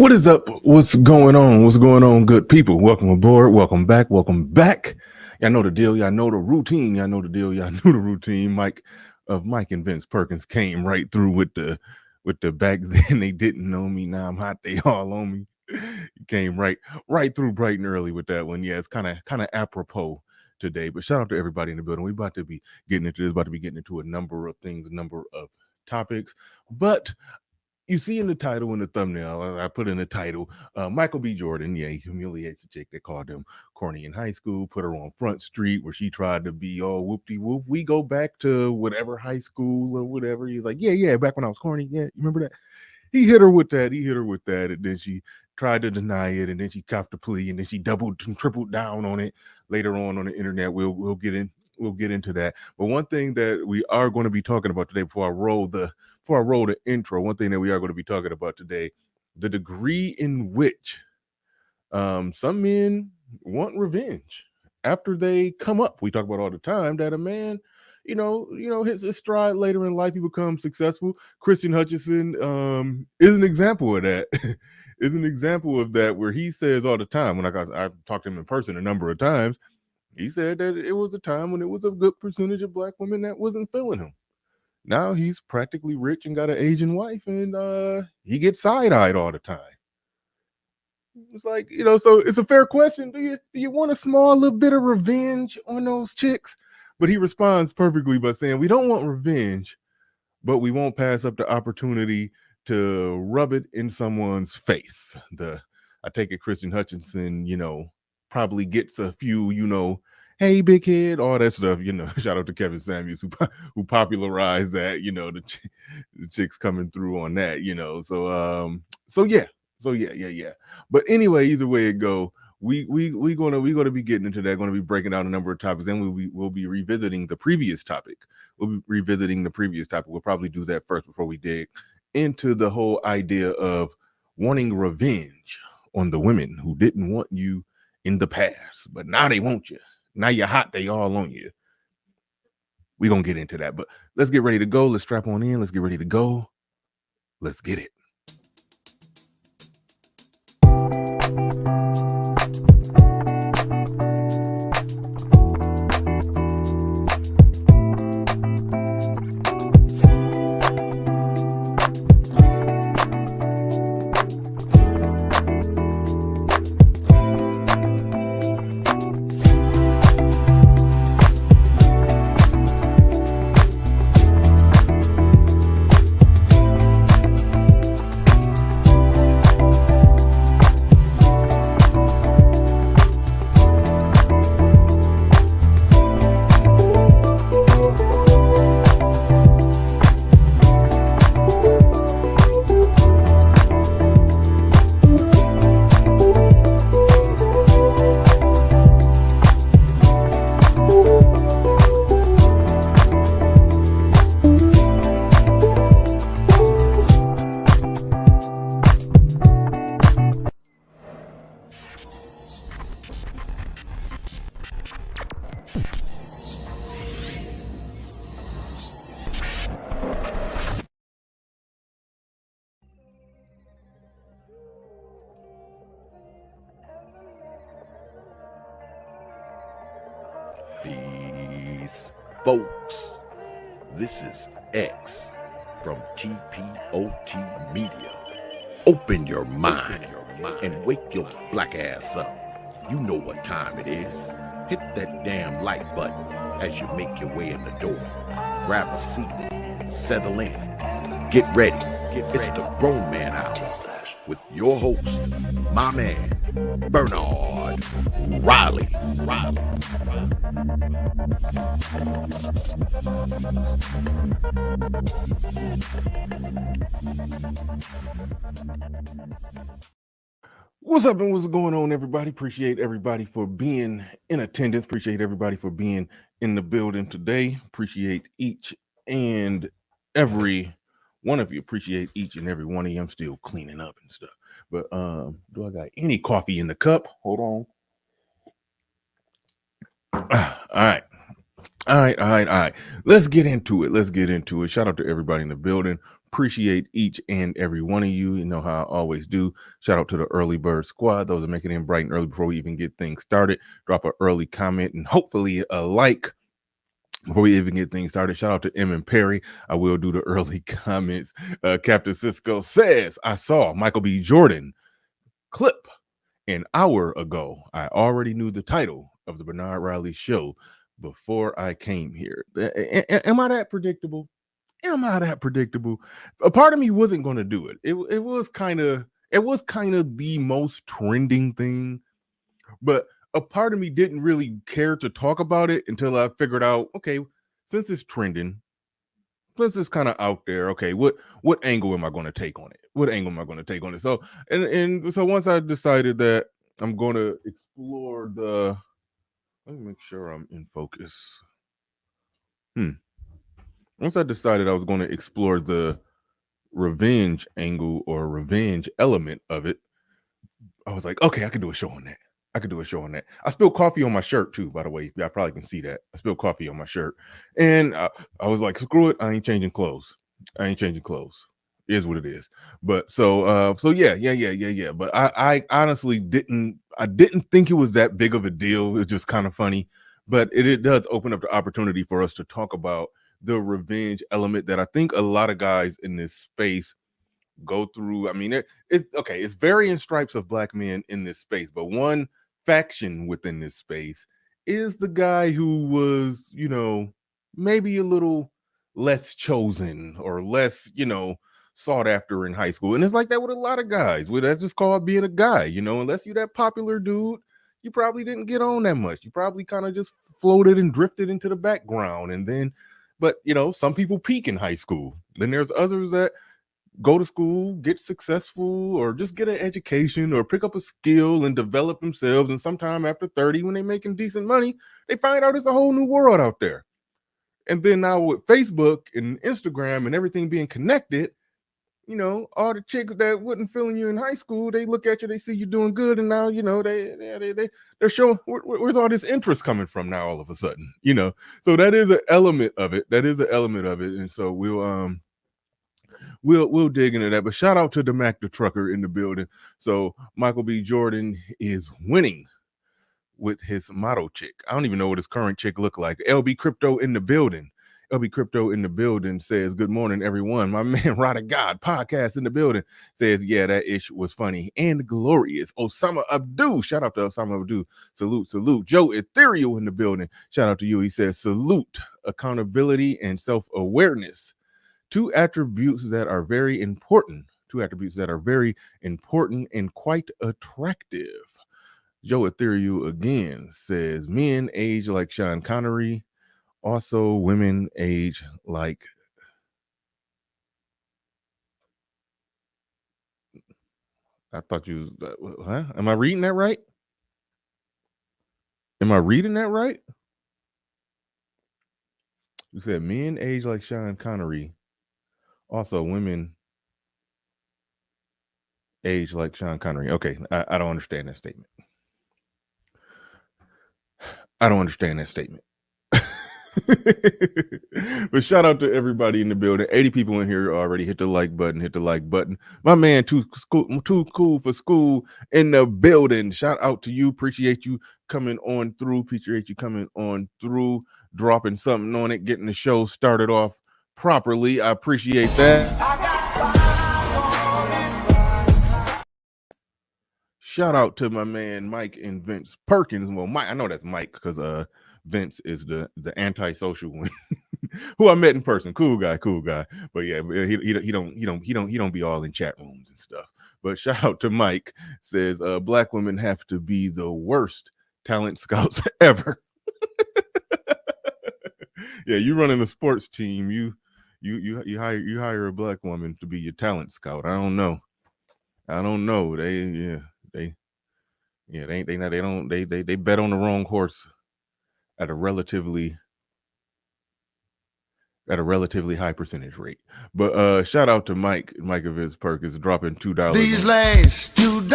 What is up? What's going on? What's going on, good people? Welcome aboard. Welcome back. Welcome back. Y'all know the deal. Y'all know the routine. Y'all know the deal. Y'all knew the routine. Mike and Vince Perkins came right through with the back then they didn't know me. Now I'm hot. They all on me. He came right through bright and early with that one. Yeah, it's kind of apropos today. But shout out to everybody in the building. We about to be getting into this. About to be getting into a number of things, a number of topics. But you see in the title, in the thumbnail, I put in the title, Michael B. Jordan, yeah, he humiliates a chick. They called him Corny in high school, put her on Front Street where she tried to be all whoop-de-whoop. We go back to whatever high school or whatever. He's like, yeah, back when I was corny. Yeah, you remember that? He hit her with that. And then she tried to deny it, and then she copped a plea, and then she doubled and tripled down on it later on the internet. We'll get into that. But one thing that we are going to be talking about today before I roll the intro, one thing that we are going to be talking about today, the degree in which some men want revenge after they come up. We talk about all the time that a man, hits his stride later in life, he becomes successful. Christian Hutchinson is an example of that. Is an example of that, where he says all the time, when I talked to him in person a number of times, he said that it was a time when it was a good percentage of black women that wasn't feeling him. Now he's practically rich and got an Asian wife, and he gets side-eyed all the time. It's like, so it's a fair question. Do you want a small little bit of revenge on those chicks? But he responds perfectly by saying, we don't want revenge, but we won't pass up the opportunity to rub it in someone's face. I take it Christian Hutchinson, probably gets a few, hey, big head, all that stuff, shout out to Kevin Samuels who popularized that, the chicks coming through on that, so yeah. But anyway, either way it go, we're gonna be getting into that, going to be breaking down a number of topics, and we'll be revisiting the previous topic. We'll probably do that first before we dig into the whole idea of wanting revenge on the women who didn't want you in the past, but now they want you. Now you're hot, they all on you. We're going to get into that, but let's get ready to go. Let's strap on in. Let's get ready to go. Let's get it. Peace, folks. This is X from TPOT Media. Open your mind and wake your black ass up. You know what time it is. Hit that damn like button as you make your way in the door. Grab a seat, settle in, get ready. It's the Grown Man Hour with your host, my man, Bernard Riley. What's up and what's going on, everybody? Appreciate everybody for being in attendance. Appreciate everybody for being in the building today. Appreciate each and every one of you. Appreciate each and every one of you. I'm still cleaning up and stuff. But do I got any coffee in the cup? Hold on. All right. Let's get into it. Shout out to everybody in the building. Appreciate each and every one of you. You know how I always do. Shout out to the early bird squad. Those are making it bright and early before we even get things started. Drop an early comment and hopefully a like before we even get things started. Shout out to M and Perry. I will do the early comments. Captain Cisco says, I saw Michael B. Jordan clip an hour ago. I already knew the title of the Bernard Riley show before I came here. Am I that predictable? Am I that predictable? A part of me wasn't going to do it. It was kind of the most trending thing, but a part of me didn't really care to talk about it until I figured out, okay, since it's trending, since it's kind of out there, okay, what angle am I going to take on it? What angle am I going to take on it? So and so once I decided that I'm going to explore the, let me make sure I'm in focus. Once I decided I was going to explore the revenge angle or revenge element of it, I was like, okay, I can do a show on that. I spilled coffee on my shirt too, by the way. I probably can see that. I spilled coffee on my shirt. And I was like, screw it. I ain't changing clothes. It is what it is. But so yeah. But I honestly didn't think it was that big of a deal. It was just kind of funny. But it does open up the opportunity for us to talk about the revenge element that I think a lot of guys in this space go through. I mean, it's okay. It's varying stripes of black men in this space, but one faction within this space is the guy who was, maybe a little less chosen or less, sought after in high school. And it's like that with a lot of guys. That's just called being a guy, unless you're that popular dude, you probably didn't get on that much. You probably kind of just floated and drifted into the background. And then, but some people peak in high school. Then there's others that go to school, get successful, or just get an education or pick up a skill and develop themselves. And sometime after 30, when they're making decent money, they find out it's a whole new world out there. And then now with Facebook and Instagram and everything being connected, all the chicks that wasn't feeling you in high school, they look at you, they see you doing good, and now they're showing where's all this interest coming from now all of a sudden, So that is an element of it. And so we'll dig into that. But shout out to the Mac the Trucker in the building. So Michael B. Jordan is winning with his model chick. I don't even know what his current chick look like. LB Crypto in the building. LB Crypto in the building says, good morning, everyone. My man, Rod of God podcast in the building says, yeah, that ish was funny and glorious. Osama Abdu, shout out to Osama Abdu. Salute. Joe Ethereal in the building. Shout out to you. He says, salute, accountability, and self-awareness. Two attributes that are very important and quite attractive. Joe Ethereal again says, men age like Sean Connery. Also, women age like. I thought you. Huh? Am I reading that right? You said men age like Sean Connery. Also, women age like Sean Connery. Okay, I don't understand that statement. But shout out to everybody in the building. 80 people in here already. Hit the like button. My man, too cool for school in the building. Shout out to you. Appreciate you coming on through. Dropping something on it, getting the show started off properly. I appreciate that. Shout out to my man Mike and Vince Perkins. Well, Mike, I know that's Mike because Vince is the antisocial one who I met in person. Cool guy. But yeah, he don't be all in chat rooms and stuff. But shout out to Mike. Says black women have to be the worst talent scouts ever. Yeah, you running a sports team. You hire a black woman to be your talent scout. I don't know. They bet on the wrong horse at a relatively high percentage rate. But shout out to Mike of his Perkins dropping $2. These last $2,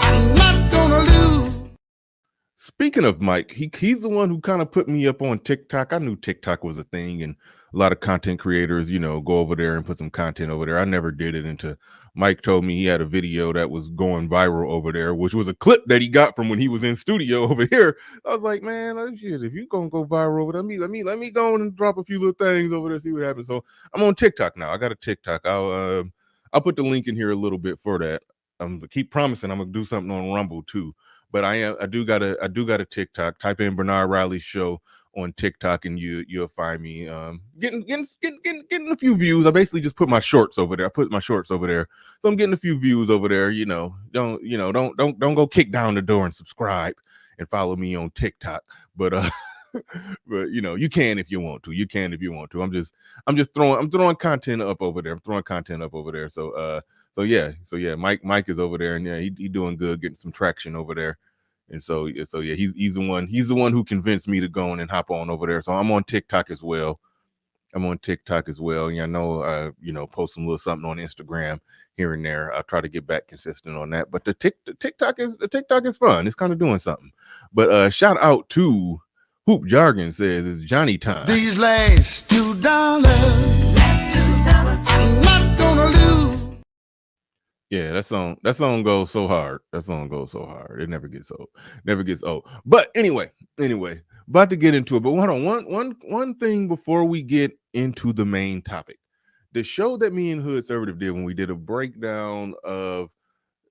I'm not gonna lose. Speaking of Mike, he's the one who kind of put me up on TikTok. I knew TikTok was a thing, and a lot of content creators, go over there and put some content over there. I never did it until Mike told me he had a video that was going viral over there, which was a clip that he got from when he was in studio over here. I was like, man, shit, if you gonna go viral over there, let me go and drop a few little things over there, see what happens. So I'm on TikTok now. I got a TikTok. I'll put the link in here a little bit for that. Keep promising I'm gonna do something on Rumble too. But I do got a TikTok. Type in Bernard Riley Show on TikTok and you'll find me getting a few views. I basically just put my shorts over there. I put my shorts over there. So I'm getting a few views over there. Don't go kick down the door and subscribe and follow me on TikTok. But but you can if you want to. You can if you want to. I'm throwing content up over there. I'm throwing content up over there. So yeah, Mike is over there, and yeah, he doing good, getting some traction over there, and so yeah, he's the one who convinced me to go on and hop on over there. So I'm on TikTok as well. And I know post some little something on Instagram here and there. I'll try to get back consistent on that. But the TikTok is fun. It's kind of doing something. But shout out to Hoop Jargon says it's Johnny time. These last $2, I'm not gonna lose. Yeah, that song goes so hard. That song goes so hard. It never gets old. Never gets old. But anyway, about to get into it. But hold on, one thing before we get into the main topic. The show that me and Hood Conservative did when we did a breakdown of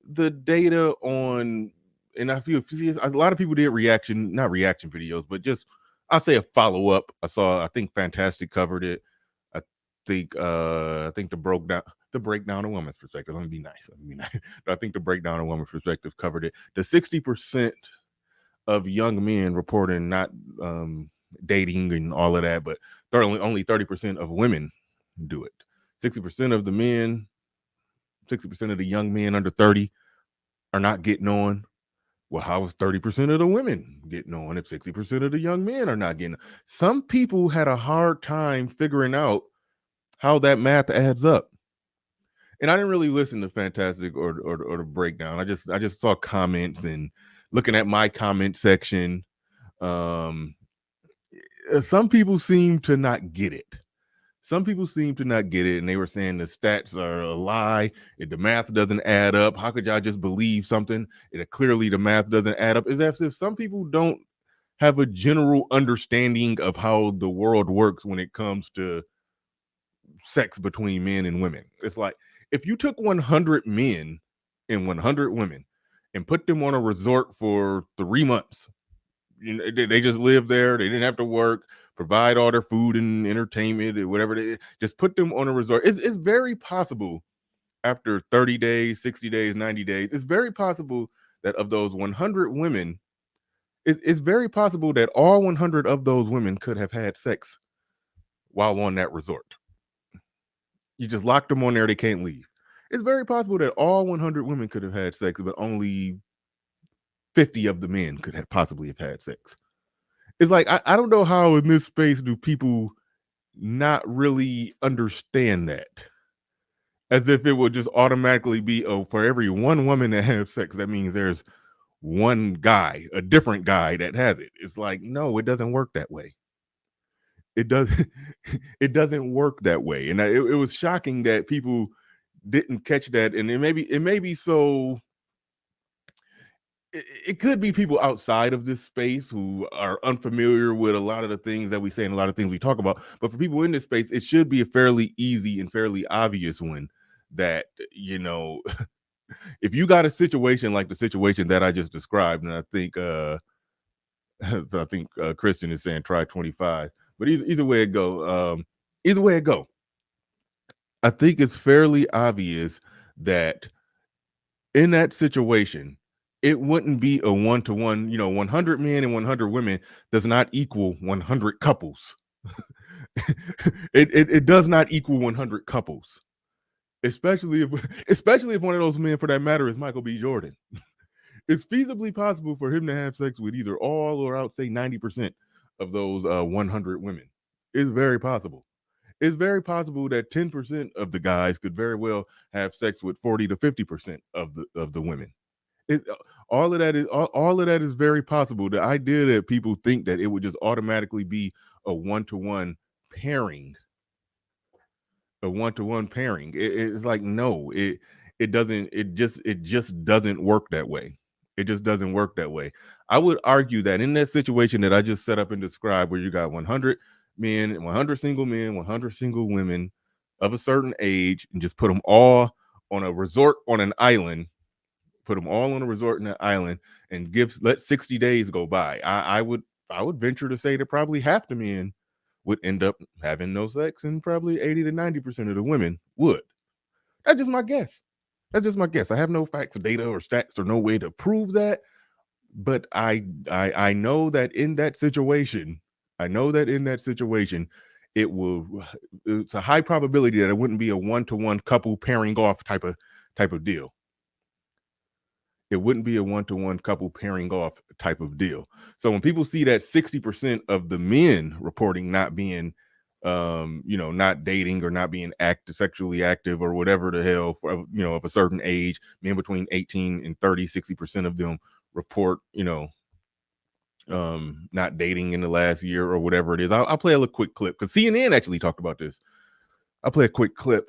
the data on, and I feel a lot of people did not reaction videos, but just I'll say a follow-up. I think Fantastic covered it. I think the breakdown of women's perspective. Let me be nice. But I think the breakdown of women's perspective covered it. The 60% of young men reporting not dating and all of that, but only 30% of women do it. 60% of the men, 60% of the young men under 30 are not getting on. Well, how is 30% of the women getting on if 60% of the young men are not getting on? Some people had a hard time figuring out how that math adds up. And I didn't really listen to Fantastic or the breakdown. I just saw comments and looking at my comment section. Some people seem to not get it. And they were saying the stats are a lie. If the math doesn't add up, how could y'all just believe something? Clearly the math doesn't add up. It's as if some people don't have a general understanding of how the world works when it comes to sex between men and women. It's like, if you took 100 men and 100 women and put them on a resort for 3 months, they just live there. They didn't have to work, provide all their food and entertainment or whatever. They just put them on a resort. It's very possible after 30 days, 60 days, 90 days, it's very possible that of those 100 women, it's very possible that all 100 of those women could have had sex while on that resort. You just locked them on there. They can't leave. It's very possible that all 100 women could have had sex, but only 50 of the men could have possibly have had sex. It's like, I don't know how in this space do people not really understand that. As if it would just automatically be, for every one woman that has sex, that means there's one guy, a different guy that has it. It's like, no, it doesn't work that way. It doesn't work that way. And it was shocking that people didn't catch that. And it may be so. It could be people outside of this space who are unfamiliar with a lot of the things that we say and a lot of things we talk about. But for people in this space, it should be a fairly easy and fairly obvious one that, if you got a situation like the situation that I just described, and I think Kristen is saying try 25, but either way it go, I think it's fairly obvious that in that situation, it wouldn't be a one-to-one. 100 men and 100 women does not equal 100 couples. It does not equal 100 couples, especially if one of those men, for that matter, is Michael B. Jordan. It's feasibly possible for him to have sex with either all or I would say 90% of those 100 women. It's very possible. It's very possible that 10% of the guys could very well have sex with 40 to 50% of the women. It, all of that is very possible. The idea that people think that it would just automatically be a one-to-one pairing, it's like, no, it doesn't. It just doesn't work that way. It just doesn't work that way. I would argue that in that situation that I just set up and described, where you got 100 men, 100 single men, 100 single women of a certain age, and just put them all on a resort on an island, and let 60 days go by. I would venture to say that probably half the men would end up having no sex, and probably 80 to 90% of the women would. That's just my guess. I have no facts or data or stats or no way to prove that, but I know that in that situation, it's a high probability that it wouldn't be a one-to-one couple pairing off type of deal. It wouldn't be a one-to-one couple pairing off type of deal. So when people see that 60% of the men reporting not being, not dating or not being sexually active or whatever the hell, of a certain age, men between 18 and 30, 60% of them report, not dating in the last year or whatever it is. I'll play a quick clip because CNN actually talked about this. I'll play a quick clip,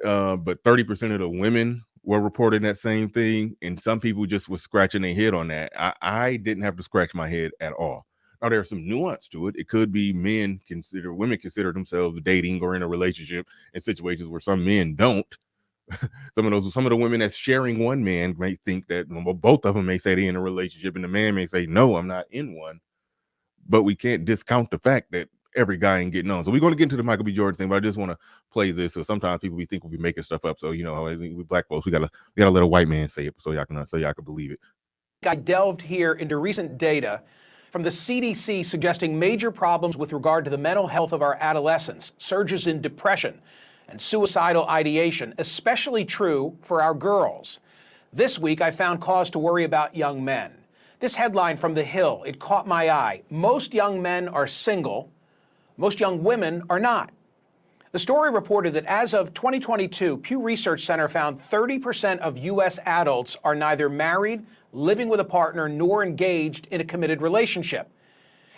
but 30% of the women were reporting that same thing, and some people just was scratching their head on that. I didn't have to scratch my head at all. Now, there's some nuance to it. It could be women consider themselves dating or in a relationship in situations where some men don't. Some of the women that's sharing one man may think that, well, both of them may say they're in a relationship, and the man may say, no, I'm not in one. But we can't discount the fact that every guy ain't getting on. So we're going to get into the Michael B. Jordan thing, but I just want to play this. So sometimes people think we'll be making stuff up. So, we black folks, we gotta let a white man say it so y'all can believe it. I delved here into recent data from the CDC suggesting major problems with regard to the mental health of our adolescents, surges in depression and suicidal ideation, especially true for our girls. This week, I found cause to worry about young men. This headline from The Hill, it caught my eye. Most young men are single. Most young women are not. The story reported that as of 2022, Pew Research Center found 30% of U.S. adults are neither married, living with a partner, nor engaged in a committed relationship.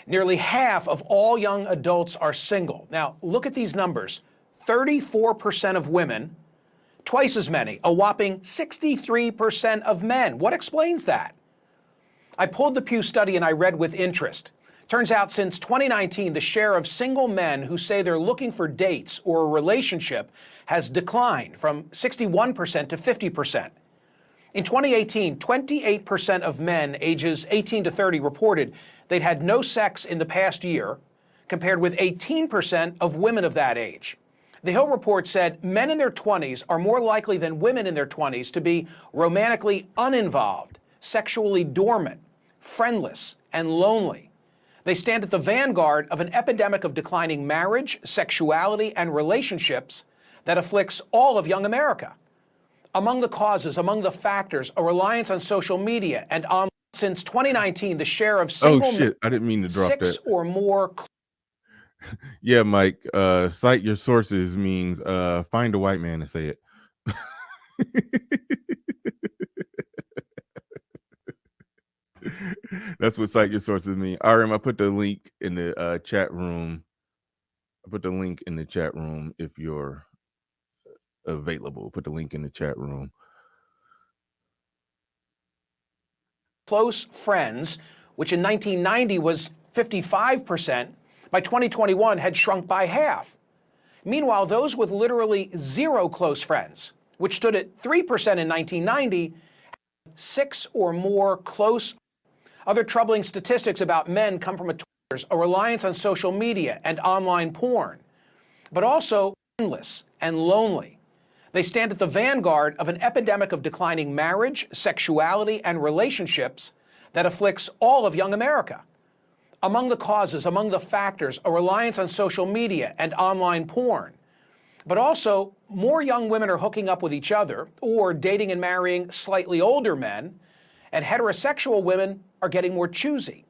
Nearly half of all young adults are single. Now, look at these numbers. 34% of women, twice as many, a whopping 63% of men. What explains that? I pulled the Pew study and I read with interest. Turns out since 2019, the share of single men who say they're looking for dates or a relationship has declined from 61% to 50%. In 2018, 28% of men ages 18 to 30 reported they'd had no sex in the past year, compared with 18% of women of that age. The Hill report said men in their 20s are more likely than women in their 20s to be romantically uninvolved, sexually dormant, friendless, and lonely. They stand at the vanguard of an epidemic of declining marriage, sexuality, and relationships that afflicts all of young America. Among the causes, among the factors, a reliance on social media and online. Since 2019, the share of single men, I didn't mean to drop 6 that. or more. Yeah, Mike, cite your sources means find a white man to say it. That's what cite your sources mean. RM, I put the link in the chat room. If you're available. Put the link in the chat room. Close friends, which in 1990 was 55%, by 2021 had shrunk by half. Meanwhile, those with literally zero close friends, which stood at 3% in 1990, 6 or more close. Other troubling statistics about men come from a reliance on social media and online porn, but also endless and lonely. They stand at the vanguard of an epidemic of declining marriage, sexuality, and relationships that afflicts all of young America. Among the causes, among the factors, a reliance on social media and online porn. But also, more young women are hooking up with each other or dating and marrying slightly older men, and heterosexual women are getting more choosy.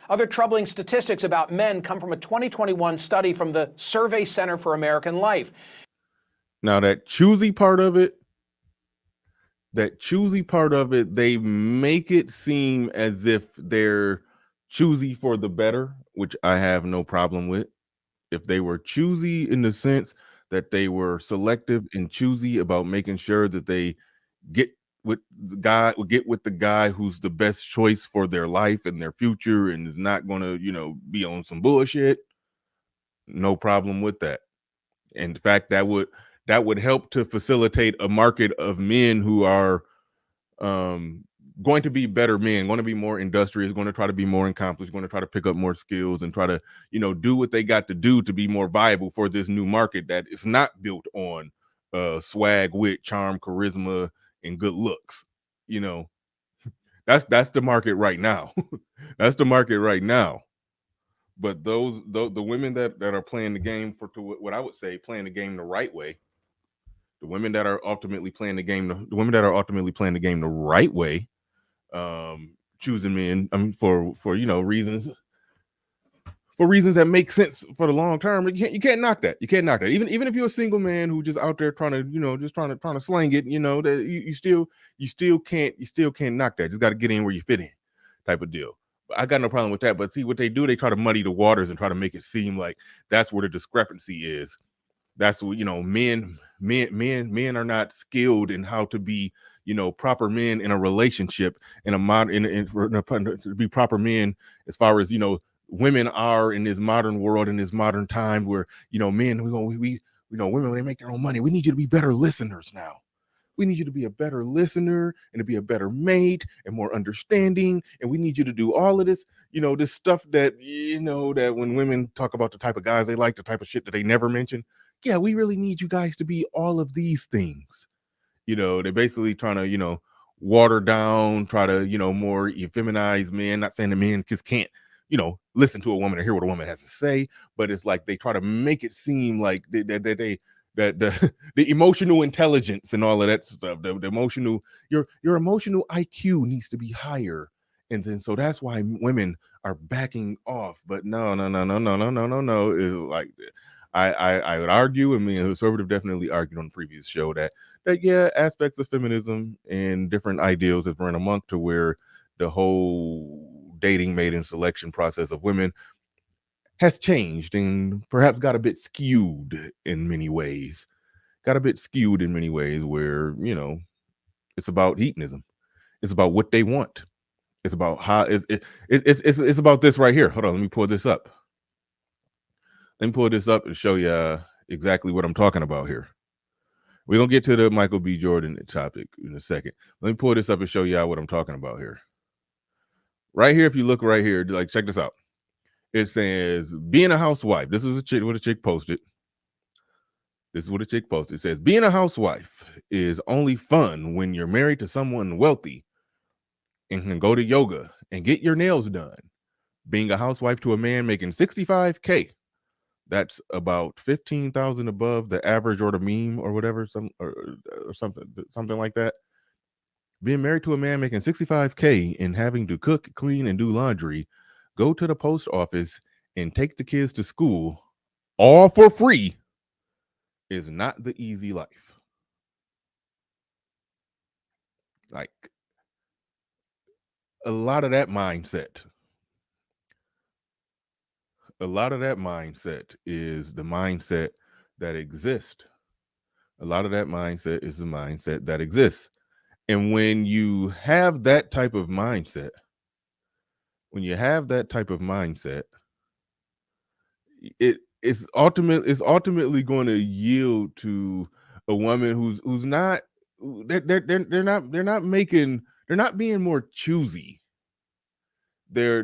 Other troubling statistics about men come from a 2021 study from the Survey Center for American Life. Now, that choosy part of it, that choosy part of it, they make it seem as if they're choosy for the better, which I have no problem with. If they were choosy in the sense that they were selective and choosy about making sure that they get get with the guy who's the best choice for their life and their future and is not going to, be on some bullshit, no problem with that. In fact, that would help to facilitate a market of men who are um going to be better men, going to be more industrious, going to try to be more accomplished, going to try to pick up more skills and try to, do what they got to do to be more viable for this new market that is not built on swag, wit, charm, charisma, and good looks. You know, that's the market right now. That's the market right now. But the women that are playing the game what I would say playing the game the right way, the women that are ultimately playing the game, the women that are ultimately playing the game the right way, choosing men, for reasons that make sense for the long term. You can't knock that. You can't knock that. Even if you're a single man who just out there trying to, just trying to slang it, that you still can't knock that. Just got to get in where you fit in, type of deal. But I got no problem with that. But see what they do, they try to muddy the waters and try to make it seem like that's where the discrepancy is. That's what, men are not skilled in how to be, proper men in a relationship, in a modern to be proper men as far as, women are in this modern world, in this modern time where, men, women, when they make their own money, we need you to be better listeners now. We need you to be a better listener and to be a better mate and more understanding. And we need you to do all of this, this stuff that, that when women talk about the type of guys they like, the type of shit that they never mention. Yeah, we really need you guys to be all of these things. They're basically trying to, water down, try to, more effeminize men. Not saying the men just can't, listen to a woman or hear what a woman has to say, but it's like they try to make it seem like that the emotional intelligence and all of that stuff, the emotional, your emotional IQ needs to be higher. And then so that's why women are backing off. But no. Is like I would argue, and me and conservative definitely argued on the previous show that yeah, aspects of feminism and different ideals have run amok to where the whole dating, mating, selection process of women has changed and perhaps got a bit skewed in many ways. Got a bit skewed in many ways where, it's about hedonism. It's about what they want. It's about how it's about this right here. Hold on, let me pull this up. Let me pull this up and show you exactly what I'm talking about here. We're going to get to the Michael B. Jordan topic in a second. Let me pull this up and show you what I'm talking about here. Right here, if you look right here, like check this out. It says, being a housewife. This is what a chick posted. This is what a chick posted. It says, being a housewife is only fun when you're married to someone wealthy and can go to yoga and get your nails done. Being a housewife to a man making $65K. That's about 15,000 above the average or the meme or whatever, or something like that. Being married to a man making $65K and having to cook, clean, and do laundry, go to the post office and take the kids to school, all for free, is not the easy life. Like a lot of that mindset is the mindset that exists. A lot of that mindset is the mindset that exists. And when you have that type of mindset, it's ultimately going to yield to a woman who's not they're not being more choosy. They're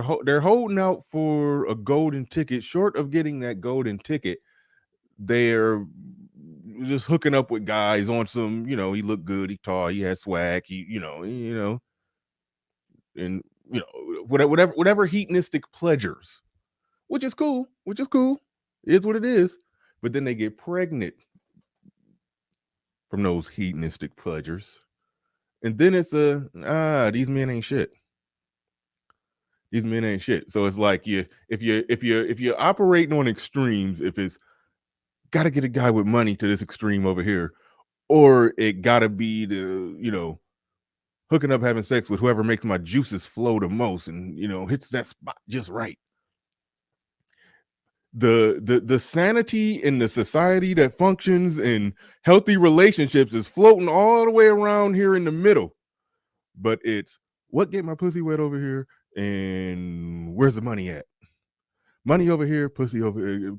holding out for a golden ticket. Short of getting that golden ticket, they're just hooking up with guys on some, he looked good, he tall, he had swag, and whatever hedonistic pleasures, which is cool, is what it is. But then they get pregnant from those hedonistic pleasures, and then it's these men ain't shit. These men ain't shit. So it's like if you're operating on extremes, if it's got to get a guy with money to this extreme over here, or it gotta be the, hooking up, having sex with whoever makes my juices flow the most and, hits that spot just right. The sanity in the society that functions in healthy relationships is floating all the way around here in the middle. But it's what get my pussy wet over here and where's the money at? Money over here, pussy over here.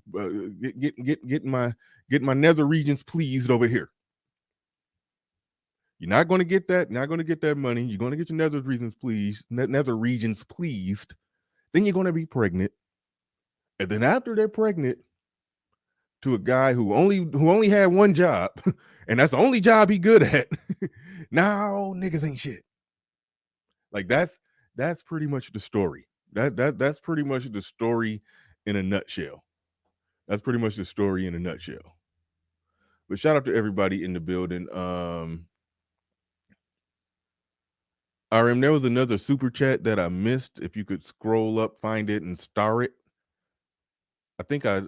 Get my nether regions pleased over here. You're not going to get that. Not going to get that money. You're going to get your nether regions pleased. Nether regions pleased. Then you're going to be pregnant, and then after they're pregnant, to a guy who only had one job, and that's the only job he good at. Now niggas ain't shit. Like that's pretty much the story. That's pretty much the story in a nutshell. That's pretty much the story in a nutshell. But shout out to everybody in the building. RM, there was another super chat that I missed. If you could scroll up, find it, and star it. I think I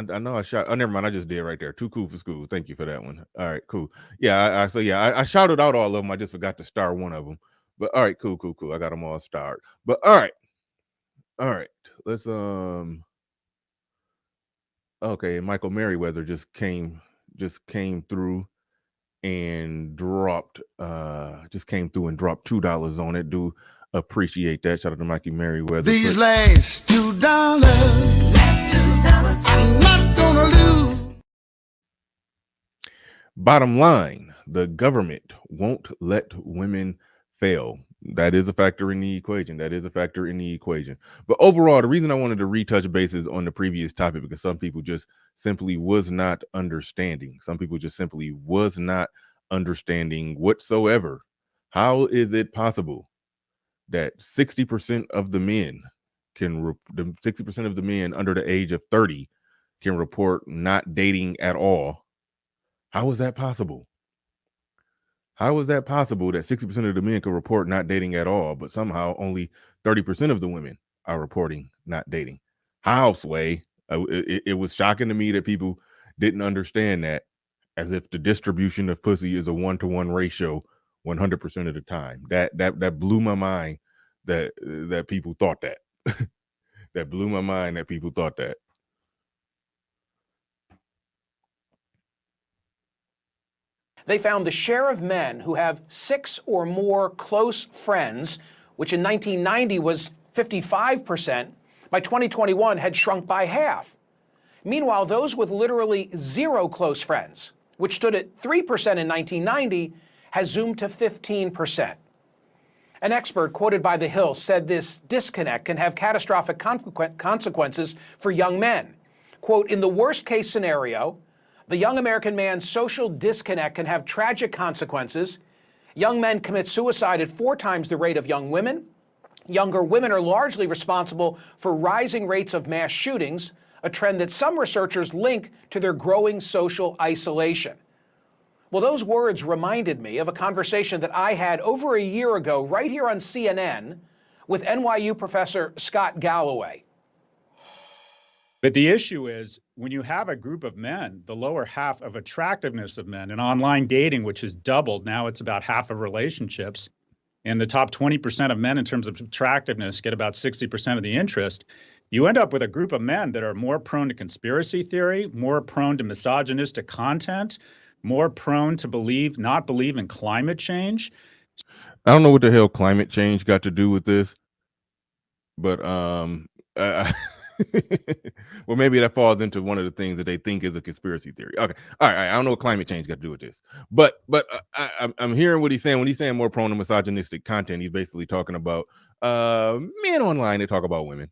know I shot. Oh, never mind. I just did right there. Too cool for school. Thank you for that one. All right, cool. Yeah, I shouted out all of them. I just forgot to star one of them. But all right, cool. I got them all starred. But all right. Let's okay, Michael Merriweather just came through and dropped $2 on it. Do appreciate that. Shout out to Mikey Merriweather. These last $2, I'm not gonna lose. Bottom line, the government won't let women fail. That is a factor in the equation. But overall, the reason I wanted to retouch bases on the previous topic, because some people just simply was not understanding. Whatsoever. How is it possible that 60% of the men 60% of the men under the age of 30 can report not dating at all? How is that possible? How is that possible that 60% of the men could report not dating at all, but somehow only 30% of the women are reporting not dating? How, Sway? It was shocking to me that people didn't understand that, as if the distribution of pussy is a 1-to-1 ratio 100% of the time. That blew my mind that people thought that. That blew my mind that people thought that. They found the share of men who have 6 or more close friends, which in 1990 was 55%, by 2021 had shrunk by half. Meanwhile, those with literally 0 close friends, which stood at 3% in 1990, has zoomed to 15%. An expert quoted by The Hill said this disconnect can have catastrophic consequences for young men. Quote, in the worst case scenario, the young American man's social disconnect can have tragic consequences. Young men commit suicide at 4 times the rate of young women. Younger women are largely responsible for rising rates of mass shootings, a trend that some researchers link to their growing social isolation. Well, those words reminded me of a conversation that I had over a year ago right here on CNN with NYU professor Scott Galloway. But the issue is, when you have a group of men, the lower half of attractiveness of men in online dating, which has doubled, now it's about half of relationships, and the top 20% of men in terms of attractiveness get about 60% of the interest, you end up with a group of men that are more prone to conspiracy theory, more prone to misogynistic content, more prone to not believe in climate change. I don't know what the hell climate change got to do with this, but well, maybe that falls into one of the things that they think is a conspiracy theory. Okay, all right. I don't know what climate change got to do with this, but I'm hearing what he's saying. When he's saying more prone to misogynistic content, he's basically talking about men online that talk about women.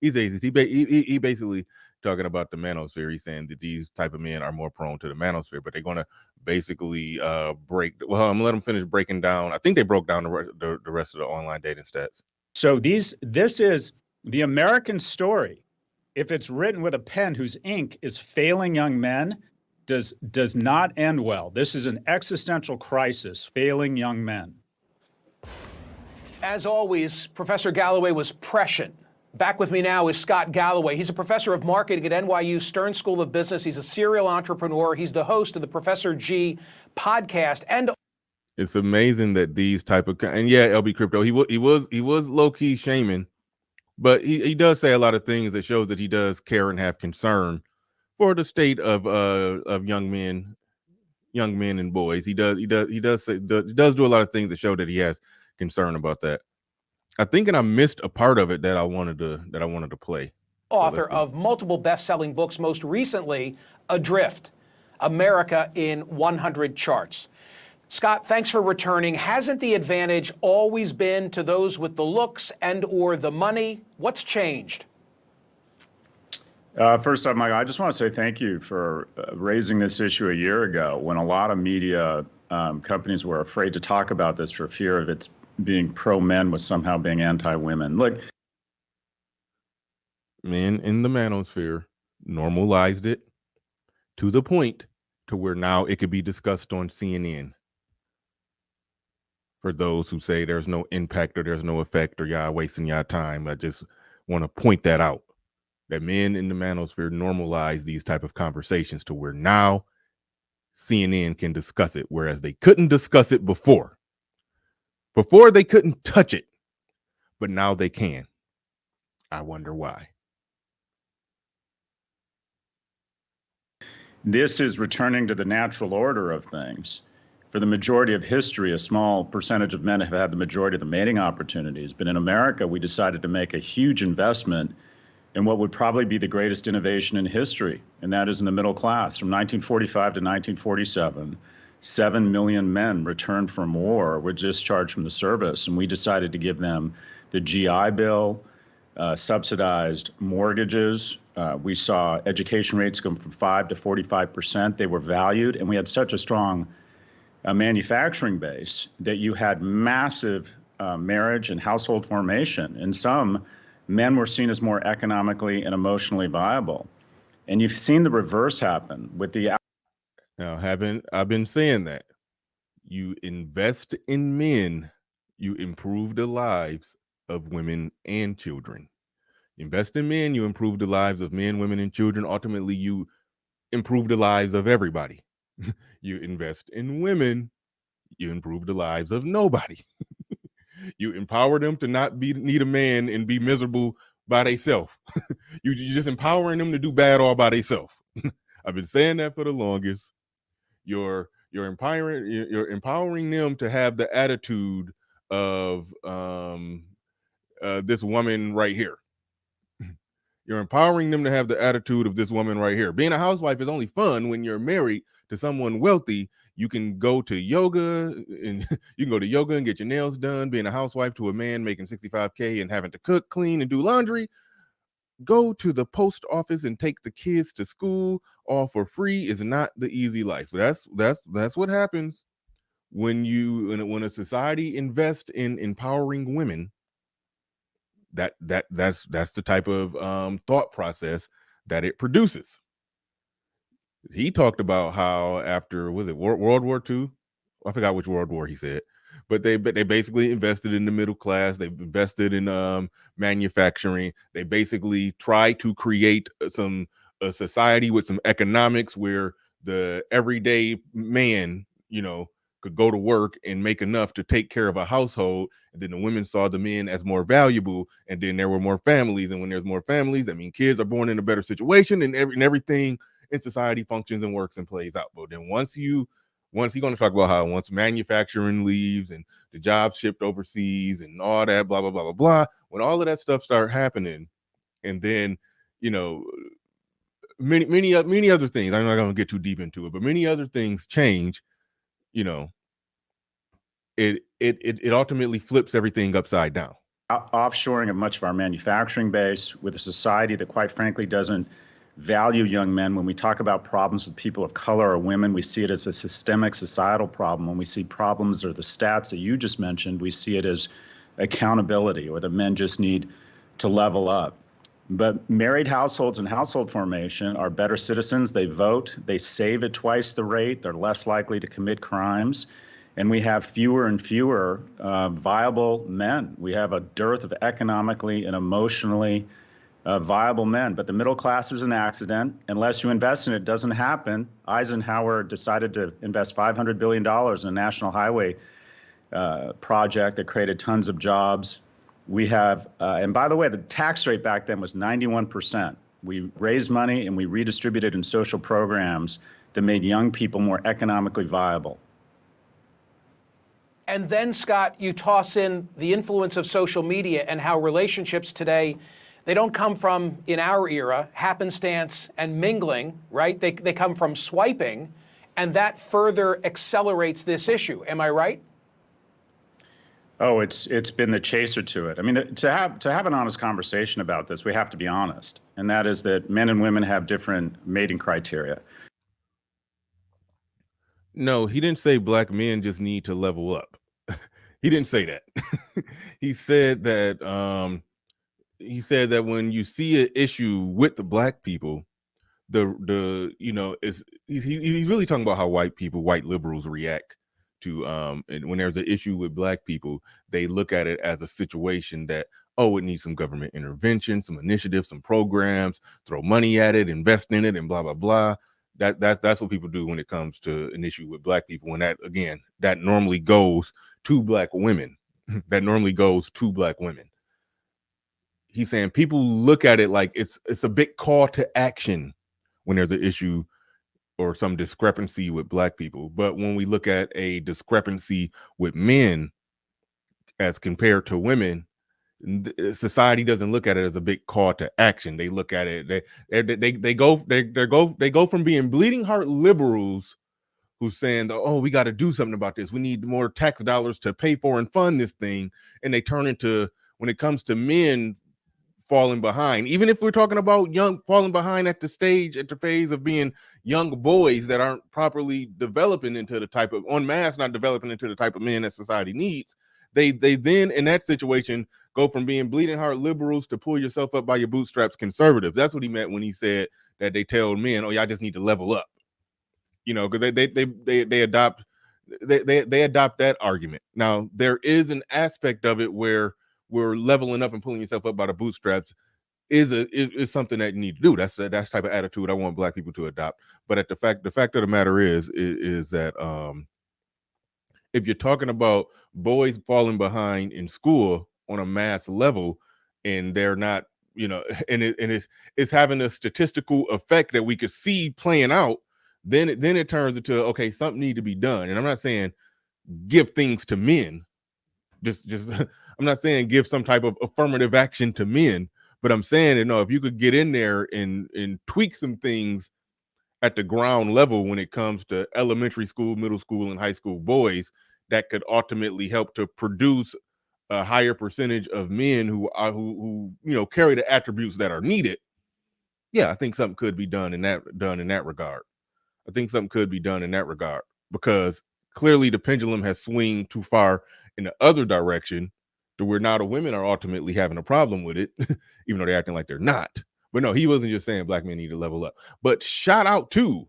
He basically talking about the manosphere. He's saying that these type of men are more prone to the manosphere, but they're going to basically break. Well, I'm gonna let them finish breaking down. I think they broke down the rest of the online dating stats. So this is the American story. If it's written with a pen whose ink is failing young men, does not end well. This is an existential crisis, failing young men. As always, Professor Galloway was prescient Back with me now is Scott Galloway. He's a professor of marketing at NYU Stern School of Business. He's a serial entrepreneur. He's the host of the Professor G podcast. And it's amazing that these type of, and yeah, LB Crypto, he was low key shaming, but he does say a lot of things that shows that he does care and have concern for the state of young men and boys. He does do a lot of things that show that he has concern about that. I think, and I missed a part of it that I wanted to play. Author of multiple best-selling books, most recently, Adrift, America in 100 Charts. Scott, thanks for returning. Hasn't the advantage always been to those with the looks and or the money? What's changed? First off, Michael, I just want to say thank you for raising this issue a year ago when a lot of media companies were afraid to talk about this for fear of its being pro-men was somehow being anti-women. Look, men in the manosphere normalized it to the point to where now it could be discussed on CNN. For those who say there's no impact or there's no effect or y'all wasting y'all time, I just want to point that out. That men in the manosphere normalize these type of conversations to where now CNN can discuss it, whereas they couldn't discuss it before. Before they couldn't touch it, but now they can. I wonder why. This is returning to the natural order of things. For the majority of history, a small percentage of men have had the majority of the mating opportunities. But in America, we decided to make a huge investment in what would probably be the greatest innovation in history, and that is in the middle class. From 1945 to 1947, 7 million men returned from war, were discharged from the service, and we decided to give them the GI Bill, subsidized mortgages. We saw education rates go from 5 to 45%. They were valued, and we had such a strong manufacturing base that you had massive marriage and household formation. And some men were seen as more economically and emotionally viable. And you've seen the reverse happen with the. Now, I've been saying that you invest in men, you improve the lives of women and children. Invest in men, you improve the lives of men, women, and children. Ultimately, you improve the lives of everybody. You invest in women, you improve the lives of nobody. You empower them to not need a man and be miserable by themselves. You're just empowering them to do bad all by themselves. I've been saying that for the longest. You're empowering them to have the attitude of this woman right here. You're empowering them to have the attitude of this woman right here. Being a housewife is only fun when you're married to someone wealthy. You can go to yoga and get your nails done. Being a housewife to a man making $65K and having to cook, clean, and do laundry. Go to the post office and take the kids to school all for free is not the easy life. That's what happens when a society invests in empowering women. That's the type of thought process that it produces. He talked about how after, was it World War II? I forgot which World War he said, but they basically invested in the middle class. They've invested in manufacturing. They basically try to create a society with some economics where the everyday man, could go to work and make enough to take care of a household. And then the women saw the men as more valuable, and then there were more families. And when there's more families, I mean, kids are born in a better situation, and everything in society functions and works and plays out. But then once he's going to talk about how once manufacturing leaves and the jobs shipped overseas and all that, blah, blah, blah, blah, blah, when all of that stuff start happening, and then, many other things, I'm not going to get too deep into it, but many other things change, it ultimately flips everything upside down. Offshoring of much of our manufacturing base with a society that quite frankly doesn't value young men. When we talk about problems with people of color or women, we see it as a systemic societal problem. When we see problems or the stats that you just mentioned, we see it as accountability, or that men just need to level up. But married households and household formation are better citizens. They vote. They save at twice the rate. They're less likely to commit crimes. and we have fewer and fewer viable men. We have a dearth of economically and emotionally viable men. But the middle class is an accident. Unless you invest in it, it doesn't happen. Eisenhower decided to invest $500 billion in a national highway project that created tons of jobs. We have, and by the way, the tax rate back then was 91%. We raised money and we redistributed in social programs that made young people more economically viable. And then, Scott, you toss in the influence of social media and how relationships today, they don't come from, in our era, happenstance and mingling, right? They come from swiping, and that further accelerates this issue. Am I right? Oh, it's been the chaser to it. I mean, to have an honest conversation about this, we have to be honest, and that is that men and women have different mating criteria. No, he didn't say black men just need to level up. He didn't say that. He said that when you see an issue with the black people, he's really talking about how white liberals react to and when there's an issue with black people, they look at it as a situation that, oh, it needs some government intervention, some initiatives, some programs, throw money at it, invest in it, and blah blah blah. That's what people do when it comes to an issue with black people. And that normally goes to black women. That normally goes to black women. He's saying people look at it like it's a big call to action when there's an issue or some discrepancy with black people. But when we look at a discrepancy with men as compared to women, society doesn't look at it as a big call to action. They look at it, they go from being bleeding heart liberals who's saying, oh, we got to do something about this. We need more tax dollars to pay for and fund this thing. And they turn into, when it comes to men falling behind, even if we're talking about young falling behind at the phase of being young boys that aren't properly developing into the type of not developing into the type of men that society needs, they then in that situation go from being bleeding heart liberals to pull yourself up by your bootstraps conservatives. That's what he meant when he said that they tell men, oh, y'all just need to level up, because they adopt that argument. Now there is an aspect of it where we're leveling up and pulling yourself up by the bootstraps is something that you need to do. That's type of attitude I want black people to adopt. But the fact of the matter is that if you're talking about boys falling behind in school on a mass level, and they're not, and it's having a statistical effect that we could see playing out, then it turns into, okay, something need to be done. And I'm not saying give things to men. Just I'm not saying give some type of affirmative action to men, but I'm saying, if you could get in there and tweak some things at the ground level when it comes to elementary school, middle school, and high school boys, that could ultimately help to produce a higher percentage of men who carry the attributes that are needed. Yeah, I think something could be done in that regard. I think something could be done in that regard, because clearly the pendulum has swung too far in the other direction to where now the women are ultimately having a problem with it, even though they're acting like they're not. But no, he wasn't just saying black men need to level up. But shout out to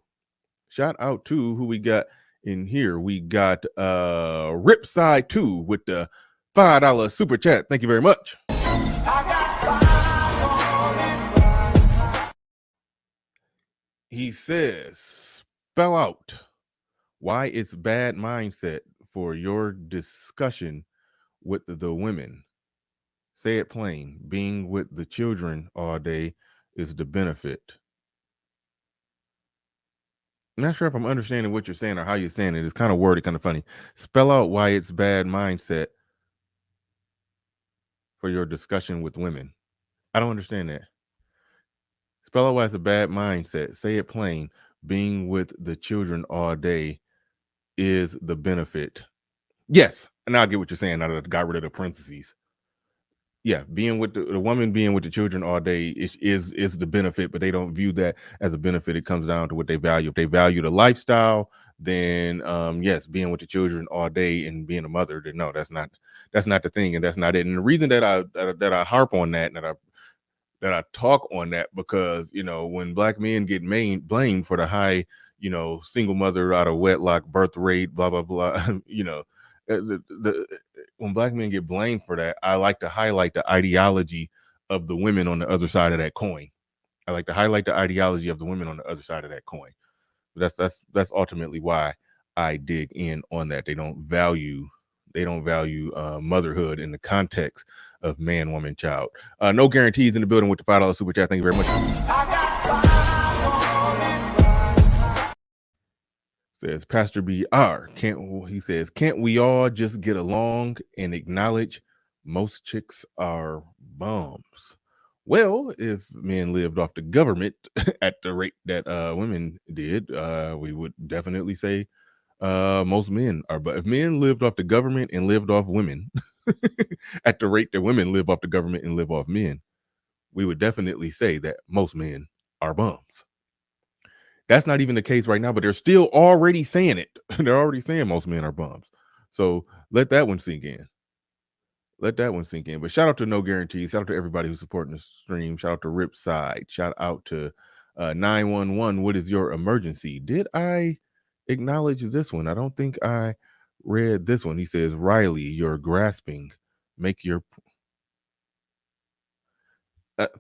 who we got in here. We got Ripside 2 with the $5 super chat. Thank you very much. He says, spell out why it's bad mindset for your discussion with the women. Say it plain. Being with the children all day is the benefit. I'm not sure if I'm understanding what you're saying or how you're saying it. It's kind of wordy, kind of funny. Spell out why it's bad mindset for your discussion with women. I don't understand that. Spell out why it's a bad mindset. Say it plain. Being with the children all day is the benefit. Yes, and I get what you're saying. Now that I got rid of the parentheses. Yeah, being with the woman being with the children all day is the benefit, but they don't view that as a benefit. It comes down to what they value. If they value the lifestyle, then yes, being with the children all day and being a mother, then no, that's not the thing, and that's not it. And the reason that I harp on that and that I talk on that, because when black men get blamed for the high single mother out of wedlock, birth rate, blah, blah, blah. When black men get blamed for that, I like to highlight the ideology of the women on the other side of that coin. I like to highlight the ideology of the women on the other side of that coin. That's ultimately why I dig in on that. They don't value motherhood in the context of man, woman, child. No guarantees in the building with the $5 super chat. Thank you very much. Says Pastor BR, can't we all just get along and acknowledge most chicks are bums? Well, if men lived off the government at the rate that women did, we would definitely say most men are. But if men lived off the government and lived off women at the rate that women live off the government and live off men, we would definitely say that most men are bums. That's not even the case right now, but they're still already saying it. They're already saying most men are bums. So let that one sink in. But shout out to No Guarantees. Shout out to everybody who's supporting the stream. Shout out to Ripside. Shout out to 911. What is your emergency? Did I acknowledge this one? I don't think I read this one. He says, Riley, you're grasping. Make your...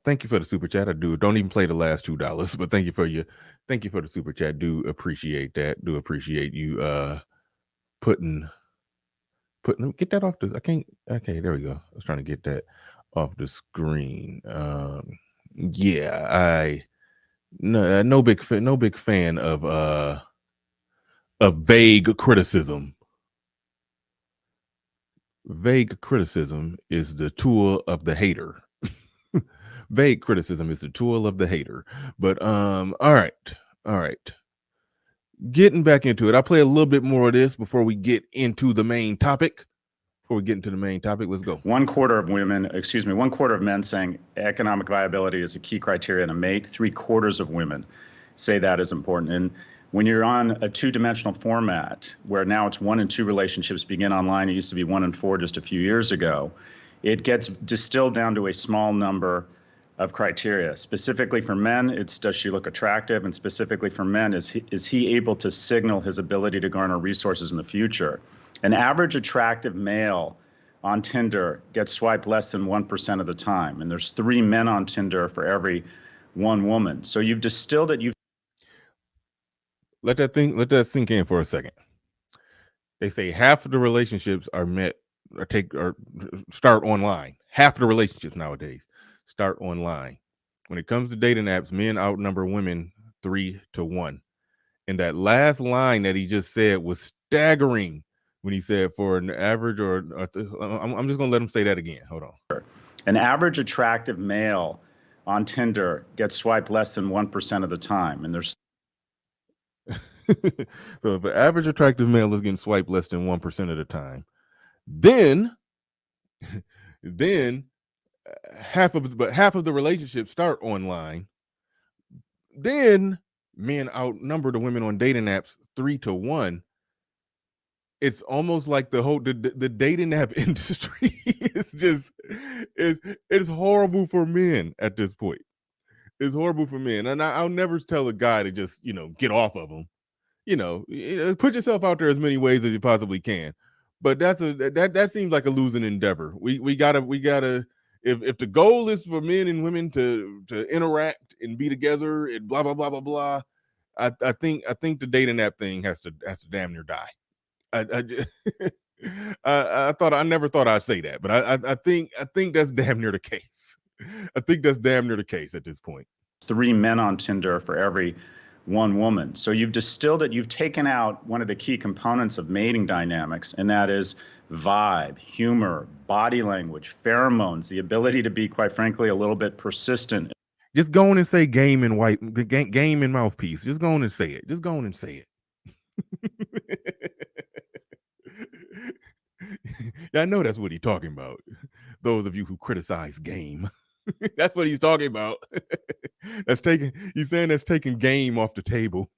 thank you for the super chat. I do. Don't even play the last $2, but thank you for the super chat. Do appreciate that. Do appreciate you putting get that off the... I can't... Okay, there we go. I was trying to get that off the screen. Yeah, no big fan of vague criticism. Vague criticism is the tool of the hater. Vague criticism is the tool of the hater. But all right. Getting back into it. I'll play a little bit more of this before we get into the main topic. Let's go. 1/4 of men saying economic viability is a key criteria in a mate. 3/4 of women say that is important. And when you're on a 2-dimensional format, where now it's 1 and 2 relationships begin online, it used to be 1 and 4 just a few years ago, it gets distilled down to a small number of criteria. Specifically for men, it's does she look attractive? And specifically for men, is he able to signal his ability to garner resources in the future? An average attractive male on Tinder gets swiped less than 1% of the time. And there's 3 men on Tinder for every 1 woman. So you've distilled it. Let that sink in for a second. They say half of the relationships are start online. Half of the relationships nowadays start online. When it comes to dating apps, men outnumber women 3-1. And that last line that he just said was staggering when he said for an average I'm just going to let him say that again. Hold on. An average attractive male on Tinder gets swiped less than 1% of the time. And there's so if an average attractive male is getting swiped less than 1% of the time, then half of the relationships start online. Then men outnumber the women on dating apps 3-1. It's almost like the dating app industry is horrible for men at this point. It's horrible for men, and I'll never tell a guy to just get off of them. Put yourself out there as many ways as you possibly can. But that seems like a losing endeavor. We gotta if the goal is for men and women to interact and be together and blah blah blah blah blah, I think the dating app thing has to damn near die. I never thought I'd say that, but I think that's damn near the case. I think that's damn near the case at this point. 3 men on Tinder for every 1 woman. So you've distilled it. You've taken out one of the key components of mating dynamics, and that is vibe, humor, body language, pheromones, the ability to be, quite frankly, a little bit persistent. Just go on and say game and mouthpiece. Just go on and say it. Yeah, I know that's what he's talking about. Those of you who criticize game. That's what he's talking about. He's saying that's taking game off the table.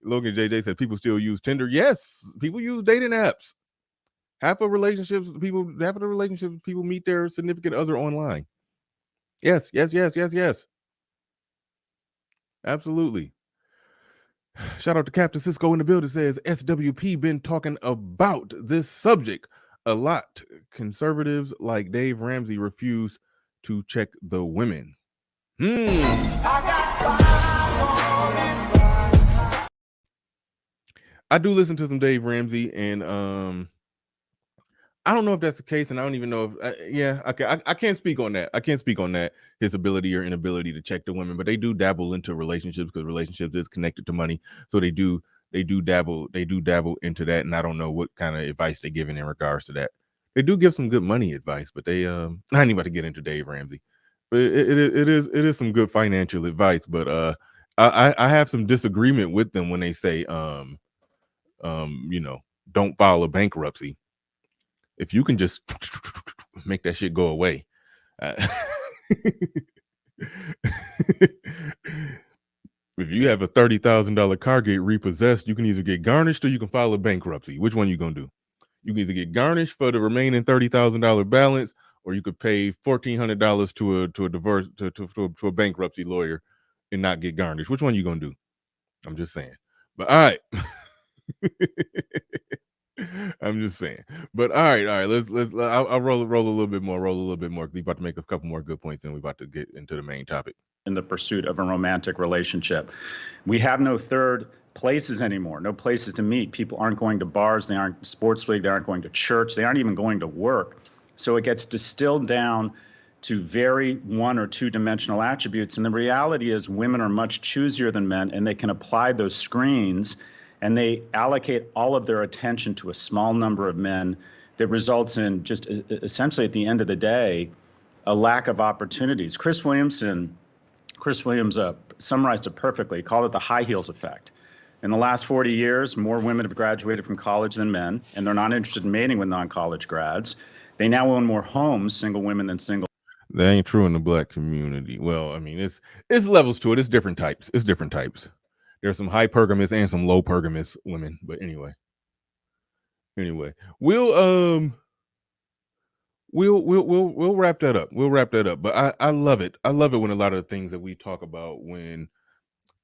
Logan JJ said people still use Tinder. Yes, people use dating apps. Half of the relationships people meet their significant other online. Yes. Absolutely. Shout out to Captain Cisco in the building, says SWP been talking about this subject a lot. Conservatives like Dave Ramsey refuse to check the women. I do listen to some Dave Ramsey, and I don't know if that's the case, and I don't even know if I can't speak on that. I can't speak on that, his ability or inability to check the women, but they do dabble into relationships because relationships is connected to money. So they do dabble into that, and I don't know what kind of advice they're giving in regards to that. They do give some good money advice, but they I ain't about to get into Dave Ramsey. But it is some good financial advice, but I have some disagreement with them when they say don't file a bankruptcy. If you can just make that shit go away. If you have a $30,000 car get repossessed, you can either get garnished or you can file a bankruptcy. Which one you gonna do? You can either get garnished for the remaining $30,000 balance, or you could pay $1,400 to a bankruptcy lawyer and not get garnished. Which one you gonna do? I'm just saying. But all right. I'm just saying. But all right. I'll roll a little bit more. We're about to make a couple more good points, and we're about to get into the main topic. In the pursuit of a romantic relationship, we have no third places anymore. No places to meet. People aren't going to bars. They aren't sports league. They aren't going to church. They aren't even going to work. So it gets distilled down to very one or two dimensional attributes. And the reality is, women are much choosier than men, and they can apply those screens, and they allocate all of their attention to a small number of men that results in just essentially at the end of the day, a lack of opportunities. Chris Williams summarized it perfectly. He called it the high heels effect. In the last 40 years, more women have graduated from college than men, and they're not interested in mating with non-college grads. They now own more homes, single women, than single. That ain't true in the black community. Well, I mean, it's levels to it. It's different types. There's some high pergamous and some low pergamous women. But anyway, we'll wrap that up. But I love it. I love it when a lot of the things that we talk about when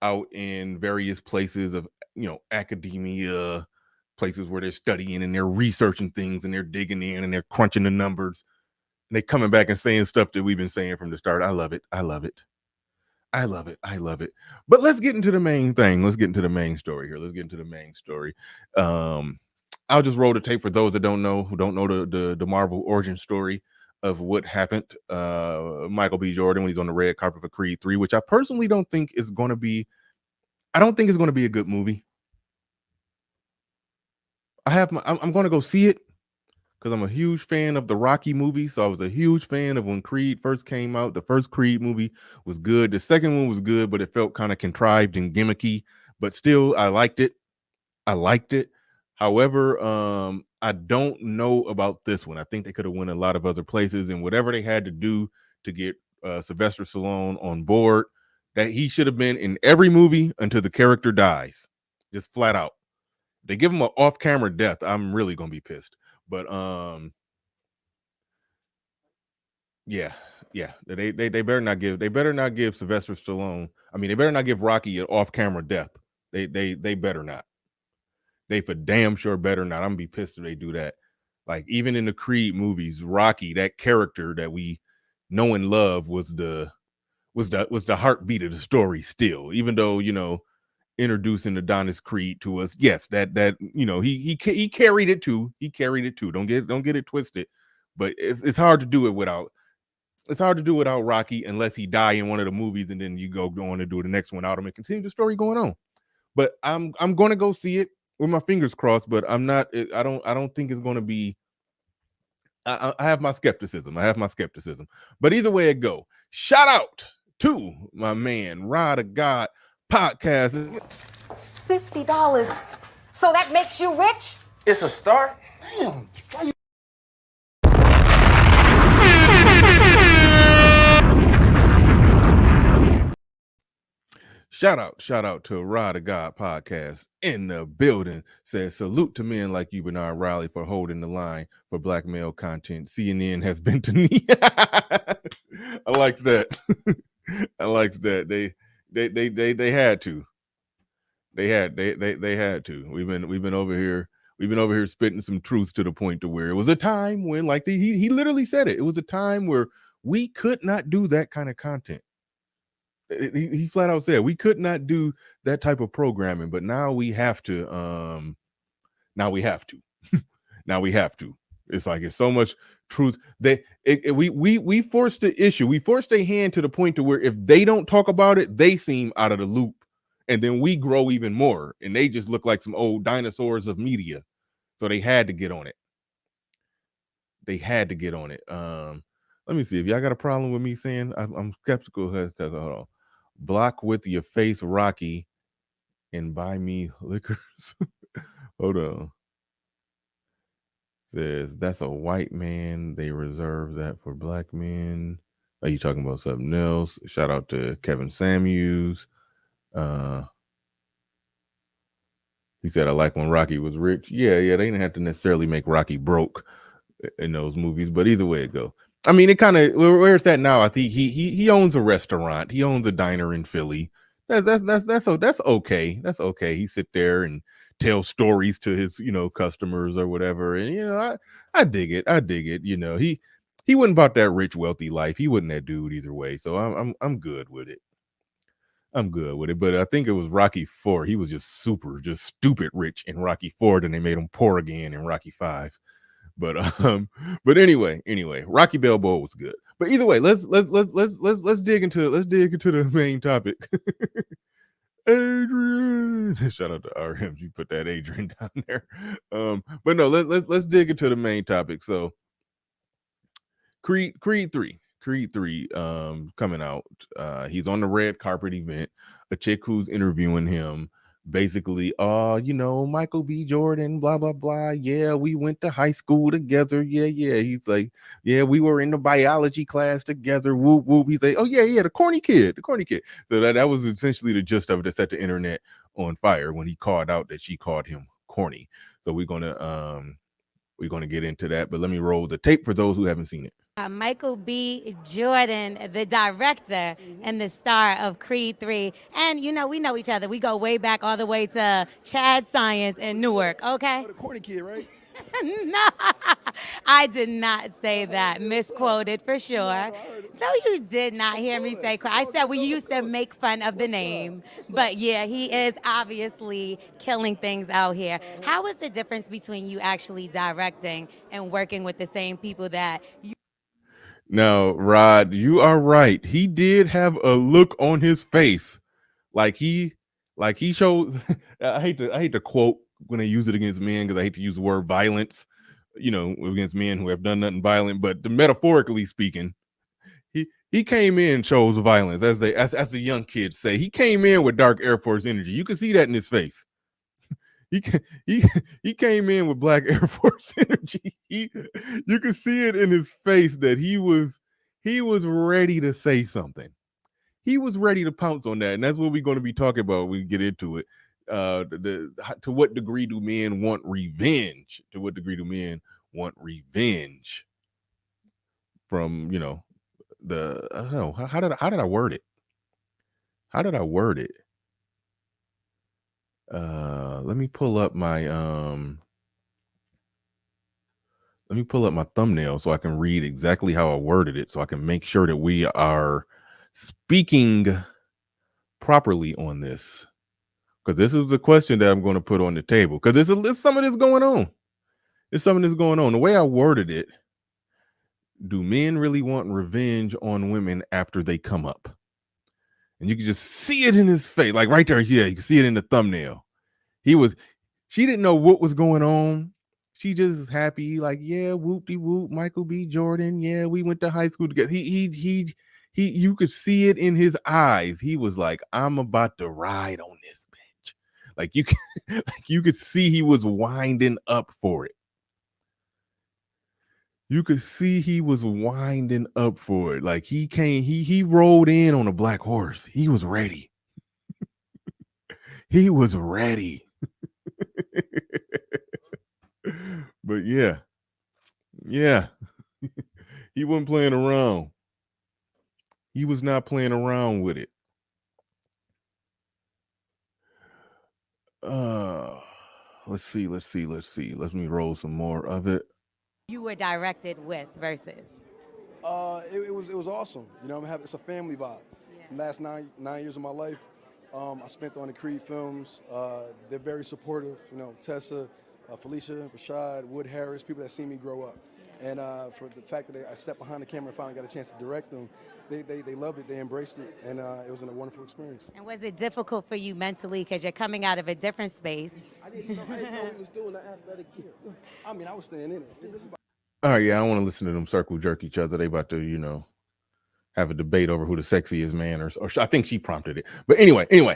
out in various places of academia, places where they're studying and they're researching things and they're digging in and they're crunching the numbers and they coming back and saying stuff that we've been saying from the start. I love it. But let's get into the main thing. Let's get into the main story here. I'll just roll the tape for those that don't know the Marvel origin story of what happened. Michael B. Jordan when he's on the red carpet for Creed 3, which I personally don't think is going to be. I don't think it's going to be a good movie. I'm going to go see it because I'm a huge fan of the Rocky movie. So I was a huge fan of when Creed first came out. The first Creed movie was good. The second one was good, but it felt kind of contrived and gimmicky. But still, I liked it. However, I don't know about this one. I think they could have went a lot of other places, and whatever they had to do to get Sylvester Stallone on board, that he should have been in every movie until the character dies, just flat out. They give him an off-camera death, I'm really gonna be pissed. But yeah, they better not give Sylvester Stallone. I mean, they better not give Rocky an off-camera death. They better not. They for damn sure better not. I'm gonna be pissed if they do that. Like even in the Creed movies, Rocky, that character that we know and love was the heartbeat of the story still, even though introducing Adonis Creed to us, yes, that he carried it too. Don't get it twisted, but it's hard to do it without Rocky unless he die in one of the movies and then you go on to do the next one out and continue the story going on. But I'm going to go see it with my fingers crossed, but I'm not. I don't think it's going to be. I have my skepticism. But either way it go, shout out to my man Rod of God podcast. $50. So that makes you rich? It's a start. Damn. Why you Shout out to Rod of God podcast in the building. Says salute to men like you, Bernard Riley, for holding the line for black male content. CNN has been to me. I likes that. They had to. They had to. We've been over here spitting some truth to the point to where it was a time when, like, he literally said it. It was a time where we could not do that kind of content. He flat out said we could not do that type of programming, but now we have to. Now we have to. Now we have to. It's like it's so much truth. We forced the issue. We forced their hand to the point to where if they don't talk about it, they seem out of the loop, and then we grow even more, and they just look like some old dinosaurs of media. So they had to get on it. They had to get on it. Let me see if y'all got a problem with me saying I'm skeptical. Hold on. Block with your face, Rocky, and buy me liquors. Hold on. Says that's a white man. They reserve that for black men. Are you talking about something else? Shout out to Kevin Samuels. He said I like when Rocky was rich. Yeah, they didn't have to necessarily make Rocky broke in those movies, but either way it go. I mean, it kind of where it's at now. I think he owns a restaurant. He owns a diner in Philly. That's okay. That's okay. He sit there and tell stories to his customers or whatever. And I dig it. I dig it. He wasn't about that rich wealthy life. He wasn't that dude either way. So I'm good with it. I'm good with it. But I think it was Rocky 4. He was just stupid rich in Rocky 4. Then they made him poor again in Rocky 5. But anyway, Rocky Balboa was good. But either way, let's dig into the main topic. Adrian, shout out to RM. You put that Adrian down there. But no, let's dig into the main topic. So Creed 3 coming out. He's on the red carpet event. A chick who's interviewing him basically, Michael B. Jordan, blah blah blah. Yeah, we went to high school together. Yeah. He's like, yeah, we were in the biology class together. Whoop whoop. He's like, oh yeah, the corny kid. So that was essentially the gist of it that set the internet on fire when he called out that she called him corny. So we're gonna get into that, but let me roll the tape for those who haven't seen it. Michael B. Jordan, the director and the star of Creed 3. And, we know each other. We go way back all the way to Chad Science in Newark, okay? The corny kid, right? No, I did not say that. Misquoted for sure. No, you did not hear me say. I said we used to make fun of the name, but yeah, he is obviously killing things out here. How is the difference between you actually directing and working with the same people that you? Now, Rod, you are right. He did have a look on his face, like he showed. I hate to quote when they use it against men because I hate to use the word violence, against men who have done nothing violent. But metaphorically speaking, he came in chose violence, as the young kids say. He came in with dark Air Force energy. You can see that in his face. He came in with black Air Force energy. You could see it in his face that he was ready to say something. He was ready to pounce on that, and that's what we're going to be talking about when we get into it. To what degree do men want revenge? To what degree do men want revenge from the how did I word it? How did I word it? Let me pull up my thumbnail so I can read exactly how I worded it, so I can make sure that we are speaking properly on this. Because this is the question that I'm going to put on the table. Because there's some of this going on. There's some of this going on. The way I worded it, do men really want revenge on women after they come up? And you can just see it in his face, like right there. Yeah, you can see it in the thumbnail. She didn't know what was going on. She just is happy, like, yeah, whoop-de-whoop, Michael B. Jordan. Yeah, we went to high school together. He you could see it in his eyes. He was like, I'm about to ride on this bitch. Like you could see he was winding up for it. You could see he was winding up for it. Like he rode in on a black horse. He was ready. He was ready. But yeah. He wasn't playing around. He was not playing around with it. let's see. Let me roll some more of it. You were directed with versus. It was awesome. You know, it's a family vibe. Yeah. Last nine years of my life, I spent on the Creed films. They're very supportive. You know, Tessa, Felicia, Rashad, Wood Harris, people that see me grow up. And for the fact that I stepped behind the camera and finally got a chance to direct them, they loved it, they embraced it, and it was a wonderful experience. And was it difficult for you mentally because you're coming out of a different space? I didn't know he was doing the athletic gear. I mean, I was staying in it. All right, yeah, I want to listen to them circle jerk each other. They about to, have a debate over who the sexiest man, or I think she prompted it. But anyway, yeah,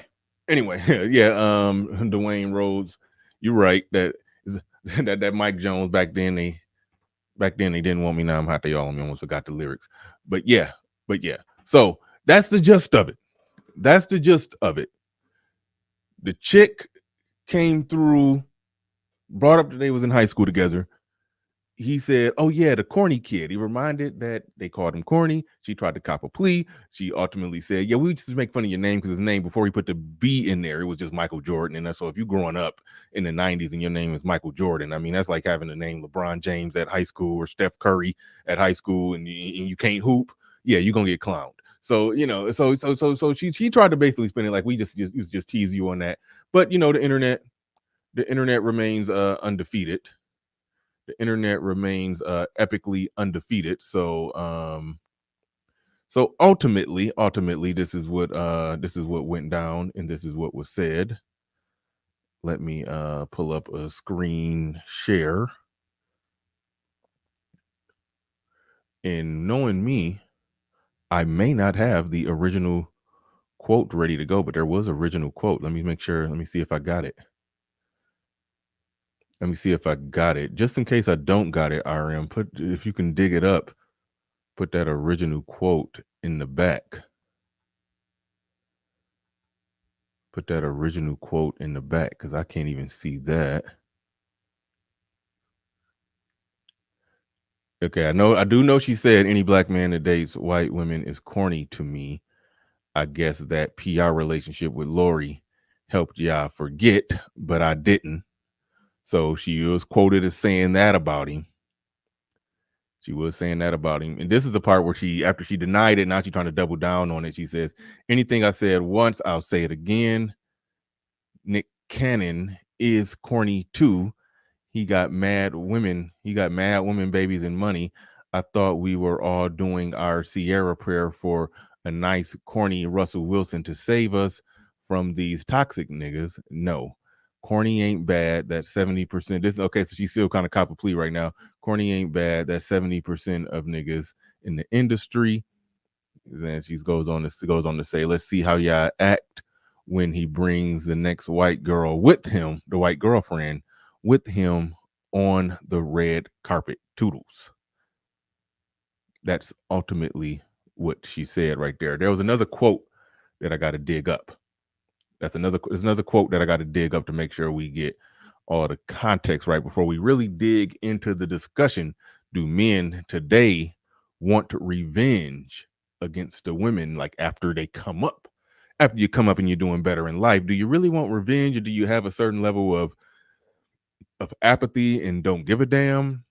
Dwayne Rhodes, you're right. That Mike Jones back then they didn't want me. Now I'm hot. They all on me. Almost forgot the lyrics. But yeah. So that's the gist of it. The chick came through, brought up that they was in high school together. He said, "Oh yeah, the corny kid." He reminded that they called him corny. She tried to cop a plea. She ultimately said, "Yeah, we just make fun of your name because his name before he put the B in there, it was just Michael Jordan." And so if you're growing up in the '90s and your name is Michael Jordan, I mean that's like having the name LeBron James at high school or Steph Curry at high school, and you can't hoop. Yeah, you're gonna get clowned. So so she tried to basically spin it like we just tease you on that. But the internet remains undefeated. The internet remains epically undefeated. So ultimately this is what went down, and this is what was said. Let me pull up a screen share. And knowing me, I may not have the original quote ready to go, but there was original quote. Let me make sure. Let me see if I got it. Just in case I don't got it, RM, if you can dig it up, put that original quote in the back. Because I can't even see that. Okay, I do know she said any black man that dates white women is corny to me. I guess that PR relationship with Lori helped y'all forget, but I didn't. So she was quoted as saying that about him. And this is the part where after she denied it, now she's trying to double down on it. She says, anything I said once, I'll say it again. Nick Cannon is corny too. He got mad women, babies, and money. I thought we were all doing our Sierra prayer for a nice, corny Russell Wilson to save us from these toxic niggas. No, corny ain't bad. That's 70%. Okay, so she's still kind of cop a plea right now. Corny ain't bad. That's 70% of niggas in the industry. Then she goes on to say, let's see how y'all act when he brings the next white girl with him, the white girlfriend with him on the red carpet. Toodles. That's ultimately what she said right there. There was another quote that I got to dig up. There's another quote that I got to dig up to make sure we get all the context right before we really dig into the discussion. Do men today want revenge against the women, like after you come up and you're doing better in life? Do you really want revenge, or do you have a certain level of apathy and don't give a damn?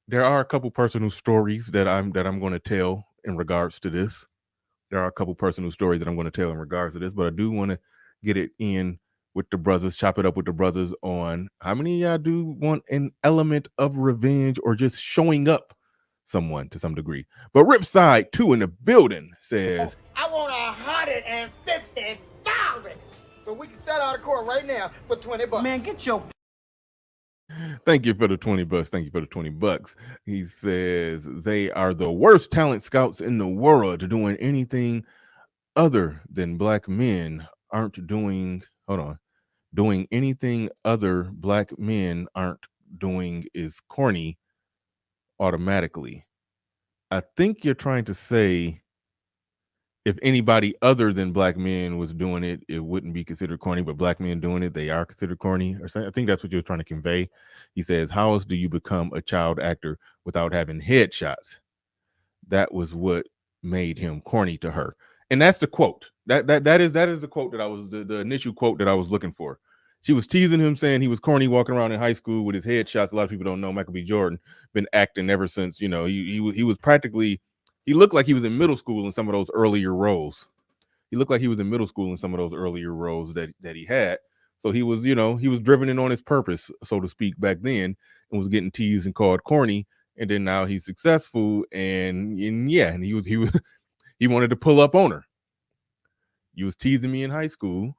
There are a couple personal stories that I'm going to tell in regards to this. But I do want to get it in with the brothers, chop it up with the brothers on how many of y'all do want an element of revenge or just showing up someone to some degree. But Ripside 2 in the building says, I want 150,000. So we can settle out of court right now for $20. Man, get your. Thank you for the $20. He says they are the worst talent scouts in the world, doing anything other than black men aren't doing. Doing anything other black men aren't doing is corny automatically. I think you're trying to say if anybody other than black men was doing it, it wouldn't be considered corny, but black men doing it, they are considered corny. Or something. I think that's what you're trying to convey. He says, how else do you become a child actor without having headshots? That was what made him corny to her. And that's the quote. That is the quote that I was the initial quote that I was looking for. She was teasing him, saying he was corny walking around in high school with his headshots. A lot of people don't know Michael B. Jordan been acting ever since, he was practically, he looked like he was in middle school in some of those earlier roles. He looked like he was in middle school in some of those earlier roles that he had. So he was, he was driven in on his purpose, so to speak, back then, and was getting teased and called corny. And then now he's successful, and he was he wanted to pull up on her. You was teasing me in high school.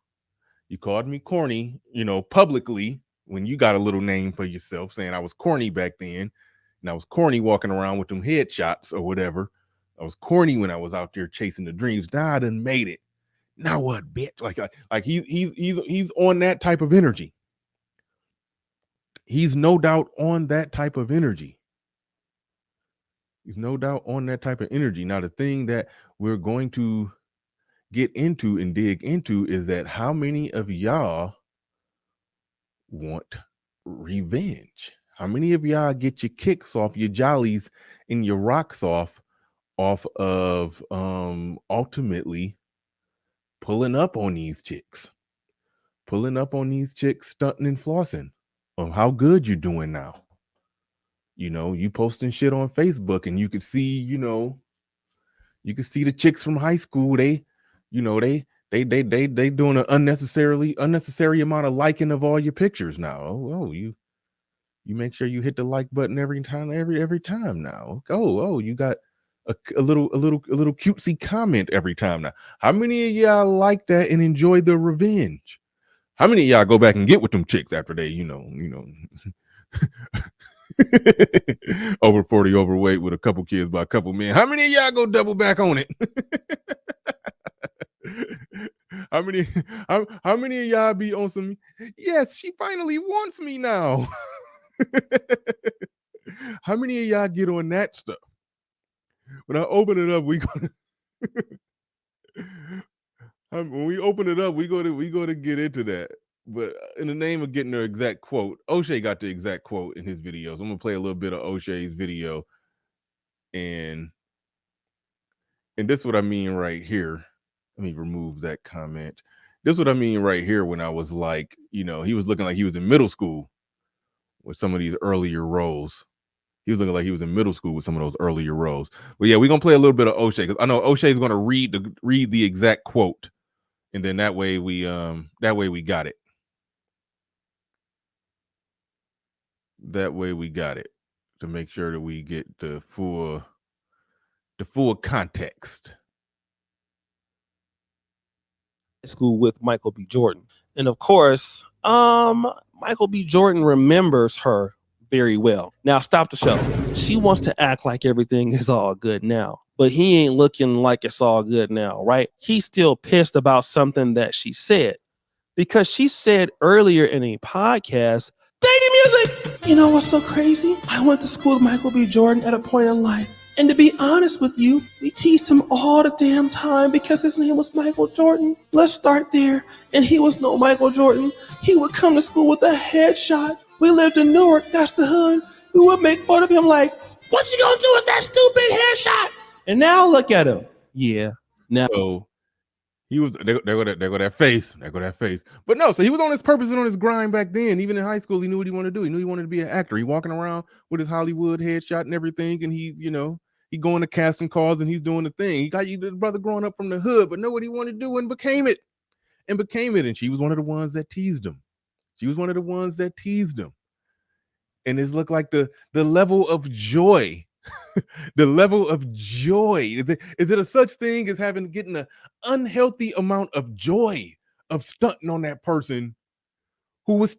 You called me corny, publicly, when you got a little name for yourself, saying I was corny back then, and I was corny walking around with them headshots or whatever. I was corny when I was out there chasing the dreams. Now I done made it. Now what, bitch? Like he's on that type of energy. He's no doubt on that type of energy. He's no doubt on that type of energy. Now, the thing that we're going to get into and dig into is that how many of y'all want revenge? How many of y'all get your kicks off, your jollies and your rocks off of ultimately pulling up on these chicks, stunting and flossing of how good you're doing now? You posting shit on Facebook, and you could see, you could see the chicks from high school. They doing an unnecessary amount of liking of all your pictures now. You make sure you hit the like button every time now. You got a little cutesy comment every time now. How many of y'all like that and enjoy the revenge? How many of y'all go back and get with them chicks after they, over 40, overweight with a couple kids by a couple men? How many of y'all go double back on it? How many of y'all be on some, yes, she finally wants me now? How many of y'all get on that stuff? When I open it up, when we open it up, we go to get into that. But in the name of getting the exact quote, O'Shea got the exact quote in his videos. I'm gonna play a little bit of O'Shea's video, and this is what I mean right here. Let me remove that comment. This is what I mean right here when I was like, he was looking like he was in middle school with some of these earlier roles. He was looking like he was in middle school with some of those earlier roles. But yeah, we're gonna play a little bit of O'Shea, because I know O'Shea is gonna read the exact quote, and then that way we got it. That way we got it, to make sure that we get the full context. School with Michael B. Jordan. And of course, Michael B. Jordan remembers her very well. Now stop the show. She wants to act like everything is all good now, but he ain't looking like it's all good now, right? He's still pissed about something that she said, because she said earlier in a podcast, dating music. You know what's so crazy? I went to school with Michael B. Jordan at a point in life. And to be honest with you, we teased him all the damn time because his name was Michael Jordan. Let's start there. And he was no Michael Jordan. He would come to school with a headshot. We lived in Newark, that's the hood. We would make fun of him like, what you gonna do with that stupid headshot? And now look at him. Yeah. Now. So he was, there go that face. But no, so he was on his purpose and on his grind back then. Even in high school, he knew what he wanted to do. He knew he wanted to be an actor. He walking around with his Hollywood headshot and everything, and he going to casting calls, and he's doing the thing. He got the brother growing up from the hood, but know what he wanted to do and became it. And she was one of the ones that teased him. And it's looked like the level of joy. The level of joy. Is it a such thing as getting an unhealthy amount of joy of stunting on that person who was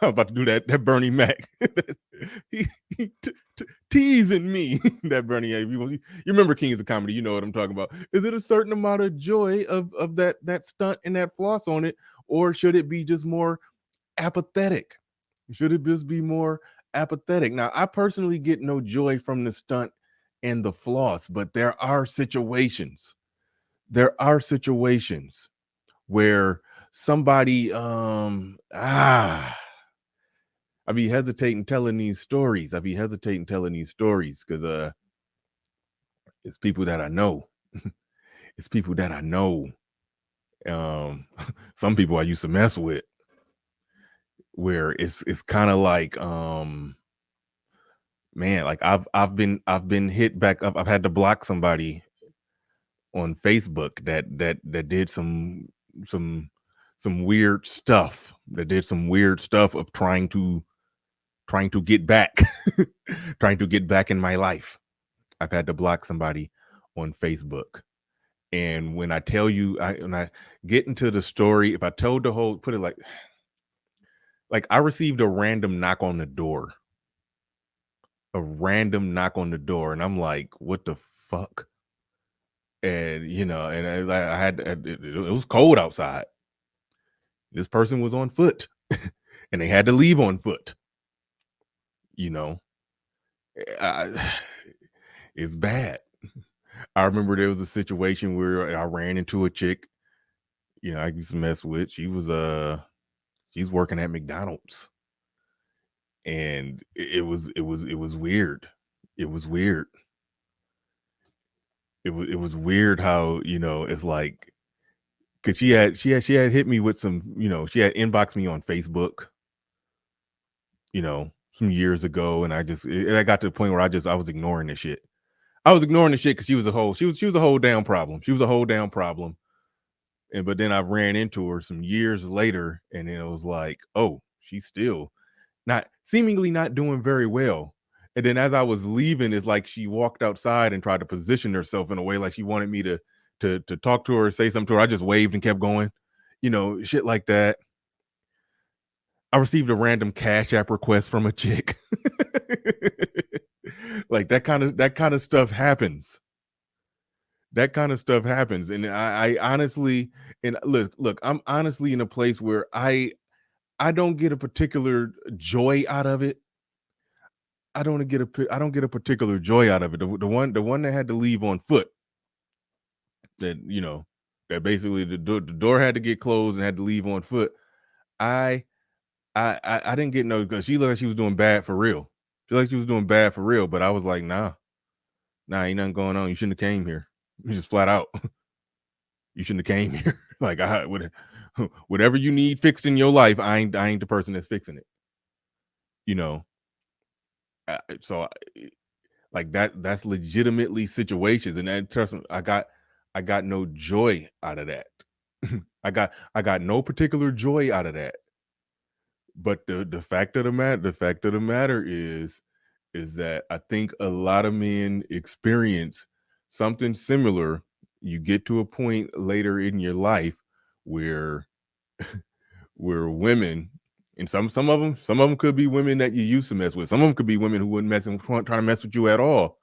I'm about to do that Bernie Mac. Teasing me. That Bernie, you remember Kings of Comedy, you know what I'm talking about. Is it a certain amount of joy of that stunt and that floss on it, or should it be just more apathetic? Should it just be more apathetic? Now, I personally get no joy from the stunt and the floss, but there are situations where somebody I be hesitating telling these stories because it's people that I know. Some people I used to mess with. where it's kind of like man, like I've been hit back up. I've had to block somebody on Facebook that did some weird stuff. That did some weird stuff of trying to get back, trying to get back in my life. I've had to block somebody on Facebook. And when I tell you, when I get into the story, if I told the whole, put it like I received a random knock on the door, and I'm like, what the fuck? And and I had it was cold outside. This person was on foot, and they had to leave on foot. I, it's bad. I remember there was a situation where I ran into a chick, I used to mess with. She's working at McDonald's, and it was weird. It was weird. It was weird how it's like, because she had hit me with some, she had inboxed me on Facebook, some years ago, and I got to the point where I was ignoring this shit. I was ignoring the shit because she was a whole damn problem. She was a whole damn problem. But then I ran into her some years later, and then it was like, oh, she's still seemingly not doing very well. And then as I was leaving, it's like she walked outside and tried to position herself in a way like she wanted me to talk to her, say something to her. I just waved and kept going, shit like that. I received a random Cash App request from a chick. Like that kind of stuff happens. That kind of stuff happens. And I honestly, and look, I'm honestly in a place where I don't get a particular joy out of it. I don't get a particular joy out of it. The one that had to leave on foot, that that basically the door had to get closed and had to leave on foot. I didn't get no, because she looked like she was doing bad for real. She looked like she was doing bad for real, but I was like, nah, ain't nothing going on. You shouldn't have came here. Just flat out. You shouldn't have came here. Like, whatever you need fixed in your life, I ain't the person that's fixing it. So like that's legitimately situations, and that, trust me, I got no joy out of that. I got no particular joy out of that. But the fact of the matter is that I think a lot of men experience something similar. You get to a point later in your life where women, and some of them could be women that you used to mess with. Some of them could be women who wouldn't trying to mess with you at all.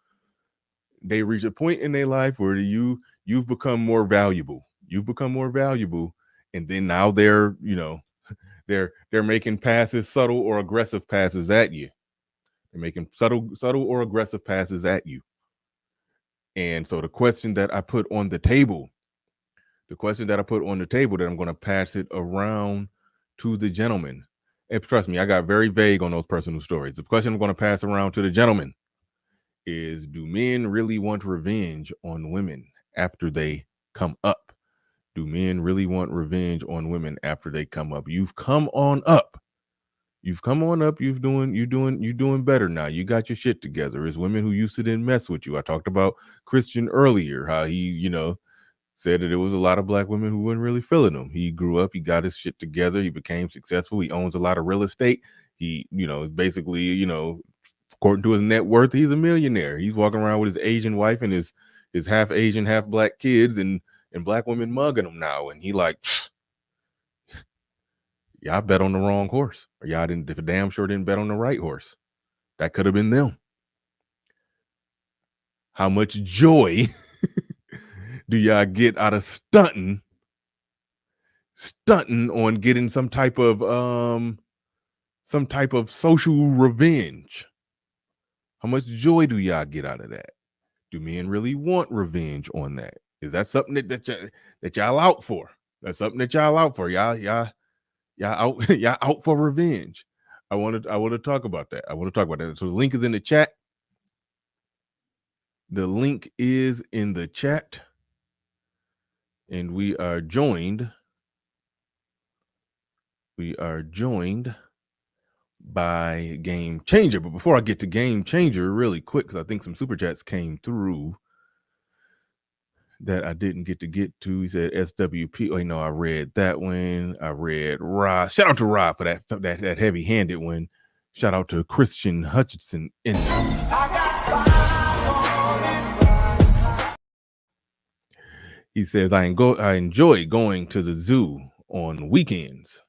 They reach a point in their life where you've become more valuable. You've become more valuable, and then now they're they're making passes, subtle or aggressive passes at you. They're making subtle or aggressive passes at you. And so the question that I put on the table, that I'm going to pass it around to the gentleman. And trust me, I got very vague on those personal stories. The question I'm going to pass around to the gentleman is, do men really want revenge on women after they come up? Do men really want revenge on women after they come up? You've come on up. You're doing better now. You got your shit together. There's women who used to then mess with you. I talked about Christian earlier, how he, said that there was a lot of black women who weren't really feeling him. He grew up, he got his shit together, he became successful, he owns a lot of real estate. He, basically, according to his net worth, he's a millionaire. He's walking around with his Asian wife and his half Asian, half black kids, and black women mugging him now. And he like, y'all bet on the wrong horse, or y'all didn't, for damn sure didn't bet on the right horse. That could have been them. How much joy do y'all get out of stunting on getting some type of social revenge? How much joy do y'all get out of that? Do men really want revenge on that? Is that something that y'all out for? That's something that y'all out for. Y'all out for revenge. I want to talk about that. So the link is in the chat. The link is in the chat. And we are joined by Game Changer. But before I get to Game Changer, really quick, because I think some super chats came through that I didn't get to. He said SWP. Oh, no, I read that one. I read Rob. Shout out to Rob for that heavy-handed one. Shout out to Christian Hutchinson. He says, I enjoy going to the zoo on weekends.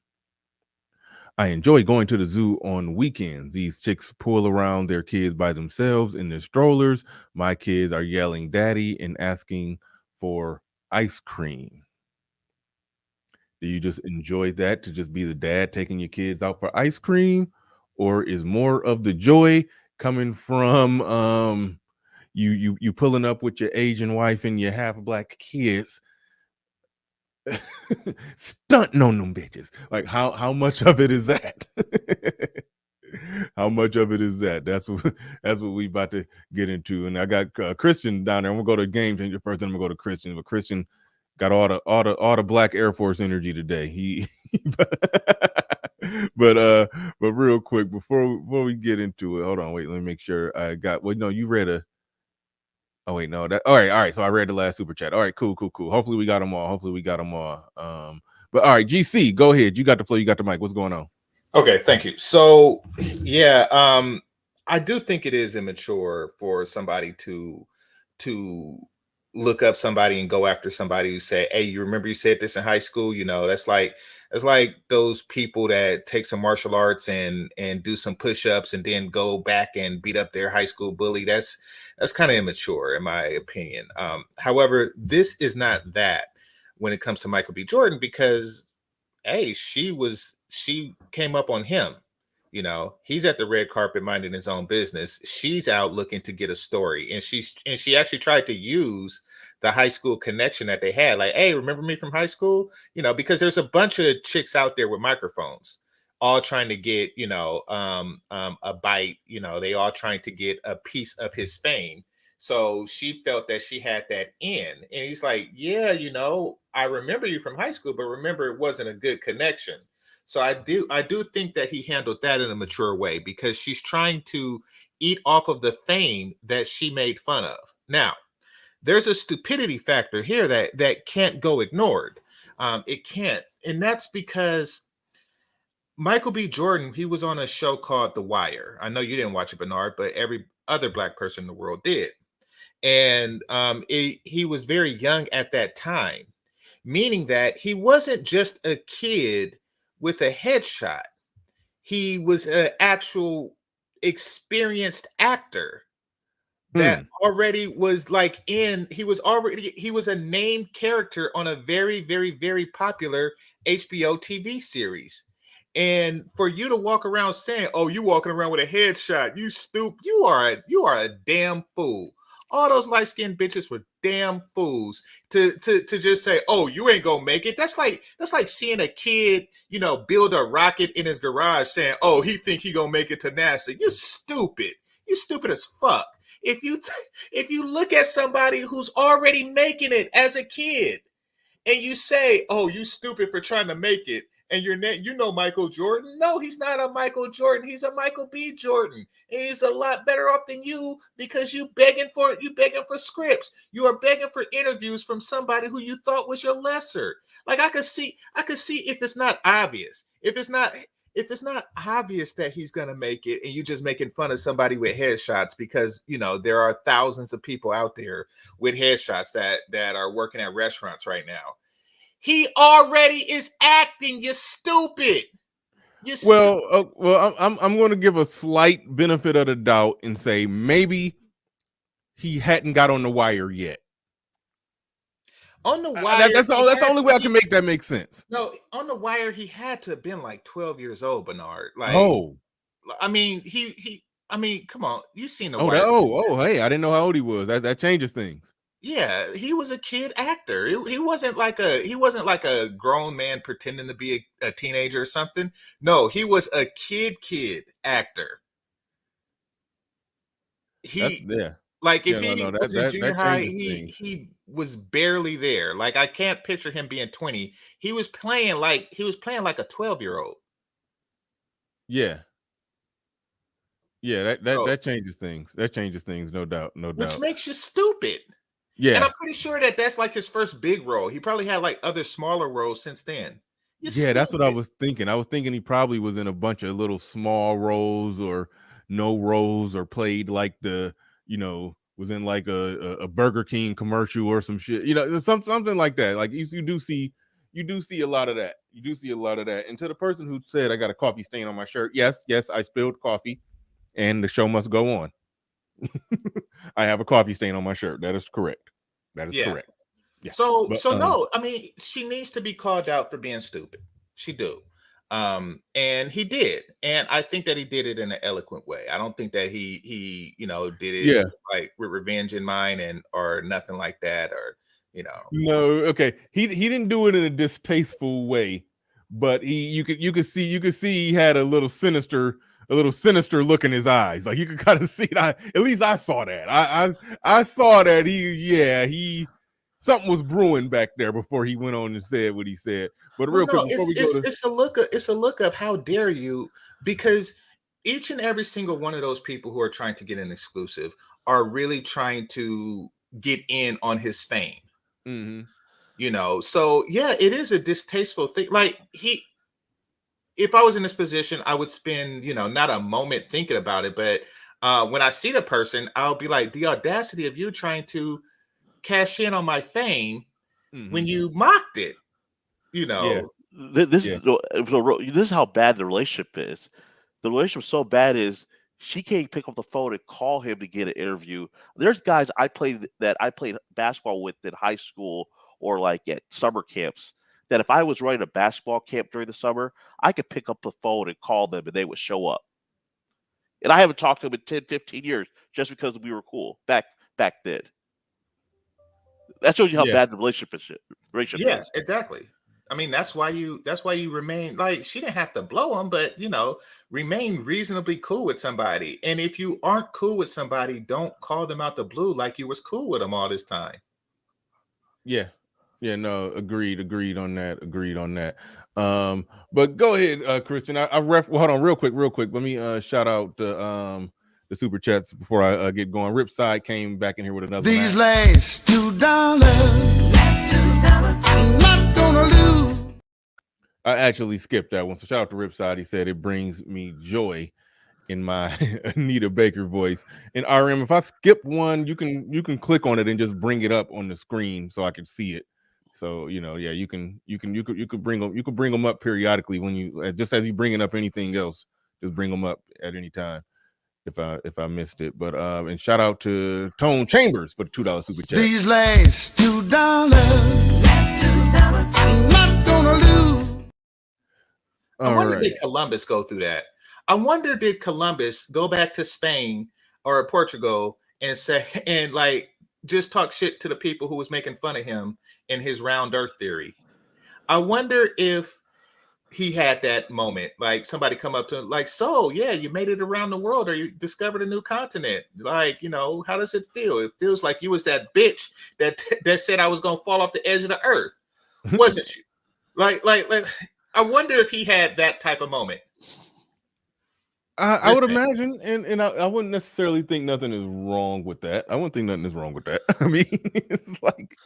I enjoy going to the zoo on weekends. These chicks pull around their kids by themselves in their strollers. My kids are yelling daddy and asking for ice cream. Do you just enjoy that, to just be the dad taking your kids out for ice cream? Or is more of the joy coming from you pulling up with your Asian wife and your half black kids stunting on them bitches? Like how much of it is that? How much of it is that? That's what we about to get into. And I got Christian down there. I'm gonna go to Game Changer first, then I'm gonna go to Christian. But Christian got all the black Air Force energy today. But real quick before we get into it, hold on, wait, let me make sure I got. Well, no, you read a. Oh wait, no, that all right. So I read the last super chat. All right, cool. Hopefully we got them all. But all right, GC, go ahead. You got the floor. You got the mic. What's going on? Okay, thank you. So yeah, I do think it is immature for somebody to look up somebody and go after somebody who say, "Hey, you remember you said this in high school?" You know, that's like those people that take some martial arts and do some push-ups and then go back and beat up their high school bully. That's kind of immature, in my opinion. However, this is not that when it comes to Michael B. Jordan, because hey, she came up on him. You know, he's at the red carpet minding his own business. She's out looking to get a story, and she actually tried to use the high school connection that they had. Like, hey, remember me from high school? You know, because there's a bunch of chicks out there with microphones, all trying to get a bite. You know, they all trying to get a piece of his fame. So she felt that she had that in, and he's like, yeah, you know, I remember you from high school, but remember it wasn't a good connection. So I do think that he handled that in a mature way, because she's trying to eat off of the fame that she made fun of. Now, there's a stupidity factor here that can't go ignored. It can't, and that's because Michael B. Jordan, he was on a show called The Wire. I know you didn't watch it, Bernard, but every other black person in the world did. And he was very young at that time, meaning that he wasn't just a kid with a headshot. He was an actual experienced actor that already was like he was a named character on a very, very, very popular HBO TV series. And for you to walk around saying, "Oh, you walking around with a headshot, you stupid, you are a damn fool." All those light-skinned bitches were damn fools to just say, "Oh, you ain't gonna make it." That's like seeing a kid, you know, build a rocket in his garage saying, "Oh, he think he gonna make it to NASA." You're stupid. You stupid as fuck. If you look at somebody who's already making it as a kid, and you say, "Oh, you stupid for trying to make it," and your name, you know, Michael Jordan. No, he's not a Michael Jordan. He's a Michael B. Jordan. And he's a lot better off than you, because you begging for scripts. You are begging for interviews from somebody who you thought was your lesser. Like I could see if it's not obvious. If it's not obvious that he's gonna make it, and you just making fun of somebody with headshots, because you know there are thousands of people out there with headshots that are working at restaurants right now. He already is acting. You're stupid. Well, I'm going to give a slight benefit of the doubt and say maybe he hadn't got on the wire yet. On the wire, that's the only way I can make that make sense. No, on the wire, he had to have been like 12 years old, Bernard. Like, oh, I mean, I mean, come on, you've seen the oh, wire. Hey, I didn't know how old he was. That changes things. Yeah, he was a kid actor. He wasn't like a grown man pretending to be a teenager or something. No, he was a kid actor. Like if he was in junior high, he was barely there. Like I can't picture him being 20. He was playing like a 12-year-old. Yeah. Yeah, So, that changes things. That changes things, no doubt, no which doubt. makes you stupid. And Yeah, I'm pretty sure that that's like his first big role. He probably had like other smaller roles since then. You're yeah, that's what I stupid. was thinking. I was thinking he probably was in a bunch of little small roles or no roles, or played like was in like a Burger King commercial or some shit. Something like that. Like you do see a lot of that. You do see a lot of that. And to the person who said I got a coffee stain on my shirt, yes, I spilled coffee, and the show must go on. I have a coffee stain on my shirt. That is correct. That is Yeah. correct. Yeah. So But, no, I mean, she needs to be called out for being stupid. She do. And he did. And I think that he did it in an eloquent way. I don't think that he did it yeah. like with revenge in mind or nothing like that, or No, okay. He didn't do it in a distasteful way, but you could see he had a little sinister look in his eyes. Like you could kind of see that. At least I saw that. I saw that he something was brewing back there before he went on and said what he said. But Well, real quick no, before we go to it's a look of how dare you, because each and every single one of those people who are trying to get an exclusive are really trying to get in on his fame. So yeah, it is a distasteful thing. Like if I was in this position, I would spend, not a moment thinking about it, but when I see the person, I'll be like, the audacity of you trying to cash in on my fame when you mocked it. Yeah. This is how bad the relationship is. The relationship so bad is she can't pick up the phone and call him to get an interview. There's guys I played basketball with in high school or like at summer camps that if I was running a basketball camp during the summer, I could pick up the phone and call them and they would show up. And I haven't talked to them in 10, 15 years just because we were cool back then. That shows you how bad the relationship is. Exactly. I mean, that's why you remain, like, she didn't have to blow him, but remain reasonably cool with somebody. And if you aren't cool with somebody, don't call them out the blue like you was cool with them all this time. Yeah. No, agreed on that. But go ahead, Christian. Hold on real quick. Let me shout out the super chats before I get going. Ripside came back in here with another These last $2, I'm not gonna lose. I actually skipped that one. So shout out to Ripside. He said it brings me joy in my Anita Baker voice. And RM, if I skip one, you can click on it and just bring it up on the screen so I can see it. So you can bring them up periodically when you, just as you bringing up anything else, just bring them up at any time if I missed it. But and shout out to Tone Chambers for the $2 super chat. These last $2, I'm not gonna lose. I wonder, did Columbus go through that? I wonder, did Columbus go back to Spain or Portugal and say, and like just talk shit to the people who was making fun of him in his round earth theory? I wonder if he had that moment, like somebody come up to him, like, so yeah, you made it around the world, or you discovered a new continent. Like, how does it feel? It feels like you was that bitch that said I was gonna fall off the edge of the earth, wasn't you? Like, I wonder if he had that type of moment. I would imagine, and I wouldn't necessarily think nothing is wrong with that. I wouldn't think nothing is wrong with that. I mean, it's like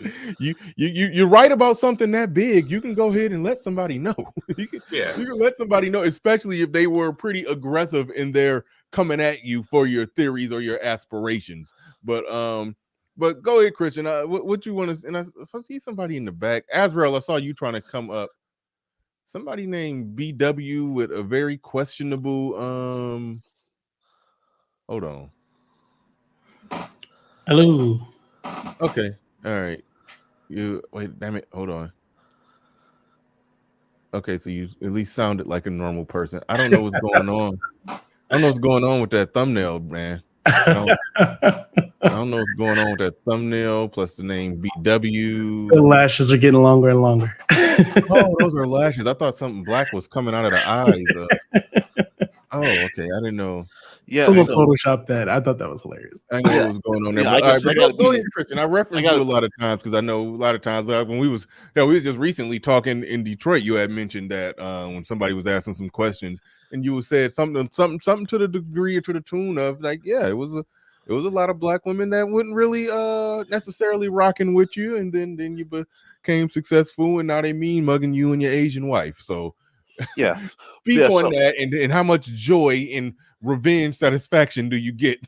you're right about something that big. You can go ahead and let somebody know. You can let somebody know, especially if they were pretty aggressive in their coming at you for your theories or your aspirations. But go ahead, Christian. What you want to? And I see somebody in the back. Azrael, I saw you trying to come up. Somebody named BW with a very questionable hold on. Hello. Okay. All right. You wait, damn it. Hold on. Okay, so you at least sounded like a normal person. I don't know what's going on. I don't know what's going on with that thumbnail, man. I don't know what's going on with that thumbnail plus the name BW. The lashes are getting longer and longer. Oh, those are lashes. I thought something black was coming out of the eyes. Oh, okay. I didn't know. Yeah, Someone so photoshopped that. I thought that was hilarious. I didn't know yeah, what was going on there. yeah. But I all right, guess I but got to go be. ahead, Christian. I I reference got you a to. lot of times because I know a lot of times when we was we was just recently talking in Detroit. You had mentioned that when somebody was asking some questions, and you said something to the degree or to the tune of like, yeah, it was a lot of black women that wouldn't really necessarily rocking with you, and then you became successful, and now they mean mugging you and your Asian wife. So Yeah, speak yeah. on So that, and how much joy and revenge satisfaction do you get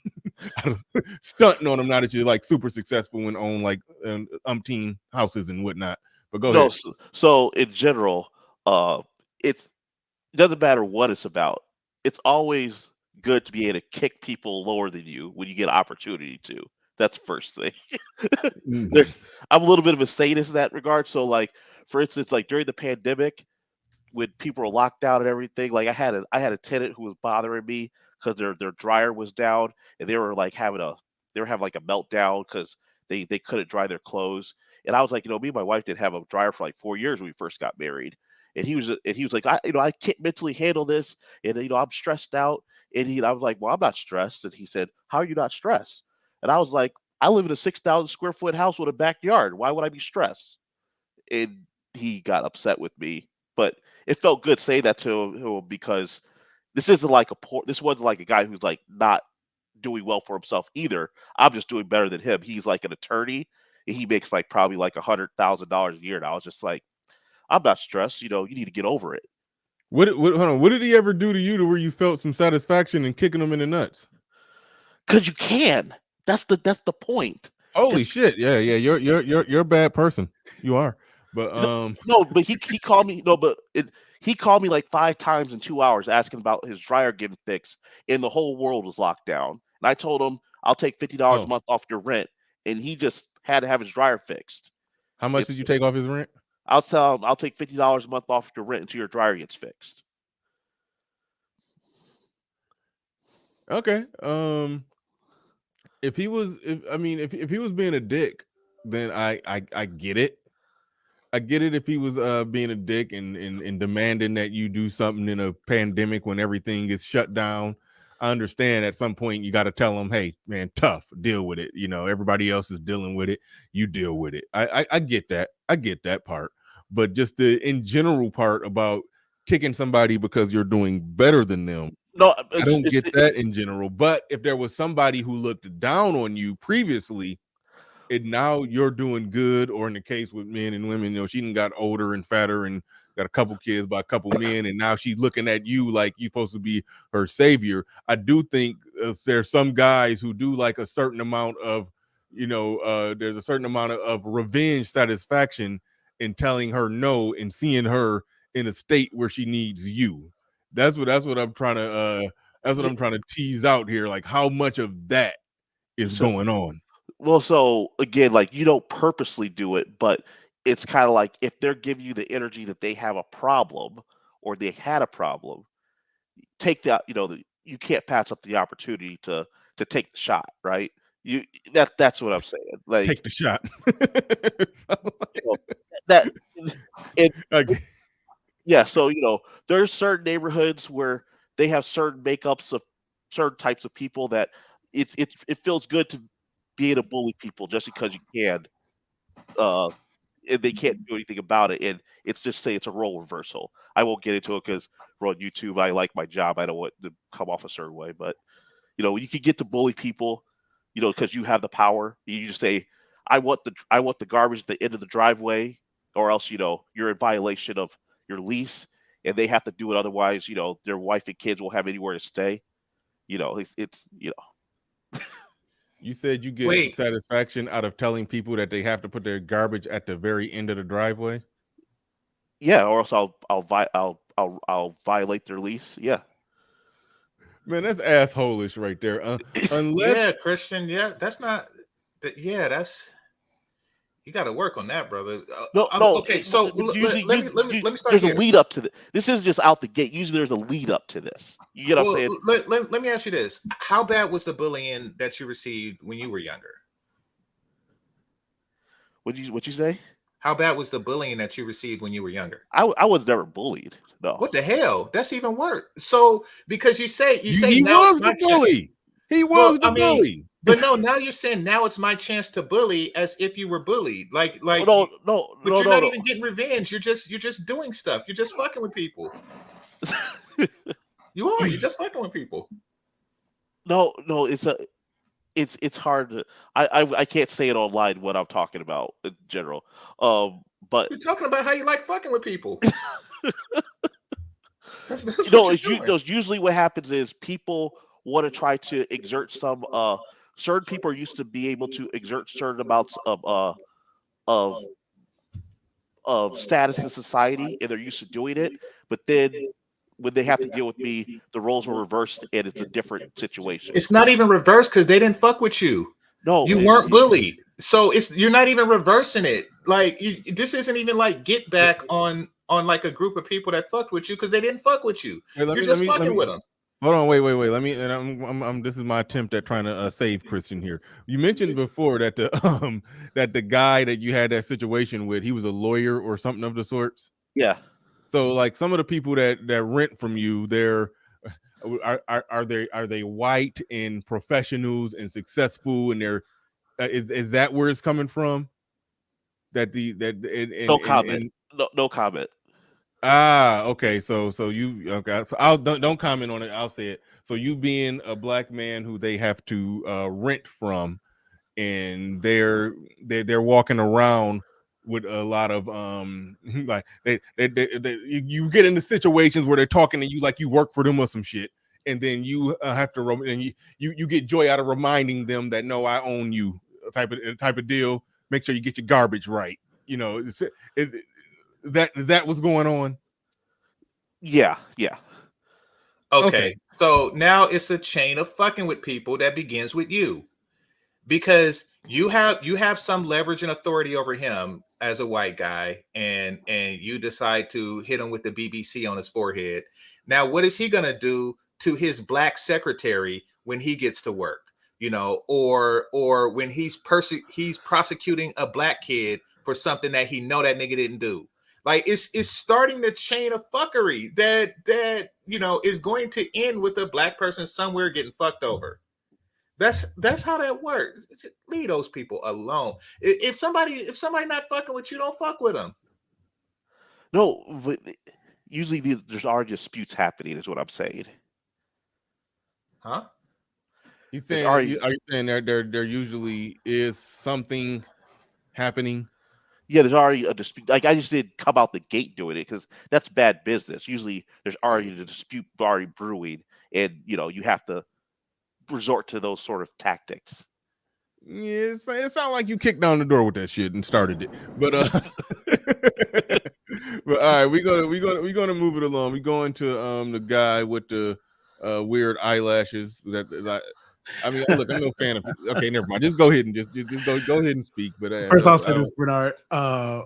out of stunting on them now that you're like super successful and own like umpteen houses and whatnot? But go no. ahead. So in general, uh, it doesn't matter what it's about. It's always good to be able to kick people lower than you when you get an opportunity to. That's the first thing. Mhm. There's, I'm a little bit of a sadist in that regard. So, like for instance, like during the pandemic, when people were locked down and everything, like I had a tenant who was bothering me because their dryer was down and they were having like a meltdown because they couldn't dry their clothes. And I was like, me and my wife did have a dryer for like 4 years when we first got married. And he was like, I can't mentally handle this, and I'm stressed out. I was like, well, I'm not stressed. And he said, how are you not stressed? And I was like, I live in a 6,000 square foot house with a backyard. Why would I be stressed? And he got upset with me, but it felt good saying that to him because this wasn't like a guy who's like not doing well for himself either. I'm just doing better than him. He's like an attorney and he makes like probably like $100,000 a year. And I was just like, I'm not stressed. You need to get over it. Hold on. What did he ever do to you to where you felt some satisfaction in kicking him in the nuts? Cause you can. That's the point. Holy Just shit! Yeah, yeah. You're a bad person. You are. But no, no, but he called me. No, but he called me like 5 times in 2 hours asking about his dryer getting fixed, and the whole world was locked down. And I told him I'll take $50 a oh, month off your rent, and he just had to have his dryer fixed. how much did It's you take off his rent? I'll tell him I'll take $50 a month off your rent until your dryer gets fixed. Okay. If he was, if he was being a dick, then I get it. I get it if he was being a dick and demanding that you do something in a pandemic when everything is shut down. I understand at some point you got to tell him, hey man, tough, deal with it. Everybody else is dealing with it. You deal with it. I get that. I get that part. But just the in general part about kicking somebody because you're doing better than them, No, I don't get that in general. But if there was somebody who looked down on you previously, and now you're doing good, or in the case with men and women, she done got older and fatter and got a couple kids by a couple men, and now she's looking at you like you're supposed to be her savior. I do think there's some guys who do like a certain amount of, there's a certain amount of revenge satisfaction in telling her no and seeing her in a state where she needs you. That's what I'm trying to tease out here. Like how much of that is so going on. well, so again, like you don't purposely do it, but it's kind of like if they're giving you the energy that they have a problem or they had a problem, take that. You can't pass up the opportunity to take the shot, right? You that's what I'm saying. Like Take the shot. you know, that it, Okay. yeah. So there's certain neighborhoods where they have certain makeups of certain types of people that it feels good to be able to bully people just because you can. Uh, and they can't do anything about it. And it's just say it's a role reversal. I won't get into it because we're on YouTube. I like my job. I don't want to come off a certain way, but you can get to bully people, because you have the power. You just say, I want the garbage at the end of the driveway, or else you're in violation of your lease, and they have to do it. Otherwise, their wife and kids won't have anywhere to stay. It's. You said you get Wait, satisfaction out of telling people that they have to put their garbage at the very end of the driveway. Yeah, or else I'll violate their lease. Yeah. Man, that's assholish right there. Unless yeah, Christian, yeah, that's not. Yeah, that's you got to work on that, brother. No, no. Okay, so Usually, let me start there's a here. lead up to this. This is just out the gate. Usually, there's a lead up to this. You get what I'm Well, saying? let me ask you this: how bad was the bullying that you received when you were younger? What you say? How bad was the bullying that you received when you were younger? I was never bullied. No. What the hell? That's even worse. So because you say he now was it's my the bully. He was well, the bully. But no, now you're saying now it's my chance to bully as if you were bullied. Like no, but you're not even getting revenge. You're just doing stuff. You're just fucking with people. You are. You're just fucking with people. No, it's hard to I can't say it online what I'm talking about in general. But you're talking about how you like fucking with people. Usually what happens is people want to try to exert some certain people are used to be able to exert certain amounts of status in society, and they're used to doing it, but then when they have to deal with me, the roles were reversed and it's a different situation. It's not even reversed because they didn't fuck with you. No, you weren't bullied. So you're not even reversing it. Like this isn't even like get back on like a group of people that fucked with you because they didn't fuck with you. You're just fucking with them. Hold on, wait. Let me, and I'm this is my attempt at trying to save Christian here. You mentioned before that the guy that you had that situation with, he was a lawyer or something of the sorts. Yeah. So like some of the people that rent from you, are they white and professionals and successful, and they're is that where it's coming from? No comment. No comment. Okay. So you okay? So I'll don't comment on it. I'll say it. So you being a black man who they have to rent from, and they're walking around with a lot of like you get into situations where they're talking to you like you work for them or some shit, and then you have to and you get joy out of reminding them that no, I own you type of deal. Make sure you get your garbage right. You know, that was going on. Yeah. Okay. So now it's a chain of fucking with people that begins with you, because you have some leverage and authority over him as a white guy, and you decide to hit him with the BBC on his forehead. Now, what is he gonna do to his black secretary when he gets to work? You know, or when he's prosecuting a black kid for something that he know that nigga didn't do. Like it's starting the chain of fuckery that you know is going to end with a black person somewhere getting fucked over. That's how that works. Leave those people alone. If somebody not fucking with you, don't fuck with them. No, but usually there's already disputes happening. Is what I'm saying. Huh? You saying are you saying there usually is something happening? Yeah, there's already a dispute. Like I just didn't come out the gate doing it because that's bad business. Usually there's already a dispute already brewing, and you know you have to resort to those sort of tactics. Yeah, it sounds like you kicked down the door with that shit and started it. But but all right, we're gonna move it along. We're going to the guy with the weird eyelashes that I mean, look, I'm no fan of it. Okay, never mind. Just go ahead and just go ahead and speak. But first, I'll say this, Bernard.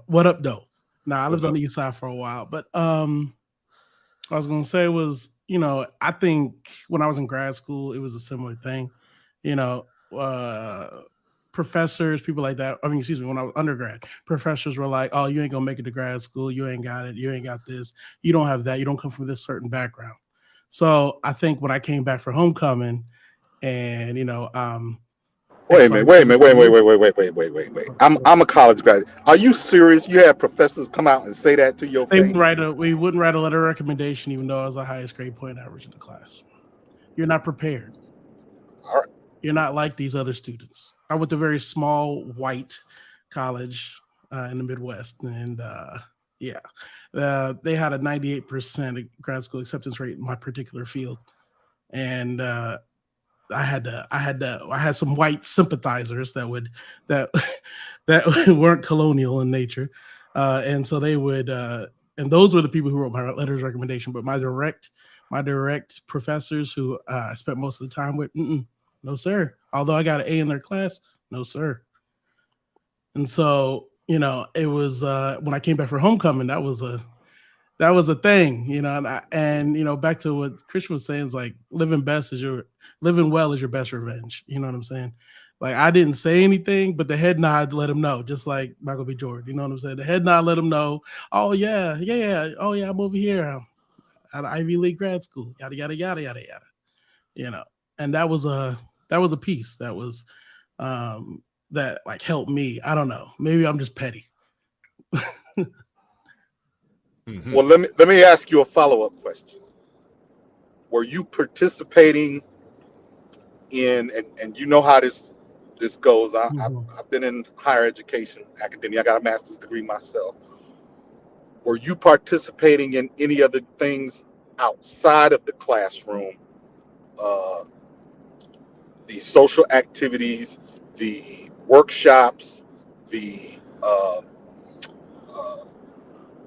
What up, though? Now, I lived on the east side for a while, but I was gonna say was, you know, I think when I was in grad school, it was a similar thing. You know, professors, people like that. I mean, excuse me, when I was undergrad, professors were like, "Oh, you ain't gonna make it to grad school. You ain't got it. You ain't got this. You don't have that. You don't come from this certain background." So I think when I came back for homecoming. And you know, wait a minute. I'm a college grad. Are you serious? You have professors come out and say that to your face? We wouldn't write a letter of recommendation, even though I was the highest grade point average in the class. You're not prepared. All right. You're not like these other students. I went to a very small white college in the Midwest, and they had a 98% grad school acceptance rate in my particular field, and I had some white sympathizers that weren't colonial in nature, and so they would, and those were the people who wrote my letters of recommendation. But my direct professors, who I spent most of the time with, no sir. Although I got an A in their class, no sir. And so you know, it was when I came back for homecoming, that was a thing, you know, and you know, back to what Christian was saying is like living well is your best revenge. You know what I'm saying? Like I didn't say anything, but the head nod let him know, just like Michael B. Jordan. You know what I'm saying? The head nod let him know. Oh yeah. Oh yeah, I'm over here. out of Ivy League grad school, yada yada yada yada yada. You know, and that was a piece that was that like helped me. I don't know. Maybe I'm just petty. Well, let me ask you a follow-up question. Were you participating in, and you know how this goes. I've been in higher education, academia. I got a master's degree myself. Were you participating in any other things outside of the classroom? The social activities, the workshops, the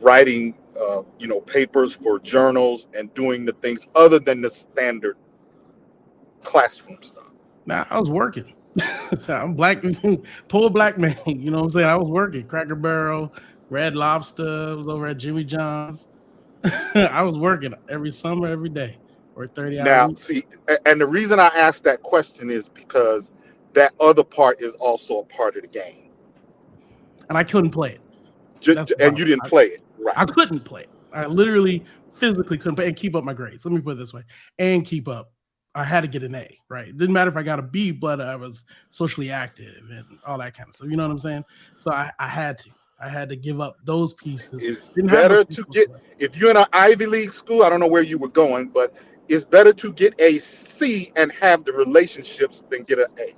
writing, papers for journals, and doing the things other than the standard classroom stuff. Now I was working. I'm black, poor black man. You know what I'm saying? I was working. Cracker Barrel, Red Lobster. I was over at Jimmy John's. I was working every summer, every day, or 30 hours. Now, see, and the reason I asked that question is because that other part is also a part of the game. And I couldn't play it. And you didn't play it, right? I couldn't play it. I literally, physically couldn't play and keep up my grades. Let me put it this way. And keep up. I had to get an A, right? It didn't matter if I got a B, but I was socially active and all that kind of stuff. You know what I'm saying? So I had to give up those pieces. It's better to get, if you're in an Ivy League school, I don't know where you were going, but it's better to get a C and have the relationships than get an A.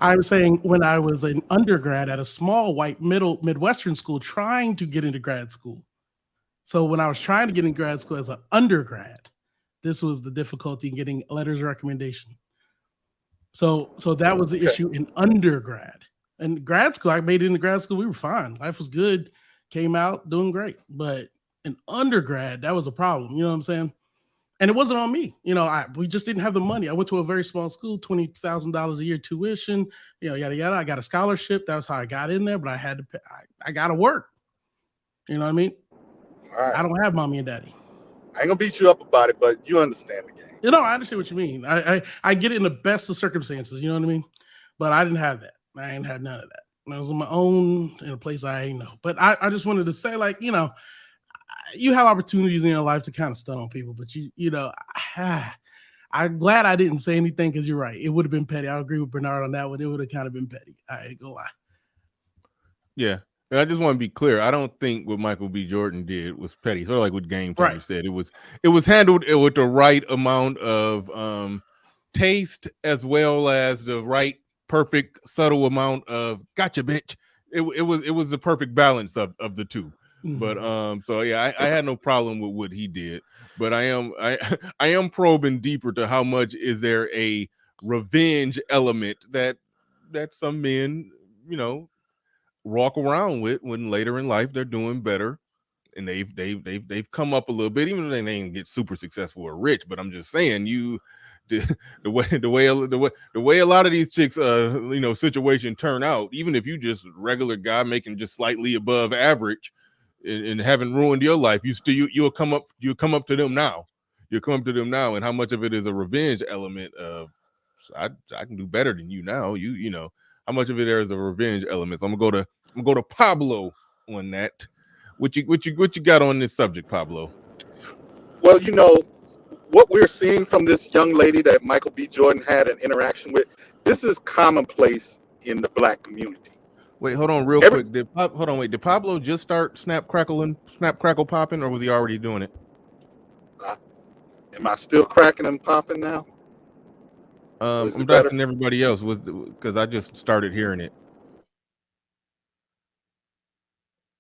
I was saying when I was an undergrad at a small white Midwestern school trying to get into grad school. So when I was trying to get in grad school as an undergrad, this was the difficulty in getting letters of recommendation. So that was the issue in undergrad. And grad school, I made it into grad school. We were fine. Life was good. Came out doing great. But in undergrad, that was a problem. You know what I'm saying? And it wasn't on me. You know, we just didn't have the money. I went to a very small school, $20,000 a year tuition, yada, yada. I got a scholarship. That was how I got in there, but I had to pay. I got to work. You know what I mean? All right. I don't have mommy and daddy. I ain't gonna beat you up about it, but you understand the game. You know, I understand what you mean. I get it in the best of circumstances. You know what I mean? But I didn't have that. I ain't had none of that. I was on my own in a place I ain't know. But I just wanted to say, like, you know, you have opportunities in your life to kind of stun on people, but I'm glad I didn't say anything because you're right. It would have been petty. I agree with Bernard on that one. It would have kind of been petty. I ain't gonna lie. Yeah. And I just want to be clear. I don't think what Michael B. Jordan did was petty. Sort of like what Game Changer said. It was handled with the right amount of taste as well as the right, perfect, subtle amount of gotcha, bitch. It was the perfect balance of the two. Mm-hmm. But so yeah, I had no problem with what he did. But I am probing deeper to how much is there a revenge element that some men, walk around with when later in life they're doing better and they've come up a little bit, even though they ain't get super successful or rich. But I'm just saying, the way a lot of these chicks situation turn out, even if you just regular guy making just slightly above average and haven't ruined your life, you'll come up to them now. You'll come up to them now, and how much of it is a revenge element of I can do better than you now. You know. How much of it there is a revenge element? So I'm gonna go to Pablo on that. What you got on this subject, Pablo? Well, what we're seeing from this young lady that Michael B. Jordan had an interaction with, this is commonplace in the black community. Wait, hold on, real quick. Did Pablo just start snap crackle popping, or was he already doing it? Am I still cracking and popping now? I'm asking everybody else because I just started hearing it.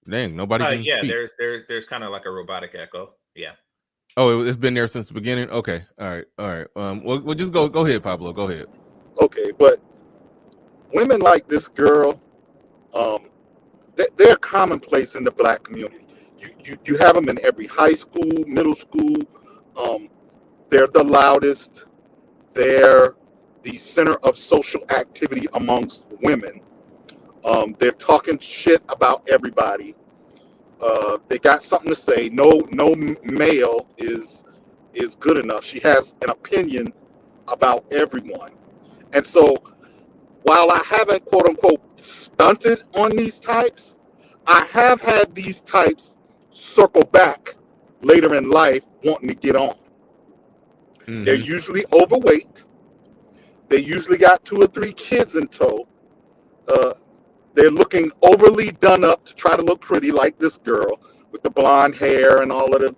Dang, nobody can speak. There's kind of like a robotic echo. Yeah. Oh, it's been there since the beginning. Okay, all right. We'll just go ahead, Pablo. Go ahead. Okay, but women like this girl, they're commonplace in the black community. You have them in every high school, middle school. They're the loudest. They're the center of social activity amongst women. They're talking shit about everybody. They got something to say. No male is good enough. She has an opinion about everyone. And so while I haven't, quote unquote, stunted on these types, I have had these types circle back later in life wanting to get on. They're usually overweight. They usually got 2 or 3 kids in tow. They're looking overly done up to try to look pretty, like this girl with the blonde hair and all of the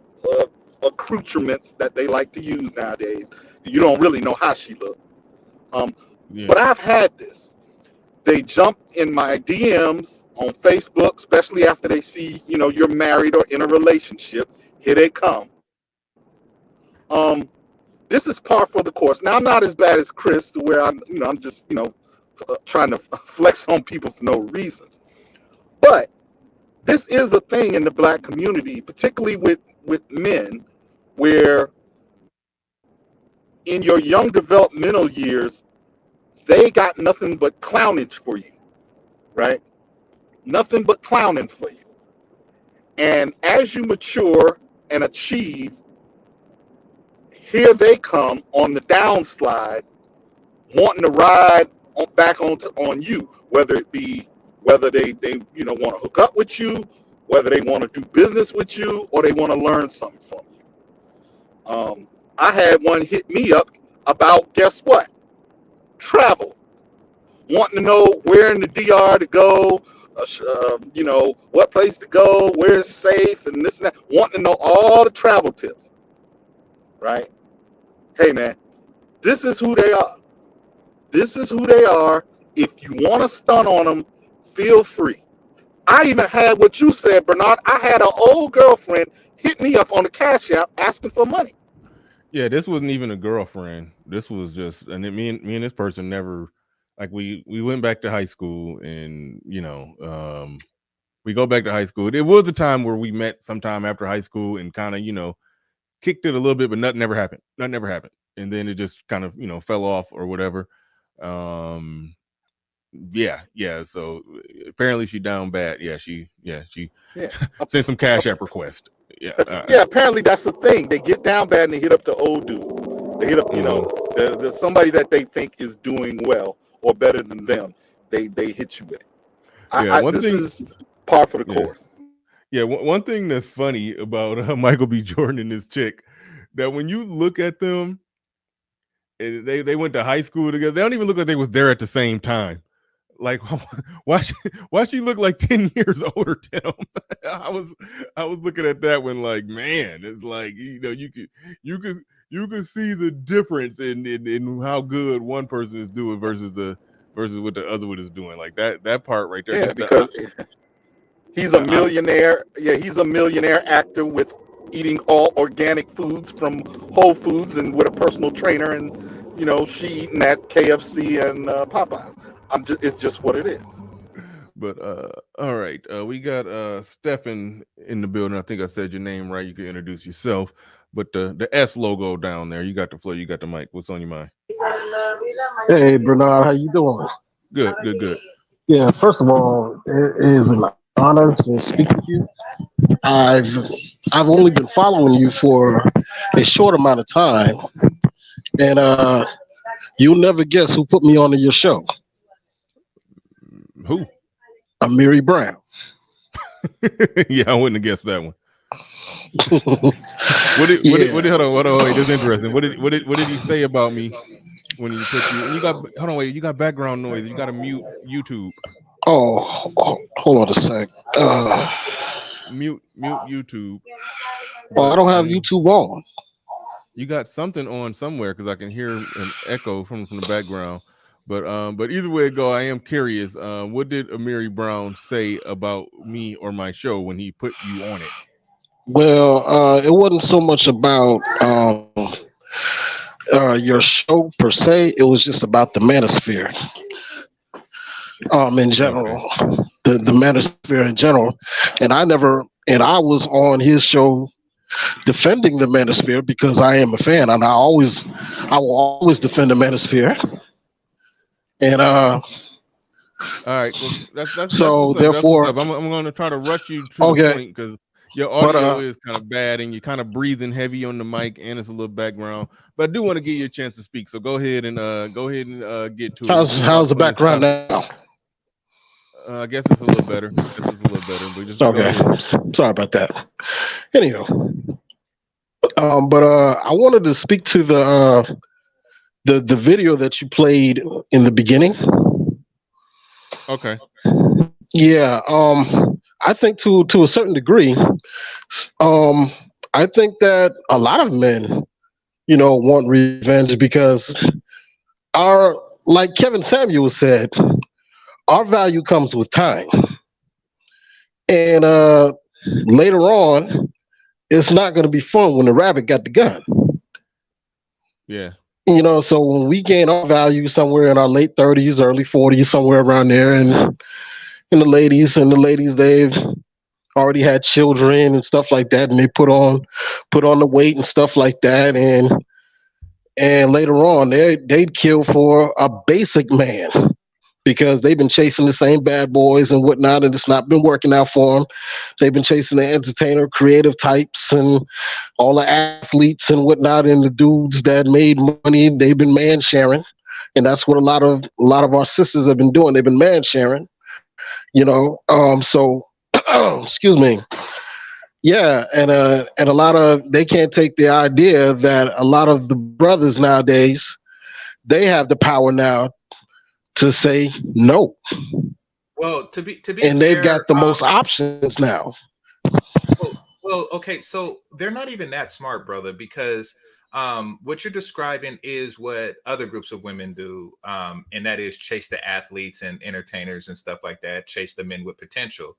accoutrements that they like to use nowadays. You don't really know how she looked. But I've had this. They jump in my DMs on Facebook, especially after they see, you're married or in a relationship. Here they come. This is par for the course. Now, I'm not as bad as Chris, to where I'm just, trying to flex on people for no reason. But this is a thing in the black community, particularly with men, where in your young developmental years, they got nothing but clownage for you, right? Nothing but clowning for you. And as you mature and achieve, here they come on the downslide, wanting to ride back on you, whether they want to hook up with you, whether they want to do business with you, or they want to learn something from you. I had one hit me up about, guess what? Travel. Wanting to know where in the DR to go, what place to go, where it's safe, and this and that. Wanting to know all the travel tips, right? Hey, man, this is who they are. This is who they are. If you want to stun on them, feel free. I even had what you said, Bernard. I had an old girlfriend hit me up on the Cash App asking for money. Yeah, this wasn't even a girlfriend. This was just, and me and this person never, like, we went back to high school, and we go back to high school. It was a time where we met sometime after high school and kind of kicked it a little bit, but nothing ever happened. Nothing ever happened, and then it just kind of fell off or whatever. Yeah. So apparently she down bad. She sent some Cash App request. Yeah. Apparently that's the thing. They get down bad and they hit up the old dudes. They hit up, the somebody that they think is doing well or better than them. They hit you with it. This is par for the course. Yeah. One thing that's funny about Michael B. Jordan and this chick, that when you look at them, and they went to high school together, they don't even look like they was there at the same time. Like, why she look like 10 years older than him? I was looking at that one like, man, it's like, you could see the difference in how good one person is doing versus what the other one is doing. Like that part right there. Yeah, because he's a millionaire. He's a millionaire actor with eating all organic foods from Whole Foods and with a personal trainer, and she eating at KFC and Popeyes. It's just what it is. But all right, we got Stefan in the building. I think I said your name right. You can introduce yourself. But the S logo down there, you got the floor, you got the mic. What's on your mind? Hey Bernard, how you doing? Good. Yeah, first of all, it is an honor to speak with you. I've only been following you for a short amount of time, and you'll never guess who put me onto your show. Who? Amiri Brown. Yeah, I wouldn't have guessed that one. Hold on, wait, this is interesting. What did he say about me when he put you? You got background noise. You got to mute YouTube. Oh, hold on a sec. Mute YouTube. Well, I don't have YouTube on. You got something on somewhere, because I can hear an echo from the background. But either way it go, I am curious. What did Amiri Brown say about me or my show when he put you on it? Well, it wasn't so much about your show per se. It was just about the manosphere. In general, the manosphere in general, and I was on his show defending the manosphere because I am a fan, and I will always defend the manosphere. And all right, well, that's so what's up. therefore, I'm going to try to rush you to the point, because your audio is kind of bad and you're kind of breathing heavy on the mic, and it's a little background. But I do want to give you a chance to speak, so go ahead and get to it. How's the background now? I guess it's a little better. But just okay. Sorry about that. Anyhow, But I wanted to speak to the video that you played in the beginning. Okay. Yeah, I think to a certain degree, um, I think that a lot of men, want revenge because our, like Kevin Samuel said, our value comes with time, and later on, it's not going to be fun when the rabbit got the gun. Yeah. So when we gain our value somewhere in our late 30s, early 40s, somewhere around there, and the ladies they've already had children and stuff like that, and they put on the weight and stuff like that, and later on they'd kill for a basic man because they've been chasing the same bad boys and whatnot, and it's not been working out for them. They've been chasing the entertainer, creative types, and all the athletes and whatnot, and the dudes that made money. They've been man sharing, and that's what a lot of our sisters have been doing. They've been man sharing, So, excuse me. Yeah, and a lot of they can't take the idea that a lot of the brothers nowadays they have the power now to say no, Well, to be and they've fair, got the most options now. well, okay, so they're not even that smart, brother, because what you're describing is what other groups of women do, and that is chase the athletes and entertainers and stuff like that, chase the men with potential.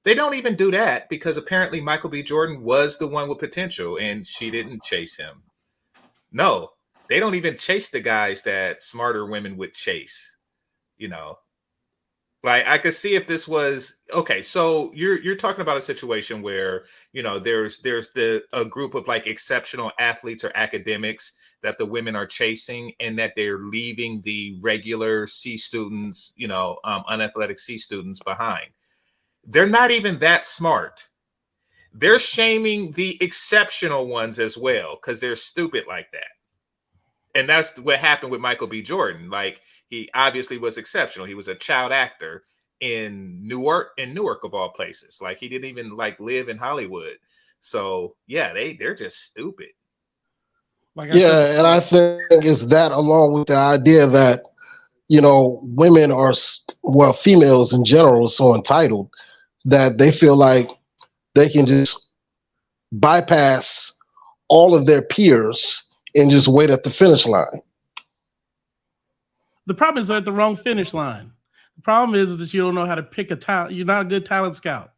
They don't even do that because apparently Michael B. Jordan was the one with potential and she didn't chase him. No, they don't even chase the guys that smarter women would chase, you know. Like I could see if this was okay. So you're talking about a situation where there's the a group of like exceptional athletes or academics that the women are chasing, and that they're leaving the regular C students, unathletic C students behind. They're not even that smart. They're shaming the exceptional ones as well because they're stupid like that. And that's what happened with Michael B. Jordan. Like he obviously was exceptional. He was a child actor in Newark of all places. Like he didn't even like live in Hollywood. So yeah, they're just stupid. Like I said Yeah, and I before, think it's that along with the idea that women are well, females in general are so entitled that they feel like they can just bypass all of their peers and just wait at the finish line. the problem is they're at the wrong finish line. The problem is that you don't know how to pick a talent. You're not a good talent scout.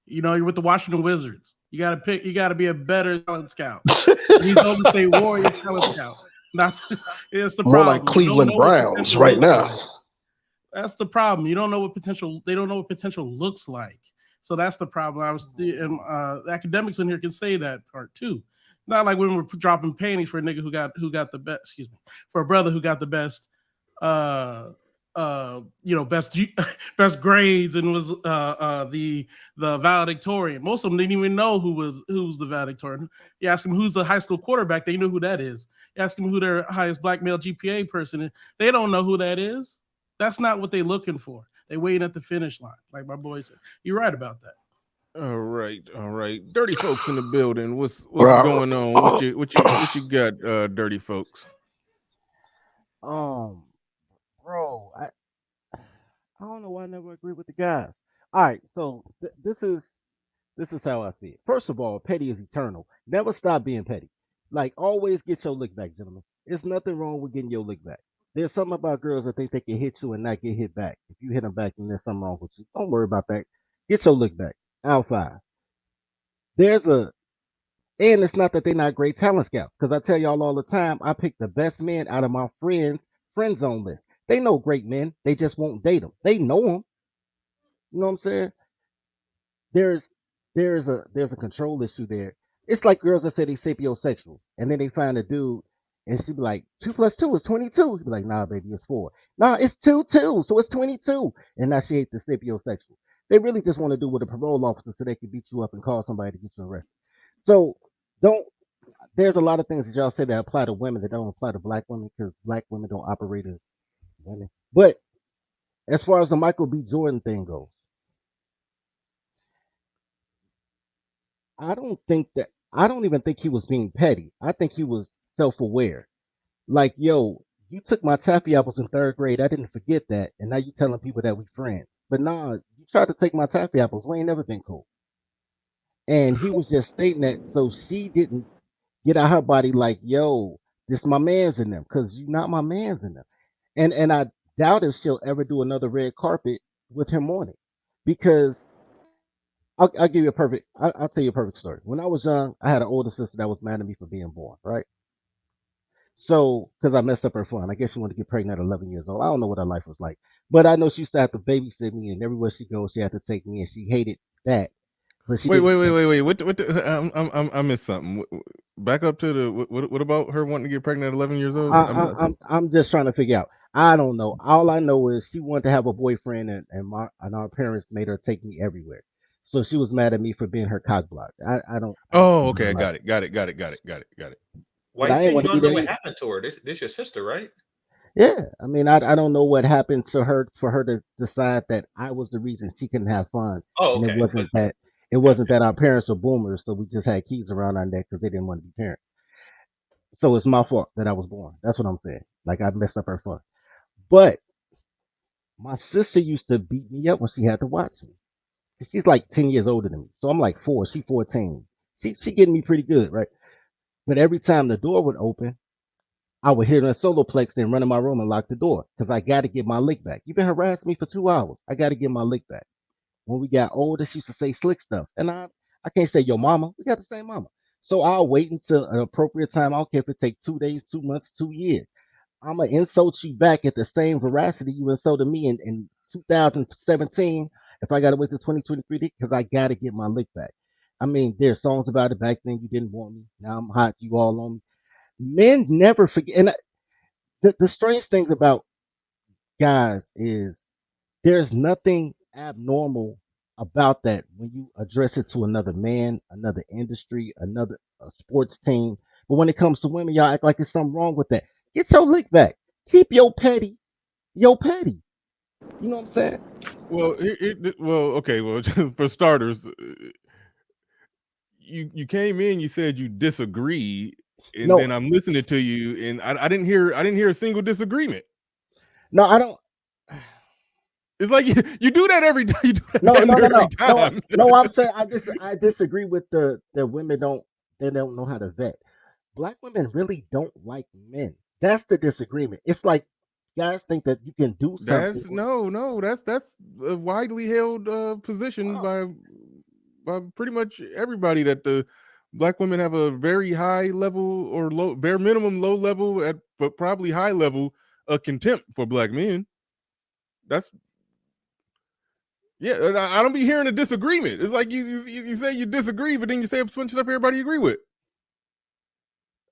You're with the Washington Wizards. You got to pick. You got to be a better talent scout. These Golden State Warrior talent scout. Not. It's the More like problem. You don't Cleveland know what Browns potential right looks now. like. That's the problem. You don't know what potential. They don't know what potential looks like. So that's the problem. The academics in here can say that part too. Not like when we're dropping panties for a nigga who got the best. Excuse me, for a brother who got the best. Uh, best best grades and was the valedictorian. Most of them didn't even know who's the valedictorian. You ask them who's the high school quarterback, they know who that is. You ask them who their highest black male GPA person is, they don't know who that is. That's not what they're looking for. They waiting at the finish line, like my boy said. You're right about that. All right, all right. Dirty folks in the building. What's Well, going on? What you got, dirty folks? Um, bro, I don't know why I never agree with the guys. All right, so this is how I see it. First of all, petty is eternal. Never stop being petty. Like always, get your lick back, gentlemen. There's nothing wrong with getting your lick back. There's something about girls that think they can hit you and not get hit back. If you hit them back, then there's something wrong with you. Don't worry about that. Get your lick back. Out five. There's a And it's not that they're not great talent scouts, because I tell y'all all the time, I pick the best men out of my friend zone list. They know great men, they just won't date them. They know them. You know what I'm saying? There's there's a control issue there. It's like girls that say they sapiosexual, and then they find a dude, and she be like, 2 plus 2 is 22. He be like, nah, baby, it's 4. Nah, it's 2 so it's 22. And now she hates the sapiosexual. They really just want to do with a parole officer so they can beat you up and call somebody to get you arrested. So don't there's a lot of things that y'all say that apply to women that don't apply to black women because black women don't operate as women. But as far as the Michael B. Jordan thing goes, I don't think that I don't even think he was being petty. I think he was self-aware. Like, yo, you took my taffy apples in third grade. I didn't forget that, and now you telling people that we friends. But nah, you tried to take my taffy apples. We ain't never been cool. And he was just stating that so she didn't get out her body like, yo, this my man's in them, because you not my man's in them. And I doubt if she'll ever do another red carpet with him on it. Because I'll give you a perfect I'll tell you a perfect story. When I was young, I had an older sister that was mad at me for being born, right? So, because I messed up her fun, I guess she wanted to get pregnant at 11 years old. I don't know what her life was like, but I know she used to have to babysit me, and everywhere she goes, she had to take me, and she hated that. But she Wait, didn't. wait. What I missed something. Back up to the what about her wanting to get pregnant at 11 years old? I'm just trying to figure out. I don't know. All I know is she wanted to have a boyfriend, and our parents made her take me everywhere. So she was mad at me for being her cock block. I don't Oh, know okay. her I life. got it. Why But you I ain't saying you want to be don't know there what either. happened to her? This your sister, right? Yeah, I mean, I don't know what happened to her for her to decide that I was the reason she couldn't have fun, Oh, and okay. But it wasn't that our parents were boomers, so we just had keys around our neck because they didn't want to be parents. So it's my fault that I was born. That's what I'm saying. Like I messed up her fun. But my sister used to beat me up when she had to watch me. She's like 10 years older than me, so I'm like 4. She 14. She getting me pretty good, right? But every time the door would open, I would hear the soloplex, then run in my room and lock the door because I got to get my lick back. You've been harassing me for 2 hours. I got to get my lick back. When we got older, she used to say slick stuff, and I can't say yo mama. We got the same mama, so I'll wait until an appropriate time. I don't care if it takes 2 days, 2 months, 2 years. I'm gonna insult you back at the same veracity you insulted me in 2017. If I gotta wait till 2023 because I gotta get my lick back. I mean, there's songs about it back then. You didn't want me. Now I'm hot. You all on me. Men never forget. And the strange things about guys is there's nothing abnormal about that when you address it to another man, another industry, another a sports team. But when it comes to women, y'all act like there's something wrong with that. Get your lick back. Keep your petty. Your petty. You know what I'm saying? Well, okay. Well, for starters, you came in, you said you disagree, and No, then I'm listening to you, and I didn't hear a single disagreement. no, I don't. It's like you do that every time. You do that No, damn no, near no, no, every no, time. no. I'm saying I disagree with the women don't know how to vet. Black women really don't like men. That's the disagreement. It's like guys think that you can do something. That's no. That's a widely held position by pretty much everybody that the black women have a very high level or low, bare minimum low level but probably high level of contempt for black men. That's yeah. I don't be hearing a disagreement. It's like you say you disagree, but then you say a bunch of stuff everybody agree with.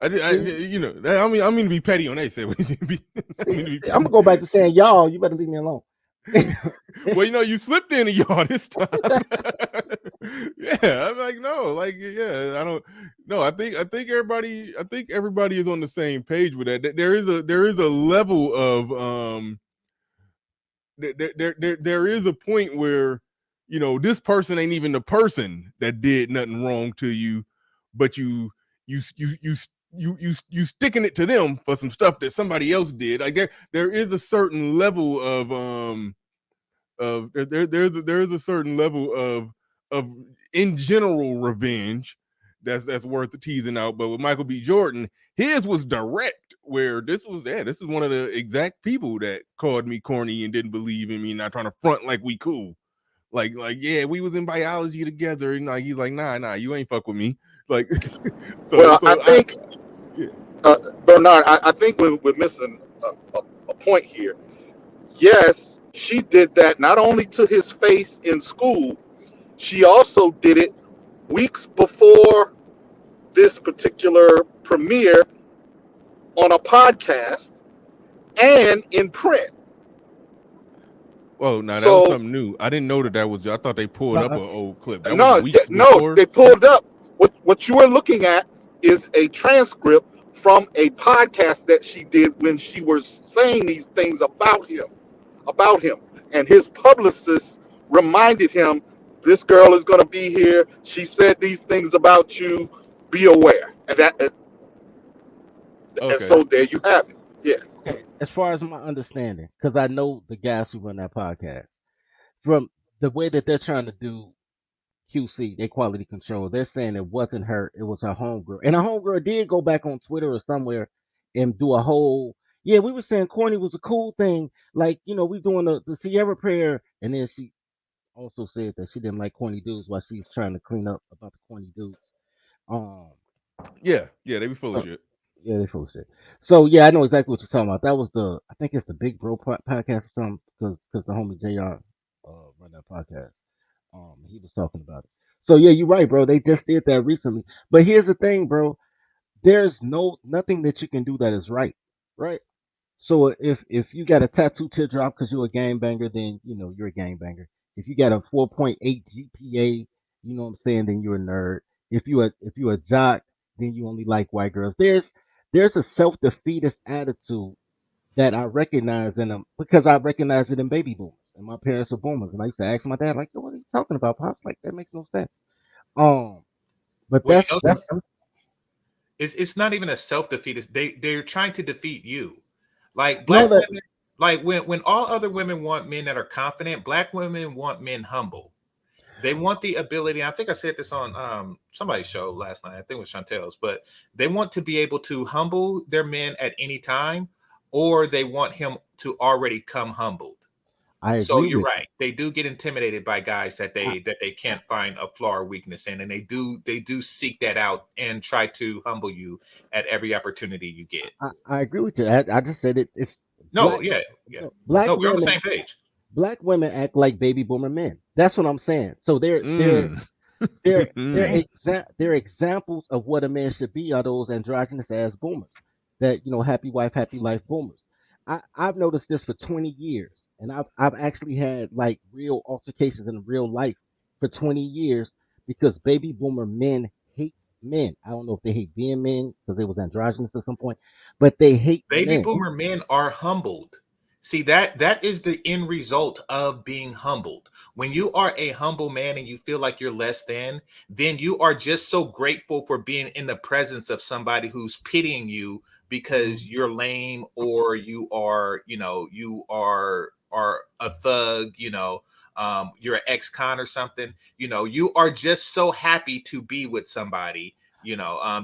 I mean to be petty on that. I'm gonna go back to saying y'all. You better leave me alone. Well, you slipped in a y'all this time. Yeah, I'm like, no, like, yeah, I don't. No, I think everybody is on the same page with that. There is a level of there is a point where this person ain't even the person that did nothing wrong to you, but you sticking it to them for some stuff that somebody else did. Like there is a certain level of there's a certain level of in general revenge that's worth the teasing out. But with Michael B. Jordan, his was direct, where this is one of the exact people that called me corny and didn't believe in me, not trying to front like we cool. Like yeah, we was in biology together, and like he's like, nah, you ain't fuck with me. Like I think Bernard, I think we're missing a point here. Yes, she did that not only to his face in school, she also did it weeks before this particular premiere on a podcast and in print. Oh, no, that was So something new. I didn't know that was. I thought they pulled up an old clip. That no, was weeks no, before. they pulled up. What you are looking at is a transcript from a podcast that she did when she was saying these things about him, and his publicist reminded him, "This girl is going to be here. She said these things about you. be aware. And Okay. so there you have it. Yeah. Okay, as far as my understanding, because I know the guys who run that podcast, from the way that they're trying to do QC, their quality control, they're saying it wasn't her, it was her homegirl. And her homegirl did go back on Twitter or somewhere and do a whole, yeah, we were saying Corny was a cool thing. Like, we doing the Sierra prayer. And then she also said that she didn't like corny dudes while she's trying to clean up about the corny dudes. Um, Yeah, they be full of so shit. yeah, they full of shit. So yeah, I know exactly what you're talking about. That was I think it's the Big Bro podcast or something, because the homie JR run that podcast. He was talking about it. So yeah, you're right, bro. They just did that recently. But here's the thing, bro. There's nothing that you can do that is right, right? So if you got a tattoo teardrop because you're a gangbanger, then you're a gangbanger. If you got a 4.8 GPA, you know what I'm saying, then you're a nerd. If you a jock, then you only like white girls. There's a self defeatist attitude that I recognize in them because I recognize it in baby boomers, and my parents are boomers, and I used to ask my dad like, "What are you talking about, pops? Like that makes no sense." But Well, that's it's not even a self defeat. It's they're trying to defeat you. Like no black that women, like when all other women want men that are confident, black women want men humble. They want the ability. I think I said this on somebody's show last night. I think it was Chantel's, but they want to be able to humble their men at any time, or they want him to already come humbled. I So agree you're with right. They do get intimidated by guys that you. they can't find a flaw or weakness in, and they do seek that out and try to humble you at every opportunity you get. I agree with you. I just said it. It's No, black. yeah, yeah. Black No, we're on the women. same page. Black women act like baby boomer men. That's what I'm saying. So Mm. they're examples of what a man should be. Are those androgynous ass boomers that happy wife, happy life boomers. I've noticed this for 20 years, and I've actually had like real altercations in real life for 20 years because baby boomer men hate men. I don't know if they hate being men because they was androgynous at some point, but they hate Baby men. boomer men are humbled. See, that is the end result of being humbled. When you are a humble man and you feel like you're less than, then you are just so grateful for being in the presence of somebody who's pitying you because you're lame, or you are, you are a thug, you're an ex-con or something. You are just so happy to be with somebody,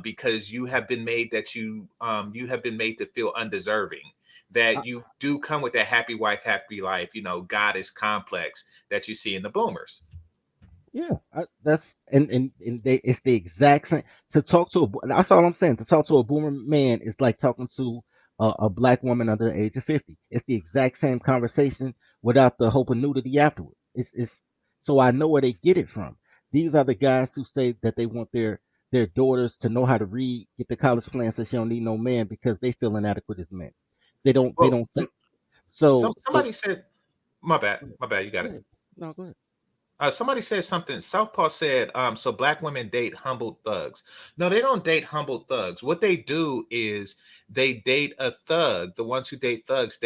because you have been made to feel undeserving, that you do come with that happy wife, happy life, goddess complex that you see in the boomers. Yeah, that's and they it's the exact same. To talk to that's all I'm saying. To talk to a boomer man is like talking to a black woman under the age of 50. It's the exact same conversation without the hope of nudity afterwards. It's so I know where they get it from. These are the guys who say that they want their daughters to know how to read, get the college plan, so she don't need no man because they feel inadequate as men. They Well, don't think so. somebody said, my bad, you got Go it. ahead. No, go ahead. Somebody said something. Southpaw said, so black women date humbled thugs. No, they don't date humbled thugs. What they do is they date a thug. The ones who date thugs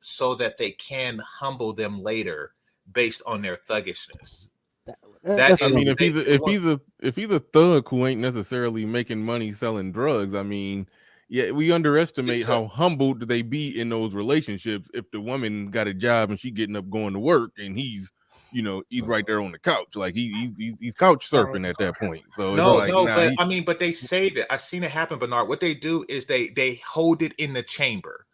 so that they can humble them later based on their thuggishness. That That's I is, mean, another. if he's a thug who ain't necessarily making money selling drugs, I mean, yeah, we underestimate how humbled they be in those relationships. If the woman got a job and she getting up going to work, and he's right there on the couch, like he's couch surfing at that point. So it's like, no, nah, but I mean, but they save it. I've seen it happen, Bernard. What they do is they hold it in the chamber.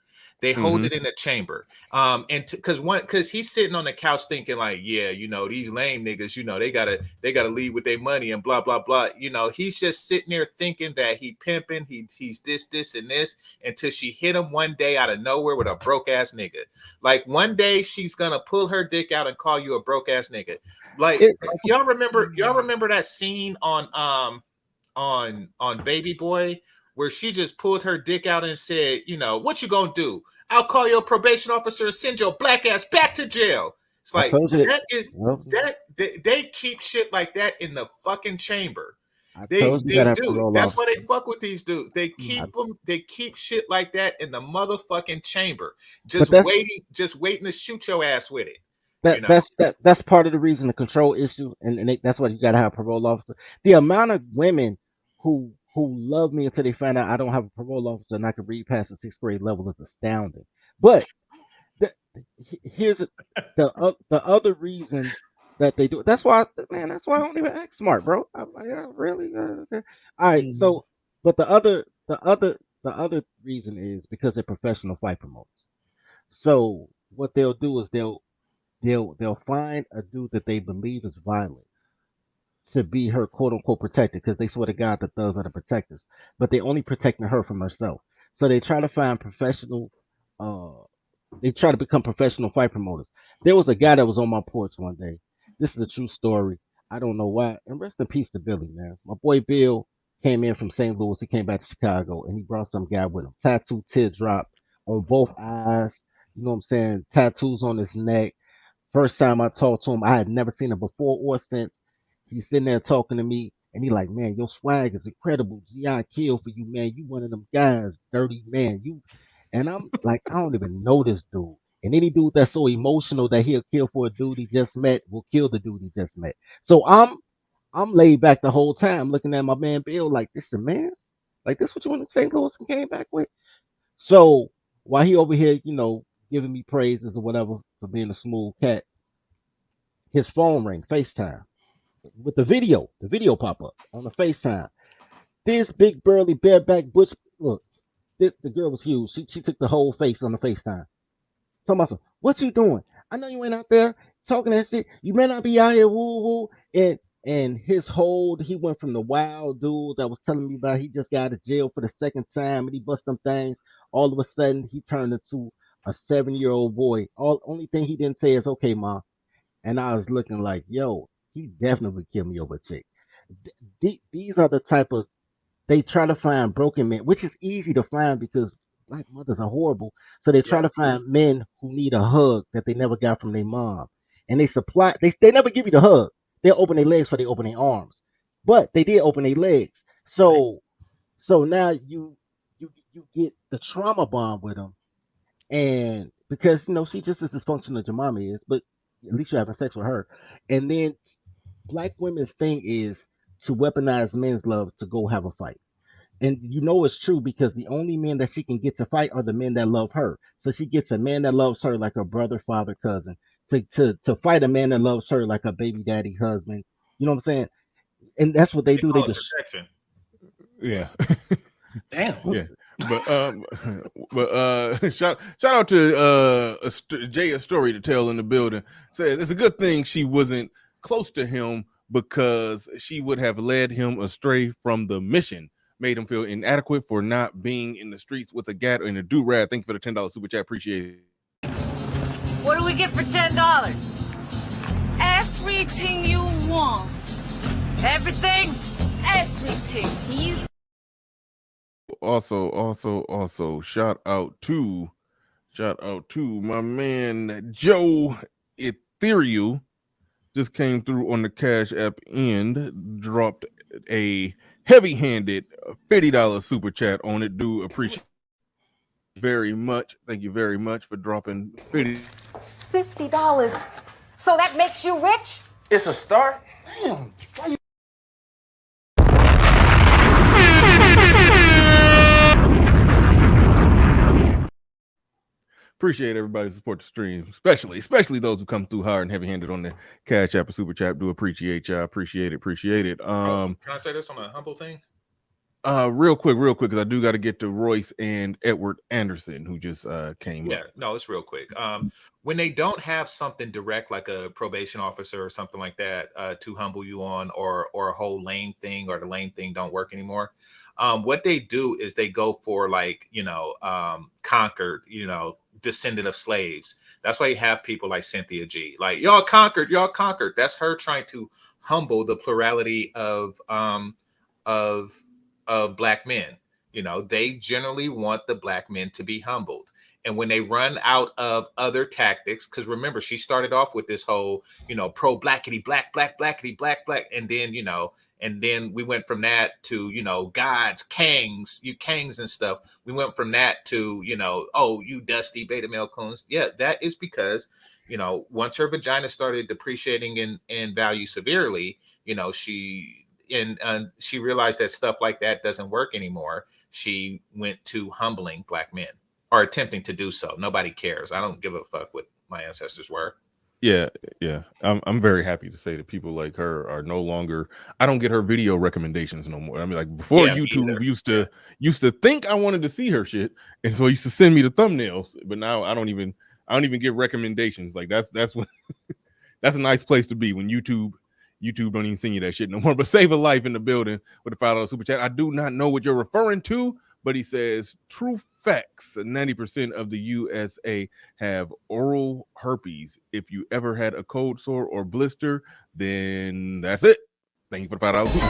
They hold it in the chamber. And because he's sitting on the couch thinking like, yeah, these lame niggas, they gotta leave with their money and blah blah blah. He's just sitting there thinking that he pimping, he's this and this, until she hit him one day out of nowhere with a broke ass nigga. Like one day she's gonna pull her dick out and call you a broke ass nigga. Like y'all remember that scene on Baby Boy, where she just pulled her dick out and said, what you gonna do? I'll call your probation officer and send your black ass back to jail. It's I like told you they keep shit like that in the fucking chamber. I They told you that have do. parole That's why officer. they fuck with these dudes. They keep shit like that in the motherfucking chamber, But just waiting to shoot your ass with it. that's part of the reason, the control issue, and that's why you got to have a parole officer. The amount of women who love me until they find out I don't have a parole officer and I can read past the 6th grade level is astounding. But the, here's the other reason that they do it. That's why, man. That's why I don't even act smart, bro. I'm like, yeah, really? Okay. All right. So, but the other reason is because they're professional fight promoters. So what they'll do is they'll find a dude that they believe is violent to be her quote unquote protector because they swear to God that those are the protectors, but they only protecting her from herself. So they try to find professional uh they try to become professional fight promoters. There was a guy that was on my porch one day. This is a true story. I don't know why. And rest in peace to Billy, man. My boy Bill came in from St. Louis. He came back to Chicago and he brought some guy with him. Tattoo teardrop on both eyes. You know what I'm saying? Tattoos on his neck. First time I talked to him, I had never seen him before or since. He's sitting there talking to me, and he like, man, your swag is incredible. GI kill for you, man. You one of them guys, dirty man. You, and I'm like, I don't even know this dude. And any dude that's so emotional that he'll kill for a dude he just met will kill the dude he just met. So I'm laid back the whole time, looking at my man Bill like, this your man's? Like this what you went to St. Louis and came back with? So while he over here, giving me praises or whatever for being a smooth cat, his phone rang, FaceTime, with the video pop up on the FaceTime. This big burly bareback butch, look, the girl was huge. She took the whole face on the FaceTime. Tell myself, what you doing? I know you ain't out there talking that shit. You may not be out here woo woo. And he went from the wild dude that was telling me about he just got out of jail for the second time and he bust them things. All of a sudden he turned into a 7-year-old boy. Only thing he didn't say is okay, mom. And I was looking like, yo, he definitely killed me over a chick. These are the type of, they try to find broken men, which is easy to find because black mothers are horrible. So they try to find men who need a hug that they never got from their mom. And they never give you the hug. They'll open their legs for they open their arms. But they did open their legs. So now you get the trauma bond with them. And because she just as dysfunctional as your mama is, but at least you're having sex with her. And then black women's thing is to weaponize men's love to go have a fight. And it's true because the only men that she can get to fight are the men that love her. So she gets a man that loves her like her brother, father, cousin, to fight a man that loves her like a baby daddy, husband. You know what I'm saying? And that's what they do. They just protection. Yeah. Damn. Yeah. But shout out to Jay, a story to tell in the building. Says it's a good thing she wasn't close to him because she would have led him astray from the mission, made him feel inadequate for not being in the streets with a gat and a do-rag. Thank you for the $10 super chat. Appreciate it. What do we get for $10? Everything you want. Everything? Everything. Also, shout out to my man Joe Ethereal. Just came through on the Cash App and dropped a heavy-handed $50 super chat on it. Do appreciate it very much. Thank you very much for dropping $50. So that makes you rich? It's a start. Damn. Why you Appreciate everybody who support the stream, especially those who come through hard and heavy-handed on the Cash App or Super Chat. Do appreciate y'all. Appreciate it. Can I say this on a humble thing? Real quick, because I do got to get to Royce and Edward Anderson, who just came up. Yeah, no, it's real quick. When they don't have something direct like a probation officer or something like that to humble you on, or a whole lame thing, or the lame thing don't work anymore, what they do is they go for conquered, descendant of slaves. That's why you have people like Cynthia G. Like, y'all conquered. That's her trying to humble the plurality of black men. They generally want the black men to be humbled. And when they run out of other tactics, because remember, she started off with this whole, pro blackity, black, blackity, black. And then we went from that to, gods, kangs and stuff. We went from that to, oh, you dusty beta male coons. Yeah, that is because, once her vagina started depreciating in value severely, and she realized that stuff like that doesn't work anymore. She went to humbling black men, or attempting to do so. Nobody cares. I don't give a fuck what my ancestors were. Yeah. I'm very happy to say that people like her are no longer. I don't get her video recommendations no more. I mean, like before, Yeah, me YouTube either. used to think I wanted to see her shit, and so he used to send me the thumbnails. But now I don't even get recommendations. Like that's what that's a nice place to be when YouTube don't even send you that shit no more. But Save a Life in the building with a $5 super chat. I do not know what you're referring to, but he says true facts. 90% of the USA have oral herpes. If you ever had a cold sore or blister, then that's it. Thank you for the $5 super.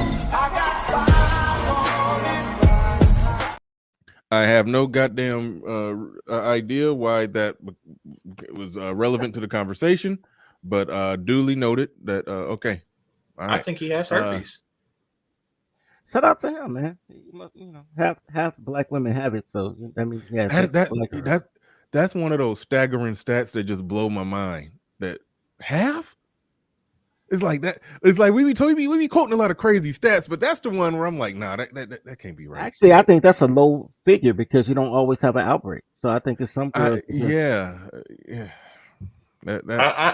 I have no goddamn idea why that was relevant to the conversation, but duly noted that okay. All right. I think he has herpes. Shout out to him, man. You must, half black women have it, so that means that's one of those staggering stats that just blow my mind. That half? It's like that. It's like we be quoting a lot of crazy stats, but that's the one where I'm like, nah, that can't be right. Actually, I think that's a low figure because you don't always have an outbreak. So I think it's some girls. Yeah. I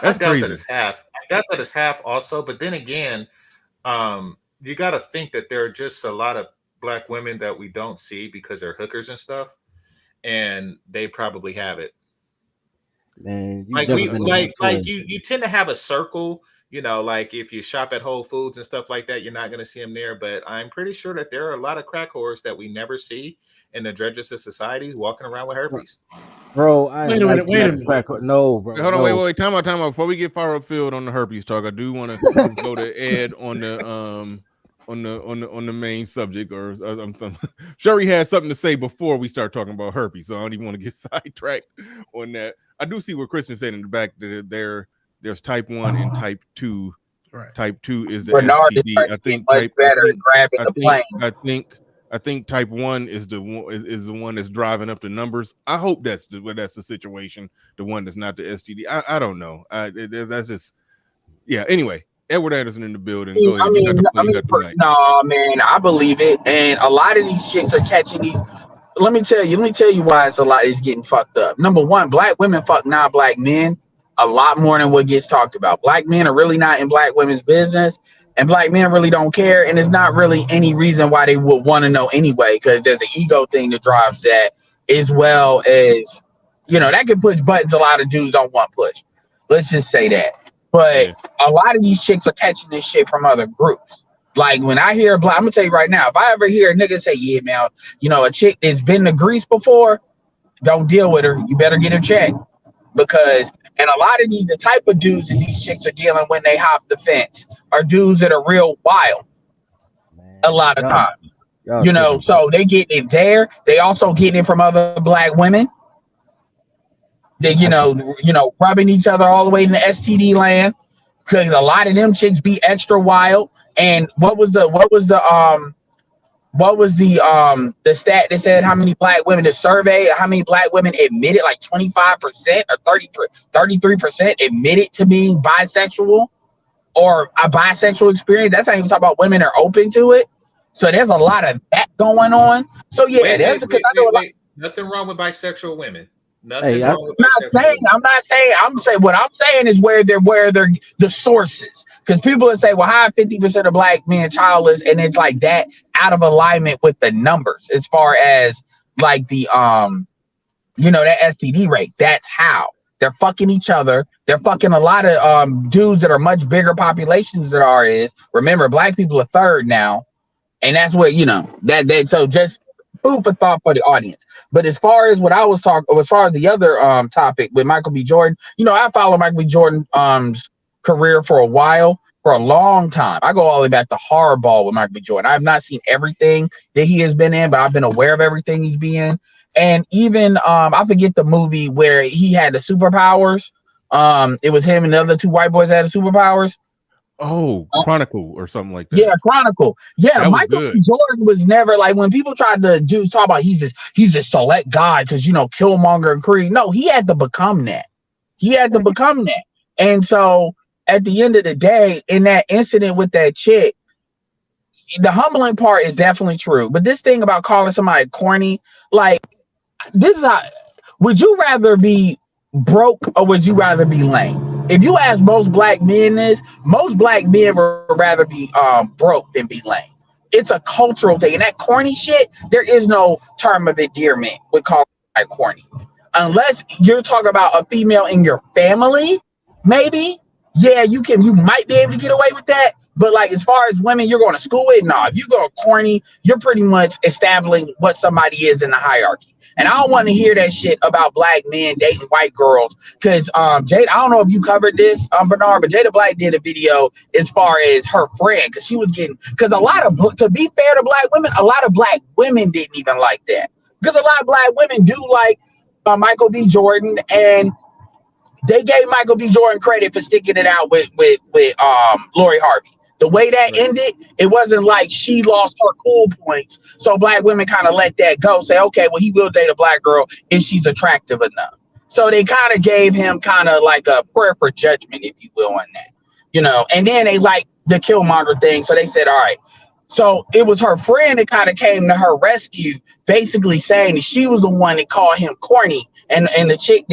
That's doubt crazy. that it's half. I doubt that it's half also, but then again, you got to think that there are just a lot of black women that we don't see because they're hookers and stuff, and they probably have it. Man, you tend to have a circle, like if you shop at Whole Foods and stuff like that, you're not going to see them there. But I'm pretty sure that there are a lot of crack whores that we never see in the dredges of society walking around with herpes. Bro, wait a minute. No, bro. Hold on, wait. Time out. Before we get far upfield on the herpes talk, I do want to go to Ed on the main subject. Or Sherry had something to say before we start talking about herpes, so I don't even want to get sidetracked on that. I do see what Christian said in the back that there's type 1 and type 2. Right. Type 2 is the Bernard is STD. I think much better at grabbing the plane. I think type 1 is the one that's driving up the numbers. I hope that's the situation. The one that's not the STD. I don't know. That's just Anyway, Edward Anderson in the building. Go ahead. No, man, I believe it. And a lot of these chicks are catching these. Let me tell you why it's getting fucked up. Number one, black women fuck non-black men a lot more than what gets talked about. Black men are really not in black women's business, and black men really don't care. And there's not really any reason why they would want to know anyway, because there's an ego thing that drives that, as well as, that can push buttons a lot of dudes don't want push. Let's just say that. But a lot of these chicks are catching this shit from other groups. Like when I hear I'm gonna tell you right now, if I ever hear a nigga say, yeah, man, a chick that's been to Greece before, don't deal with her. You better get her checked. Because, and a lot of the type of dudes that these chicks are dealing when they hop the fence are dudes that are real wild. A lot of times. So they get it there. They also get it from other black women. They, rubbing each other all the way in the STD land. Because a lot of them chicks be extra wild. And what was the stat that said how many black women, the survey, how many black women admitted, like 25% or 33% admitted to being bisexual or a bisexual experience. That's not even talking about women are open to it. So there's a lot of that going on. So yeah, nothing wrong with bisexual women. I'm saying what I'm saying is where they're the sources, because people would say, well, how 50% of black men childless, and it's like that out of alignment with the numbers as far as like the that STD rate. That's how they're fucking each other. They're fucking a lot of dudes that are much bigger populations than ours is. Remember, black people are third now, and that's what that so just food for thought for the audience. But as far as what I was talking, as far as the other topic with Michael B. Jordan, I follow Michael B. Jordan's career for a while, for a long time. I go all the way back to Hardball with Michael B. Jordan. I've not seen everything that he has been in, but I've been aware of everything he's been in. And even I forget the movie where he had the superpowers. It was him and the other two white boys that had the superpowers. Oh, Chronicle or something like that. Yeah, Chronicle. Yeah, Michael B. Jordan was never like, when people tried to talk about he's a select guy because Killmonger and Creed. No, he had to become that. And so at the end of the day, in that incident with that chick, the humbling part is definitely true. But this thing about calling somebody corny, like this is how. Would you rather be broke or would you rather be lame? If you ask most black men this, most black men would rather be broke than be lame. It's a cultural thing, and that corny shit. There is no term of endearment with calling somebody corny, unless you're talking about a female in your family. Maybe, yeah, you might be able to get away with that. But like as far as women you're going to school with, nah, if you go corny, you're pretty much establishing what somebody is in the hierarchy. And I don't want to hear that shit about black men dating white girls. Cause Jada, I don't know if you covered this, Bernard, but Jada Black did a video as far as her friend, cause she was getting, cause a lot of, to be fair to black women, a lot of black women didn't even like that. Because a lot of black women do like Michael B. Jordan, and they gave Michael B. Jordan credit for sticking it out with Lori Harvey. The way that ended, it wasn't like she lost her cool points. So black women kind of let that go. Say, okay, well, he will date a black girl if she's attractive enough. So they kind of gave him kind of like a prayer for judgment, if you will, on that. You know, and then they like the Killmonger thing. So they said, all right. So it was her friend that kind of came to her rescue, basically saying that she was the one that called him corny. And the chick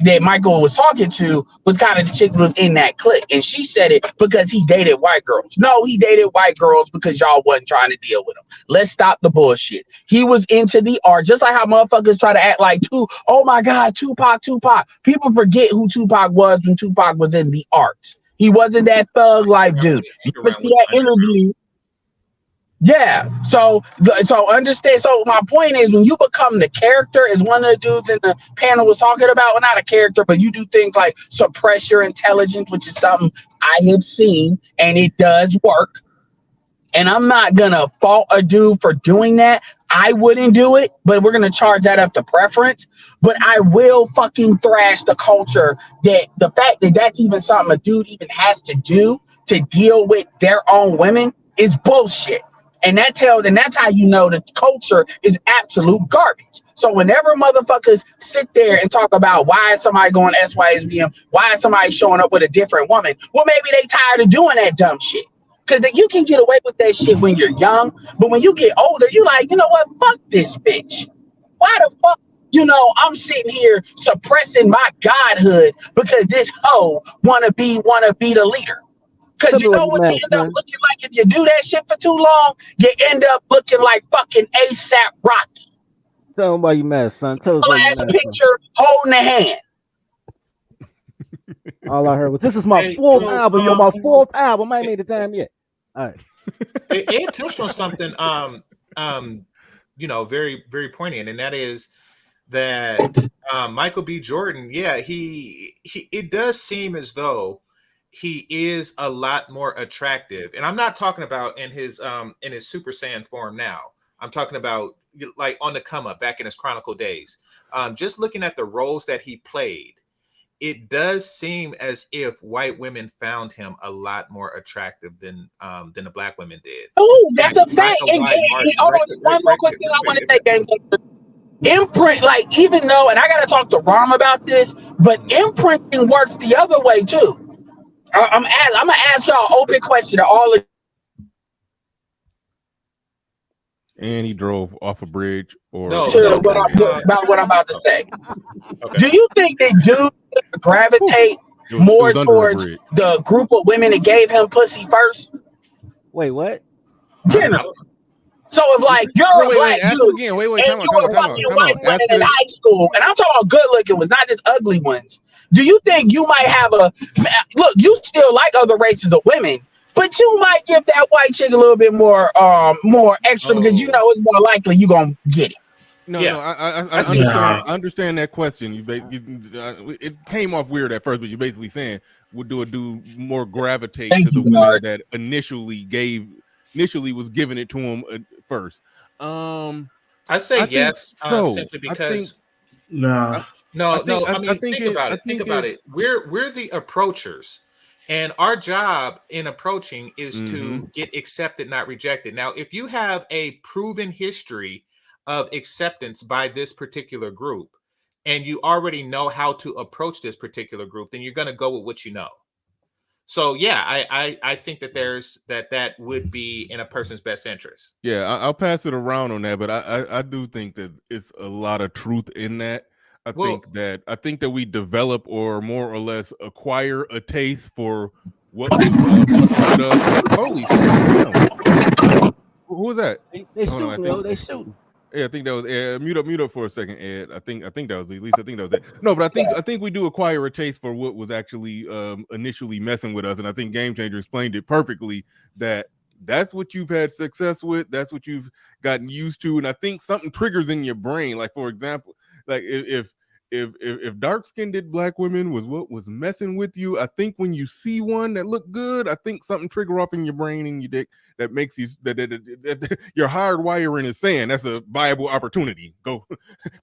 that Michael was talking to was kind of the chick that was in that clique. And she said it because he dated white girls. No, he dated white girls because y'all wasn't trying to deal with him. Let's stop the bullshit. He was into the art, just like how motherfuckers try to act like, oh my God, Tupac. People forget who Tupac was when Tupac was in the arts. He wasn't that thug life dude. You ever see that interview? Yeah, so understand. So my point is, when you become the character, as one of the dudes in the panel was talking about, well, not a character, but you do things like suppress your intelligence, which is something I have seen, and it does work. And I'm not gonna fault a dude for doing that. I wouldn't do it, but we're gonna charge that up to preference. But I will fucking thrash the culture that the fact that that's even something a dude even has to do to deal with their own women is bullshit. And that's how you know the culture is absolute garbage. So whenever motherfuckers sit there and talk about why is somebody going SYSBM, why is somebody showing up with a different woman? Well, maybe they tired of doing that dumb shit. Because you can get away with that shit when you're young, but when you get older, you like, you know what? Fuck this bitch. Why the fuck? You know, I'm sitting here suppressing my godhood because this hoe wanna be the leader. Because you know what you end up looking like if you do that shit for too long? You end up looking like fucking ASAP Rocky. Tell them why you mad, son. Tell us why you mad. Picture holding the hand. All I heard was, this is my fourth album, yo, my fourth album. I ain't made the time yet. All right. Ed touched on something, you know, very, very poignant, and that is that Michael B. Jordan, yeah, he it does seem as though he is a lot more attractive. And I'm not talking about in his Super Saiyan form now. I'm talking about like on the come up back in his Chronicle days. Just looking at the roles that he played, it does seem as if white women found him a lot more attractive than the black women did. Oh, that's a fact. And one more quick thing I want to say, James. Imprint, like, even though, and I got to talk to Rom about this, but imprinting works the other way too. I'm gonna ask y'all an open question to all of. And he drove off a bridge or about what I'm about to say. Okay. Do you think that dudes gravitate more towards the group of women that gave him pussy first? Wait, what? Generally. So if like you're a black dude, and you're a fucking white woman in high school, and I'm talking about good looking ones, not just ugly ones. Do you think you might have look? You still like other races of women, but you might give that white chick a little bit more extra because you know it's more likely you're gonna get it. No, I understand that question. It came off weird at first, but you're basically saying would do a dude more gravitate to the women that initially was giving it to him first. I say yes, simply because I mean, think about it. We're the approachers, and our job in approaching is to get accepted, not rejected. Now, if you have a proven history of acceptance by this particular group, and you already know how to approach this particular group, then you're going to go with what you know. So yeah, I think that that would be in a person's best interest. Yeah, I'll pass it around on that, but I do think that it's a lot of truth in that. I think that we develop or more or less acquire a taste for what was messing with us. Holy shit! Damn. Who was that? They shooting, yo. They shooting. Yeah, I think that was mute up for a second, Ed. I think that was at least I think that was it. No, but I think we do acquire a taste for what was actually initially messing with us, and I think Game Changer explained it perfectly that that's what you've had success with, that's what you've gotten used to, and I think something triggers in your brain. Like for example, like if dark-skinned black women was what was messing with you, I think when you see one that looked good, I think something trigger off in your brain and your dick that makes you that your hardwiring is saying that's a viable opportunity. Go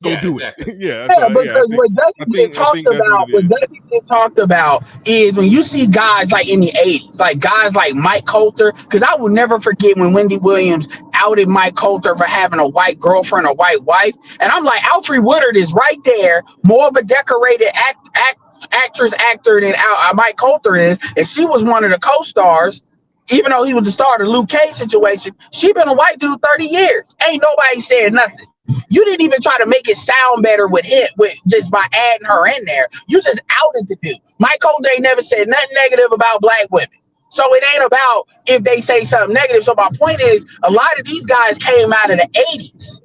do exactly. it. Yeah, because what doesn't get talked about is when you see guys like in the 80s, like guys like Mike Coulter, because I will never forget when Wendy Williams outed Mike Coulter for having a white girlfriend, a white wife, and I'm like, Alfre Woodard is right there, more of a decorated actor than Mike Coulter is, and she was one of the co-stars. Even though he was the star of the Luke Cage situation, she been a white dude 30 years. Ain't nobody said nothing. You didn't even try to make it sound better with him, with just by adding her in there. You just outed the dude. Mike Coulter ain't never said nothing negative about black women. So it ain't about if they say something negative. So my point is, a lot of these guys came out of the 80s.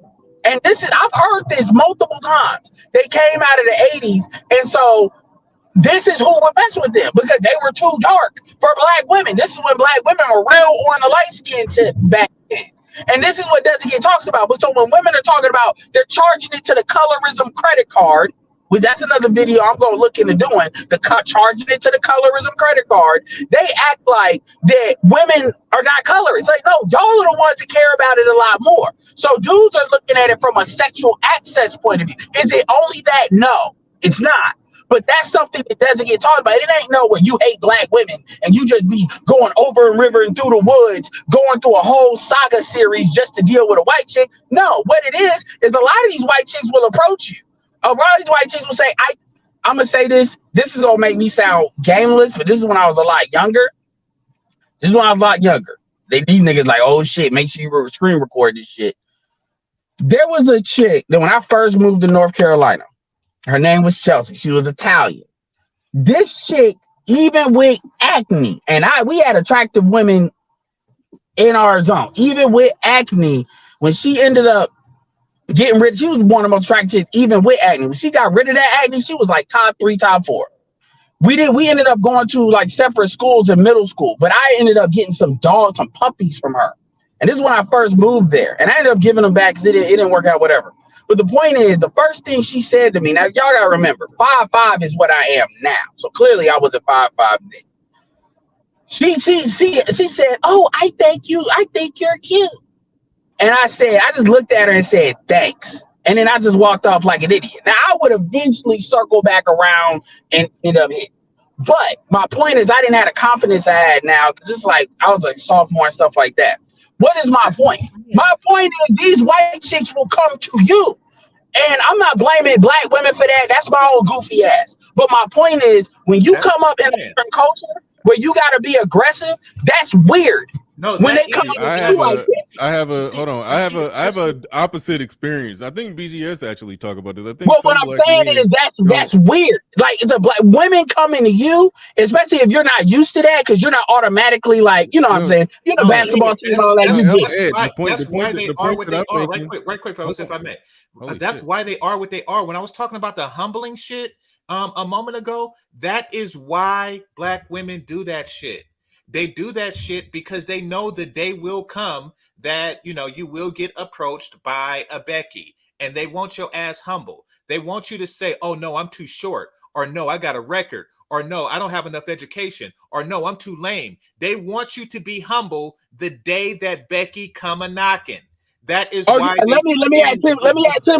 And I've heard this multiple times. They came out of the 80s. And so this is who would mess with them because they were too dark for black women. This is when black women were real on the light skin tip back then. And this is what doesn't get talked about. But so when women are talking about they're charging it to the colorism credit card, well, that's another video I'm going to look into doing, charging it to the colorism credit card. They act like that women are not colorists. Like, no, y'all are the ones that care about it a lot more. So dudes are looking at it from a sexual access point of view. Is it only that? No, it's not. But that's something that doesn't get talked about. It ain't no when you hate black women and you just be going over a river and through the woods, going through a whole saga series just to deal with a white chick. No, what it is a lot of these white chicks will approach you. A lot of these white chicks will say, I'm going to say this. This is going to make me sound gameless, but this is when I was a lot younger. These niggas like, oh shit, make sure you screen record this shit. There was a chick that when I first moved to North Carolina, her name was Chelsea. She was Italian. This chick, even with acne, and we had attractive women in our zone. Even with acne, when she ended up getting rid, she was one of the most attractive chicks, even with acne. When she got rid of that acne, she was like top 3, top 4. We ended up going to like separate schools in middle school, but I ended up getting some puppies from her. And this is when I first moved there. And I ended up giving them back because it didn't work out, whatever. But the point is, the first thing she said to me, now y'all gotta remember, 5'5" is what I am now. So clearly I was a 5'5" then. She said, oh, I think you're cute. And I just looked at her and said, thanks. And then I just walked off like an idiot. Now I would eventually circle back around and end up hitting. But my point is I didn't have the confidence I had now. Just like I was like sophomore and stuff like that. What is my point? My point is these white chicks will come to you. And I'm not blaming black women for that. That's my own goofy ass. But my point is when you come up in a certain culture where you got to be aggressive, that's weird. No, when they come I have a opposite experience. I think BGS actually talk about this. I think what I'm saying is that's weird. Like it's black women coming to you, especially if you're not used to that, because you're not automatically like, you know what I'm saying? You're the basketball team, all that. That's why they are what they are. Right quick, fellas, if I may. That's why they are what they are. When I was talking about the humbling shit a moment ago, that is why black women do that shit. They do that shit because they know the day will come that, you will get approached by a Becky and they want your ass humble. They want you to say, oh, no, I'm too short, or no, I got a record, or no, I don't have enough education, or no, I'm too lame. They want you to be humble the day that Becky come a knocking. That is why. Yeah, let me ask Tim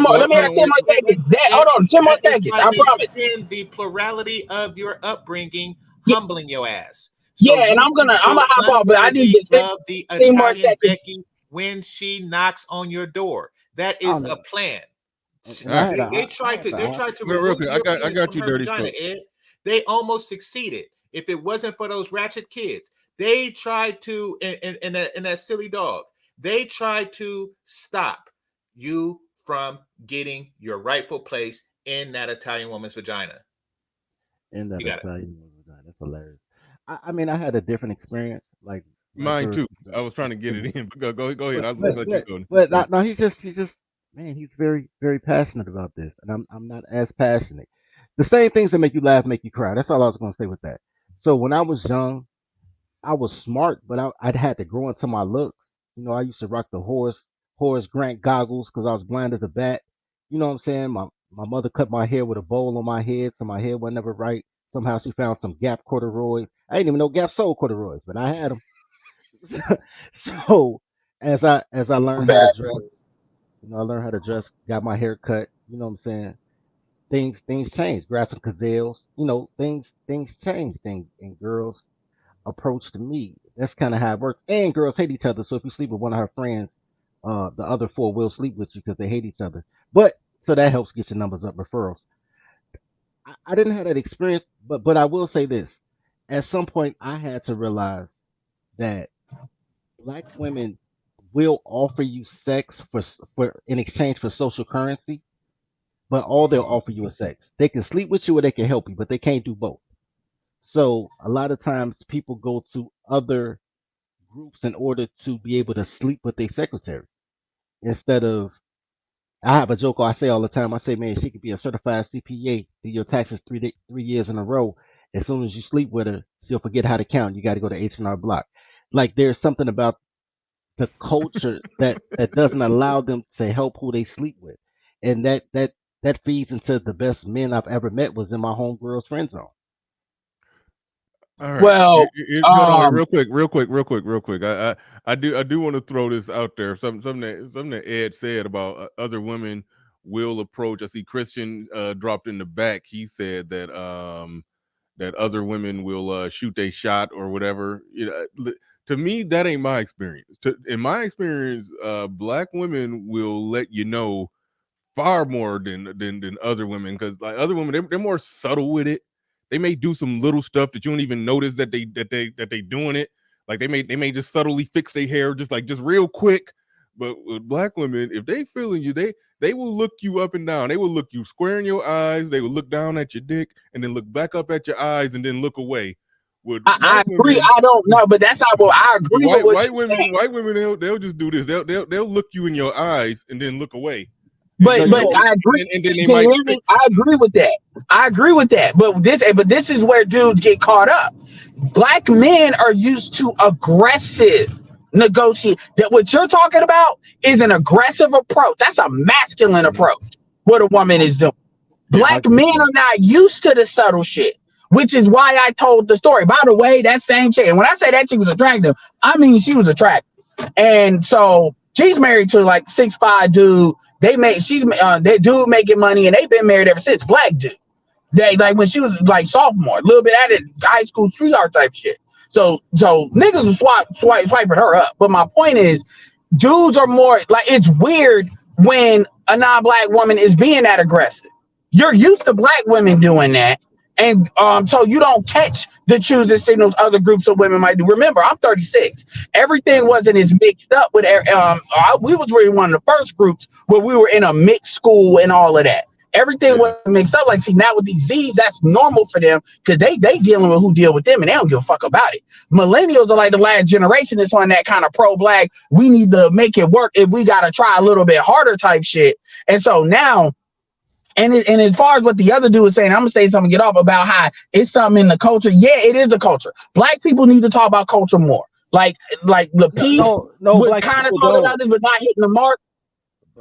more seconds. Hold on, 10 more seconds. I promise. The plurality of your upbringing, humbling your ass. So yeah, and I'm gonna hop off, but I need to love the Italian Becky when she knocks on your door. That is a plan. They tried to real quick. I got you, dirty. Ed. They almost succeeded. if it wasn't for those ratchet kids, they tried to, and that silly dog, they tried to stop you from getting your rightful place in that Italian woman's vagina. In that You got it. Italian vagina. That's hilarious. I mean, I had a different experience. Like Mine yours. too. I was trying to get it in. But go ahead. I was But gonna let you go. but no, he's just man, he's very very passionate about this, and I'm not as passionate. The same things that make you laugh make you cry. That's all I was gonna say with that. So when I was young, I was smart, but I'd had to grow into my looks. You know, I used to rock the Horace Grant goggles because I was blind as a bat. You know what I'm saying? My mother cut my hair with a bowl on my head, so my hair was never right. Somehow she found some Gap corduroys. I didn't even know Gap sold corduroys, but I had them. So as I learned how to dress, you know, I learned how to dress, got my hair cut. You know what I'm saying? Things changed. Grabbed some gazelles. You know, things changed. And girls approached me. That's kind of how it works. And girls hate each other. So if you sleep with one of her friends, the other four will sleep with you because they hate each other. But so that helps get your numbers up, referrals. I didn't have that experience, but I will say this: at some point, I had to realize that black women will offer you sex for in exchange for social currency, but all they'll offer you is sex. They can sleep with you or they can help you, but they can't do both. So a lot of times people go to other groups in order to be able to sleep with their secretary instead of. I have a joke I say all the time. I say, man, she could be a certified CPA, do your taxes 3 years in a row. As soon as you sleep with her, she'll forget how to count. You got to go to H&R Block. Like there's something about the culture that doesn't allow them to help who they sleep with, and that feeds into the best men I've ever met was in my homegirl's friend zone. All right. Well, Hold on, real quick. I do want to throw this out there. Something that Ed said about other women will approach. I see Christian dropped in the back. He said that that other women will shoot a shot or whatever. You know, to me, that ain't my experience. In my experience, black women will let you know far more than other women, because like other women, they're more subtle with it. They may do some little stuff that you don't even notice that they doing it. Like they may just subtly fix their hair just real quick. But with black women, if they feeling you, they will look you up and down. They will look you square in your eyes. They will look down at your dick and then look back up at your eyes and then look away. With I agree. women, I don't know, but that's not what I agree with. What white women, they'll just do this. They'll look you in your eyes and then look away. But I agree. And then they might fix I agree with that. I agree with that. But this is where dudes get caught up. Black men are used to aggressive negotiate. That what you're talking about is an aggressive approach. That's a masculine approach. What a woman is doing. Black men are not used to the subtle shit, which is why I told the story. By the way, that same chick, and when I say that she was attractive, I mean she was attractive. And so she's married to like 6'5" dude. That dude making money, and they've been married ever since. Black dude. They like when she was like sophomore, a little bit at it, high school sweetheart type shit. So niggas was swiping her up. But my point is, dudes are more like, it's weird when a non-black woman is being that aggressive. You're used to black women doing that. And so you don't catch the choosing signals other groups of women might do. Remember, I'm 36. Everything wasn't as mixed up with we was really one of the first groups where we were in a mixed school and all of that. Everything was mixed up. Like, see, now with these Z's, that's normal for them because they dealing with who deal with them and they don't give a fuck about it. Millennials are like the last generation that's on that kind of pro-black, we need to make it work if we got to try a little bit harder type shit. And so now, and as far as what the other dude is saying, I'm gonna say something, get off about how it's something in the culture. Yeah, it is the culture. Black people need to talk about culture more. Like the piece was kind of talking about this, but not hitting the mark.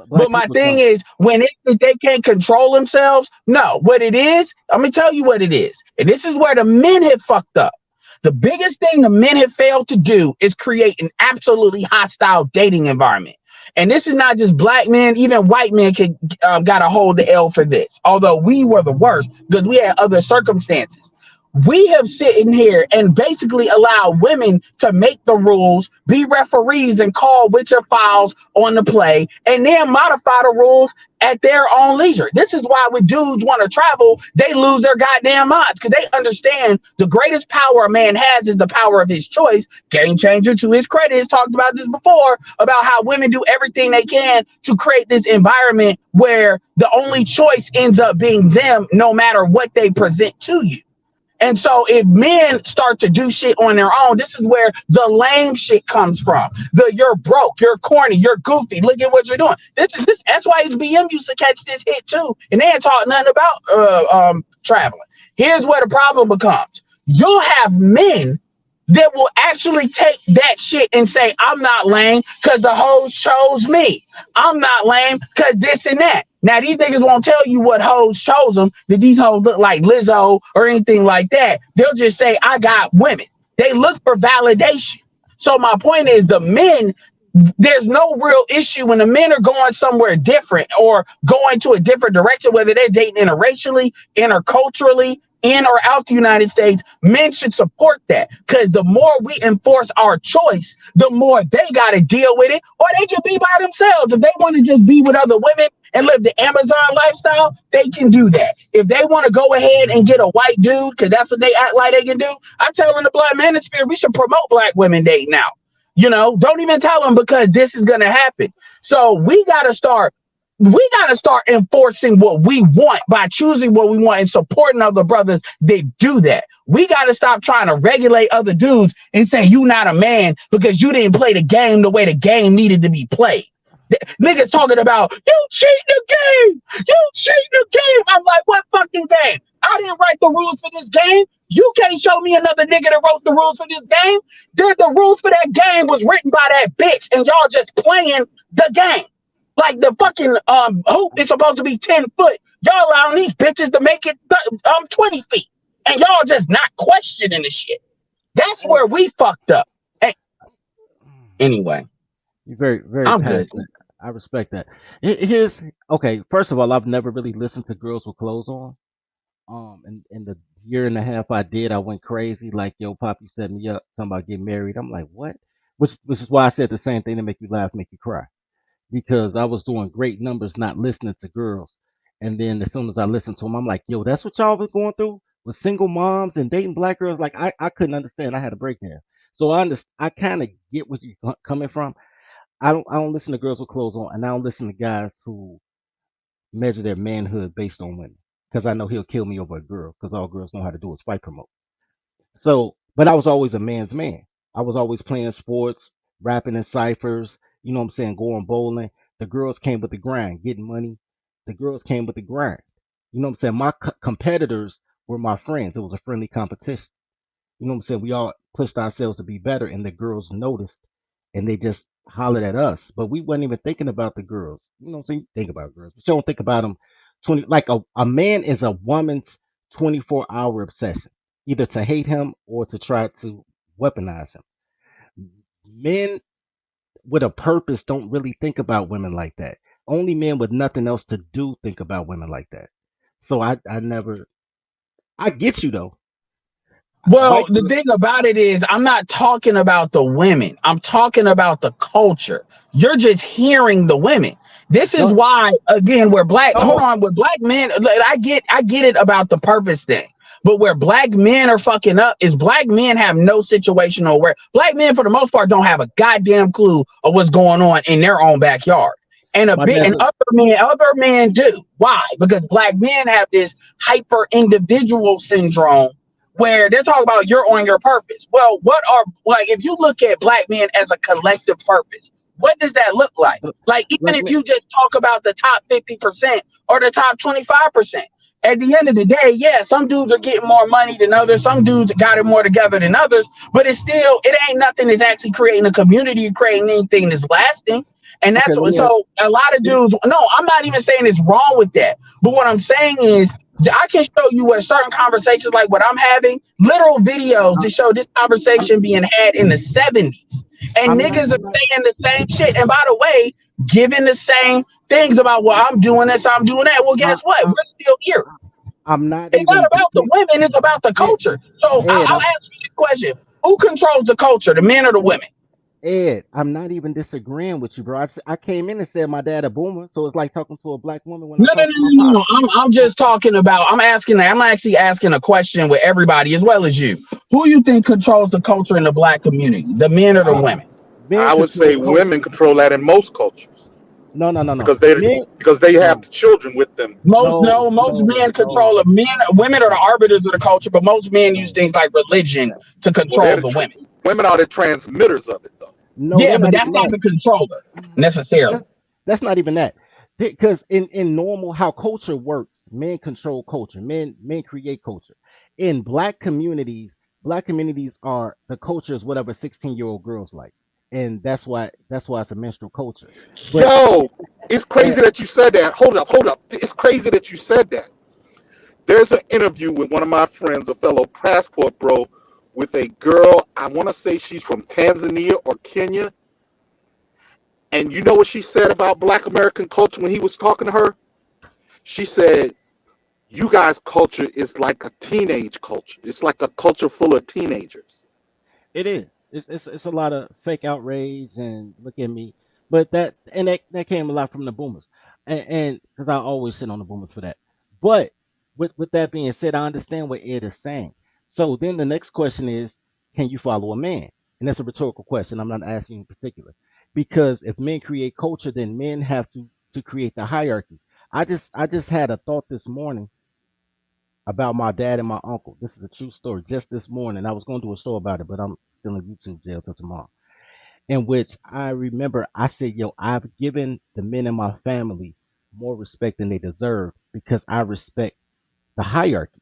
But my thing is, when they can't control themselves, no, what it is, let me tell you what it is. And this is where the men have fucked up. The biggest thing the men have failed to do is create an absolutely hostile dating environment. And this is not just black men, even white men got to hold the L for this. Although we were the worst because we had other circumstances. We have sitting here and basically allow women to make the rules, be referees, and call whicher fouls on the play, and then modify the rules at their own leisure. This is why when dudes want to travel, they lose their goddamn minds because they understand the greatest power a man has is the power of his choice. Game Changer, to his credit, has talked about this before about how women do everything they can to create this environment where the only choice ends up being them, no matter what they present to you. And so if men start to do shit on their own, this is where the lame shit comes from. The you're broke, you're corny, you're goofy. Look at what you're doing. This that's why HBM used to catch this hit too. And they ain't taught nothing about traveling. Here's where the problem becomes. You'll have men that will actually take that shit and say, I'm not lame because the hoes chose me. I'm not lame because this and that. Now, these niggas won't tell you what hoes chose them, that these hoes look like Lizzo or anything like that. They'll just say, I got women. They look for validation. So my point is the men, there's no real issue when the men are going somewhere different or going to a different direction, whether they're dating interracially, interculturally, in or out the United States. Men should support that because the more we enforce our choice, the more they got to deal with it, or they can be by themselves. If they want to just be with other women and live the Amazon lifestyle, they can do that. If they want to go ahead and get a white dude because that's what they act like they can do, I tell them the Black Manosphere, we should promote Black women dating now. You know, don't even tell them because this is going to happen. So we got to start enforcing what we want by choosing what we want and supporting other brothers that do that. We got to stop trying to regulate other dudes and say you not a man because you didn't play the game the way the game needed to be played. Niggas talking about you cheating the game, you cheating the game. I'm like, what fucking game? I didn't write the rules for this game. You can't show me another nigga that wrote the rules for this game. The rules for that game was written by that bitch, and y'all just playing the game. Like the fucking hoop is supposed to be 10 foot. Y'all allowing these bitches to make it 20 feet. And y'all just not questioning the shit. That's where we fucked up. Hey, anyway. You're very, very I'm passionate. good. I respect that. Here's okay. First of all, I've never really listened to girls with clothes on. And in the year and a half I did, I went crazy. Like, yo, Poppy set me up, talking about getting married. I'm like, what? Which is why I said the same thing to make you laugh, make you cry. Because I was doing great numbers not listening to girls. And then as soon as I listened to them, I'm like, yo, that's what y'all was going through with single moms and dating black girls. Like, I couldn't understand. I had a breakdown. So I kind of get where you're coming from. I don't listen to girls with clothes on, and I don't listen to guys who measure their manhood based on women. Because I know he'll kill me over a girl, because all girls know how to do is fight promote. So, but I was always a man's man. I was always playing sports, rapping in ciphers, you know what I'm saying, going bowling. The girls came with the grind, getting money. The girls came with the grind. You know what I'm saying? My competitors were my friends. It was a friendly competition. You know what I'm saying? We all pushed ourselves to be better, and the girls noticed, and they just hollered at us. But we wasn't even thinking about the girls. You know what I'm saying? You think about girls, but you don't think about them. Like a man is a woman's 24-hour obsession, either to hate him or to try to weaponize him. Men with a purpose don't really think about women like that. Only men with nothing else to do think about women like that. So I never. I get you though. Well, the thing about it is, I'm not talking about the women. I'm talking about the culture. You're just hearing the women. This is why, again, with black men, I get it about the purpose thing. But where black men are fucking up is black men have no situational aware. Black men, for the most part, don't have a goddamn clue of what's going on in their own backyard. And other men do. Why? Because black men have this hyper individual syndrome where they're talking about you're on your purpose. Well, if you look at black men as a collective purpose, what does that look like? Like, even if you just talk about the top 50% or the top 25%, at the end of the day, yeah, some dudes are getting more money than others. Some dudes got it more together than others, but it ain't nothing that's actually creating a community, creating anything that's lasting. And that's so a lot of dudes, no, I'm not even saying it's wrong with that. But what I'm saying is, I can show you where certain conversations like what I'm having, literal videos to show this conversation being had in the 70s. And niggas are saying the same shit. And by the way, giving the same things about, well, I'm doing this, I'm doing that. Well, guess what? We're still here. I'm not It's not even about the women, it's about the culture. So Ed, I'll ask you the question. Who controls the culture, the men or the women? Ed, I'm not even disagreeing with you, bro. I came in and said my dad a boomer, so it's like talking to a black woman when I No, no, talk no, to my no, no, pop. no. I'm just talking about, I'm actually asking a question with everybody as well as you. Who you think controls the culture in the black community, the men or the women? Men I would control say culture. women control that in most cultures No. because they Men, have no, the children with them. Most men control of men. Women are the no. arbiters of the culture, but most men use things like religion to Well, they're control the women. women are the transmitters of it, though. No, Yeah, they're but not that's even not that. the controller necessarily. That's not even that. Because in normal how culture works, men control culture. Men create culture. In black communities are the culture is whatever 16-year-old girls like, and that's why it's a menstrual culture. But Yo, it's uh, crazy that you said that. Hold up. It's crazy that you said that. There's an interview with one of my friends, a fellow passport bro, with a girl. I want to say she's from Tanzania or Kenya. And you know what she said about Black American culture when he was talking to her? She said, "You guys' culture is like a teenage culture. It's like a culture full of teenagers." it is. It's a lot of fake outrage and look at me. But that came a lot from the boomers, and because I always sit on the boomers for that. But with that being said, I understand what Ed is saying. So then the next question is, can you follow a man? And that's a rhetorical question. I'm not asking in particular, because if men create culture, then men have to create the hierarchy. I just had a thought this morning about my dad and my uncle. This is a true story. Just this morning, I was going to do a show about it, but I'm still in YouTube jail till tomorrow. In which I remember I said, "Yo, I've given the men in my family more respect than they deserve because I respect the hierarchy.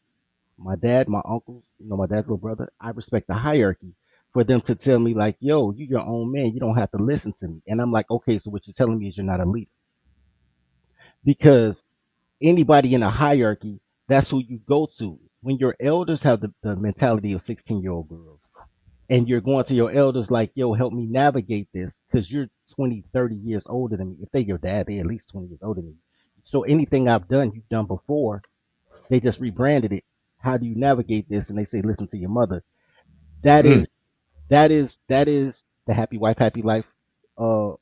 My dad, my uncles, my dad's little brother. I respect the hierarchy for them to tell me like, yo, you your own man. You don't have to listen to me." And I'm like, okay, so what you're telling me is you're not a leader because anybody in a hierarchy, that's who you go to. When your elders have the mentality of 16-year-old girls, and you're going to your elders like, yo, help me navigate this, because you're 20, 30 years older than me. If they your dad, they at least 20 years older than me. So anything I've done, you've done before. They just rebranded it. How do you navigate this? And they say, listen to your mother. That is the happy wife, happy life uh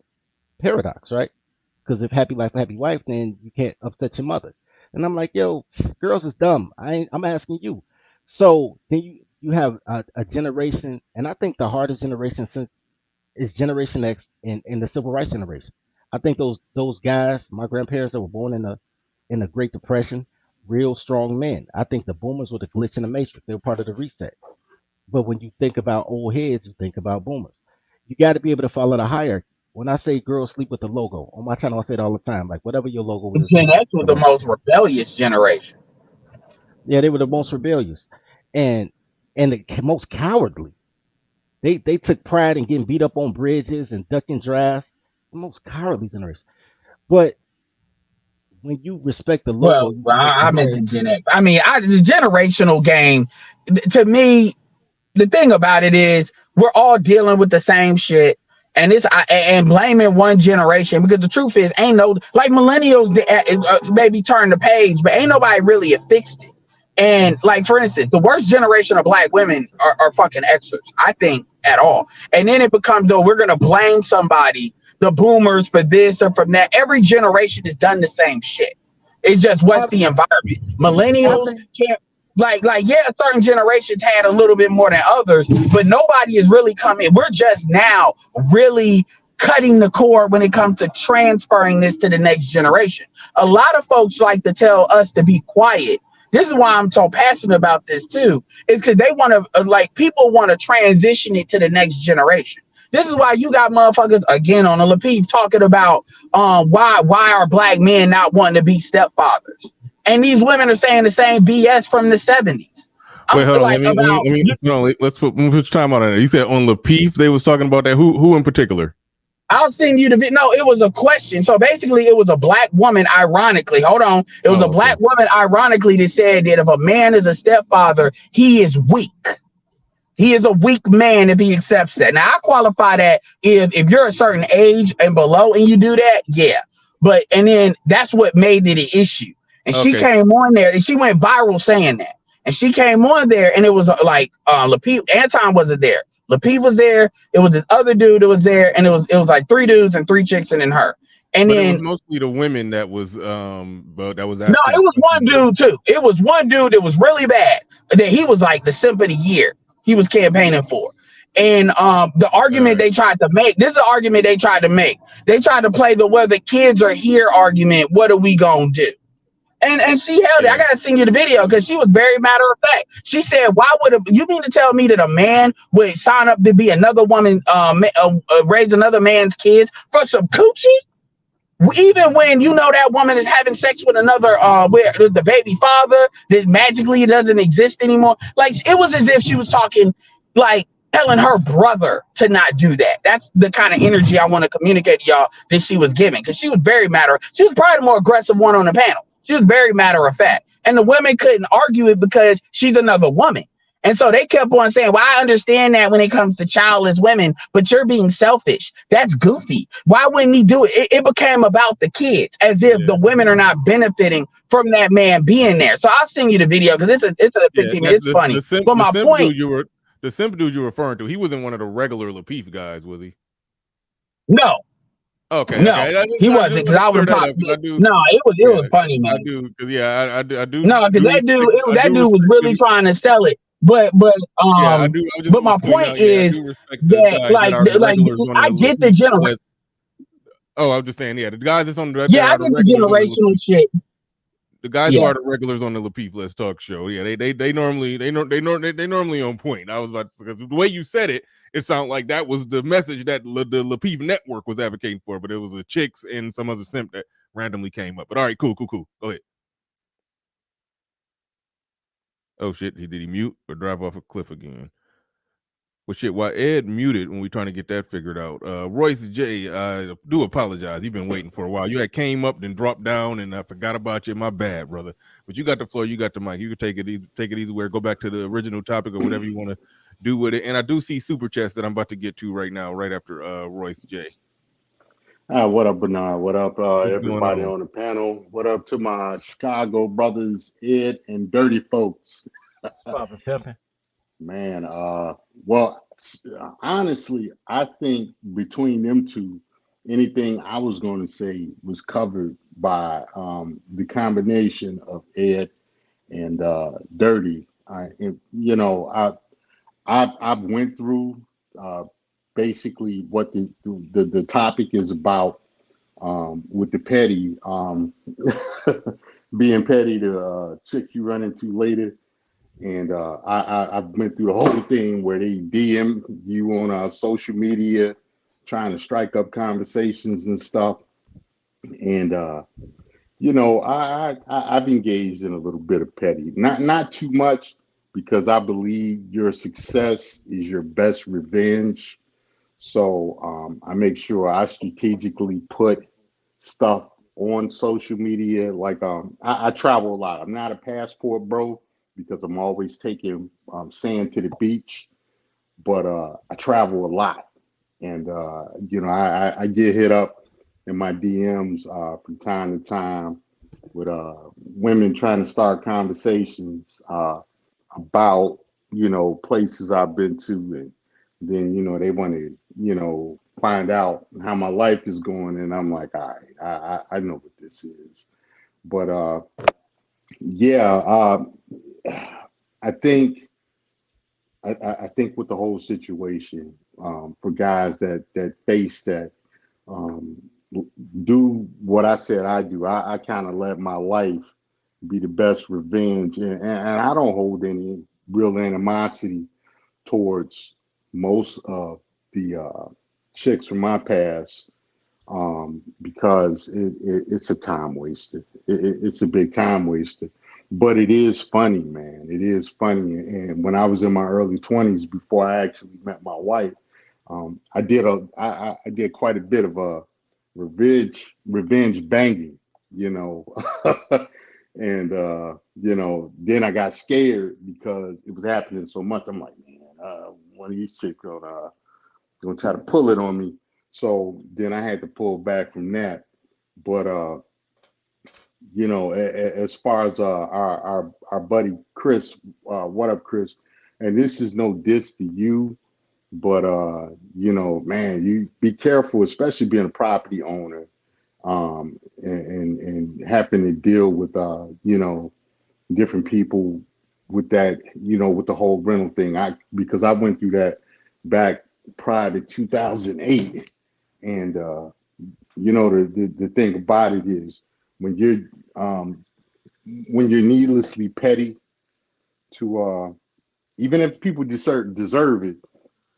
paradox, right? Because if happy life, happy wife, then you can't upset your mother. And I'm like, yo, girls is dumb. I'm asking you. So then you have a generation, and I think the hardest generation since is Generation X and the Civil Rights generation. I think those guys, my grandparents that were born in the Great Depression, real strong men. I think the boomers were the glitch in the matrix. They were part of the reset. But when you think about old heads, you think about boomers. You got to be able to follow the hierarchy. When I say girls sleep with the logo on my channel, I say it all the time. Like whatever your logo is, Gen sleep X with was the the logo. most rebellious generation. Yeah, they were the most rebellious, and the most cowardly. They took pride in getting beat up on bridges and ducking drafts. The most cowardly generation. But when you respect the logo, Well, you respect the I hierarchy. mentioned Gen X. I mean, the generational game, to me, the thing about it is we're all dealing with the same shit. And and blaming one generation, because the truth is, ain't no, like millennials maybe turn the page, but ain't nobody really have fixed it. And like, for instance, the worst generation of black women are fucking Xers, I think, at all. And then it becomes, though, we're gonna blame somebody, the boomers, for this or from that. Every generation has done the same shit. It's just what's the environment. I Millennials think can't, yeah, certain generations had a little bit more than others, but nobody is really coming. We're just now really cutting the cord when it comes to transferring this to the next generation. A lot of folks like to tell us to be quiet. This is why I'm so passionate about this too, is because they want to, like, people want to transition it to the next generation. This is why you got motherfuckers again on the Lapeef talking about why are black men not wanting to be stepfathers, and these women are saying the same BS from the 70s. Wait, I'm hold on. like, Let me hold on. Let's put time on it. You said on Lapeef they was talking about that. Who in particular? I'll send you the video. No, it was a question. So basically, it was a black woman, ironically. Hold on. It was a black woman, ironically, that said that if a man is a stepfather, he is weak. He is a weak man if he accepts that. Now, I qualify that if you're a certain age and below and you do that, yeah. But, and then that's what made it an issue. and she Okay. came on there and she went viral saying that. And she came on there and it was like Lapeef, Anton wasn't there. Lapeef was there. It was this other dude that was there, and it was like 3 dudes and 3 chicks and then her. And But it was then mostly the women that was but that was no, asking it the was one question. dude too. It was one dude that was really bad. That he was like the simp of the year. He was campaigning for. And the argument they tried to make, this is the argument they tried to make. They tried to play the "well, the kids are here" argument. What are we gonna do? And she held it. I gotta send you the video because she was very matter of fact. She said, "Why would you mean to tell me that a man would sign up to be another woman, raise another man's kids for some coochie? Even when you know that woman is having sex with another, where the baby father that magically doesn't exist anymore." Like it was as if she was talking, like telling her brother to not do that. That's the kind of energy I want to communicate to y'all that she was giving, because she was very matter. She was probably the more aggressive one on the panel. She was very matter of fact, and the women couldn't argue it because she's another woman. And so they kept on saying, "Well, I understand that when it comes to childless women, but you're being selfish. That's goofy. Why wouldn't he do it?" It became about the kids, as if the women are not benefiting from that man being there. So I'll send you the video because it's a Yeah, 15 that's minutes. It's funny. But the my simp point, dude the simp dude you're referring to. He wasn't one of the regular Lapeef guys, was he? no, Okay, no, okay. he I just wasn't, because want to I would clear have that popped up because it. I do. No, it Yeah, was funny, I man. do because yeah, I do. No, because that dude, I that do dude was respect really his, trying to sell it. But yeah, I do. I just but want my to point point out. Yeah, I is do respect the that guys that are the like regulars on the I get the Lapeef generation. list. Oh, I was just saying, yeah, the guys that's on that Yeah, I are the get the regulars on the generational Lapeef. shit. The guys who Yeah. are the regulars on the Lapeef Let's Talk show, yeah, they normally they normally on point. I was about to, because the way you said it, it sounded like that was the message that the Lapeef network was advocating for, but it was the chicks and some other simp that randomly came up. But all right, cool. Go ahead. Oh shit, did he mute or drive off a cliff again? Well, shit, while Ed muted when we trying to get that figured out, Royce J, I do apologize. You've been waiting for a while. You had came up, then dropped down, and I forgot about you. My bad, brother. But you got the floor. You got the mic. You can take it either way. Go back to the original topic or whatever you want to do with it. And I do see super chats that I'm about to get to right now, right after Royce J. What up, Bernard? What up, What's going everybody on? on the panel? What up to my Chicago brothers, Ed and Dirty Folks? Poppin' pimpin'. Man, well, honestly, I think between them two, anything I was going to say was covered by the combination of Ed and Dirty. I've went through uh, basically what the topic is about, with the petty, being petty to chick you run into later. And I've went through the whole thing where they DM you on social media, trying to strike up conversations and stuff. And I've engaged in a little bit of petty, not too much, because I believe your success is your best revenge. So I make sure I strategically put stuff on social media. Like I travel a lot. I'm not a passport bro because I'm always taking sand to the beach, but I travel a lot, and I get hit up in my DMs from time to time with women trying to start conversations about places I've been to, and then they want to find out how my life is going, and I'm like, all right, I know what this is. But yeah, I think I think with the whole situation, for guys that face that, um, do what I said I do. I kind of let my life be the best revenge, and I don't hold any real animosity towards most of the chicks from my past, because it's a time waster. It's a big time waster, but it is funny, man. It is funny. And when I was in my early 20s, before I actually met my wife, I did quite a bit of a revenge banging, you know. And then I got scared because it was happening so much. I'm like, man, one of these chicks gonna try to pull it on me. So then I had to pull back from that. But you know, as far as our buddy Chris, what up, Chris? And this is no diss to you, but you know, man, you be careful, especially being a property owner, and having to deal with you know, different people with that, you know, with the whole rental thing. Because I went through that back prior to 2008, and you know, the thing about it is when you're um, when you're needlessly petty to even if people deserve it,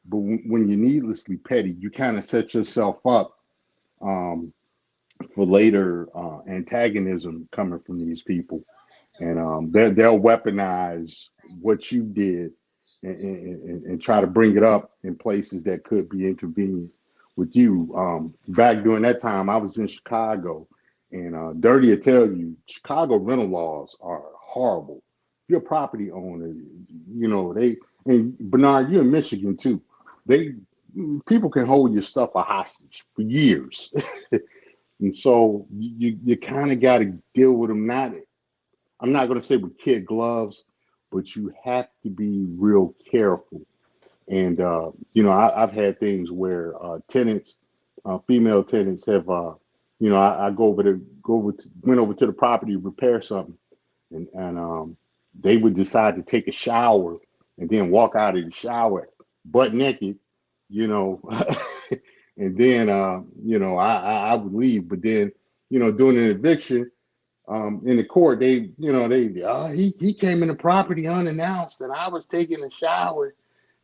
but when you're needlessly petty, you kind of set yourself up um, for later antagonism coming from these people, and they'll weaponize what you did and try to bring it up in places that could be inconvenient with you. Back during that time, I was in Chicago, and Dirty to tell you, Chicago rental laws are horrible. If you're a property owner, you know they, and Bernard, you're in Michigan too. They People can hold your stuff a hostage for years, and so you kind of got to deal with them. I'm not going to say with kid gloves, but you have to be real careful. And you know, I've had things where tenants, female tenants, have you know, I went over to the property to repair something, and they would decide to take a shower and then walk out of the shower butt naked, you know, and then you know, I would leave, but then you know, doing an eviction in the court, they, you know, he came in the property unannounced, and I was taking a shower,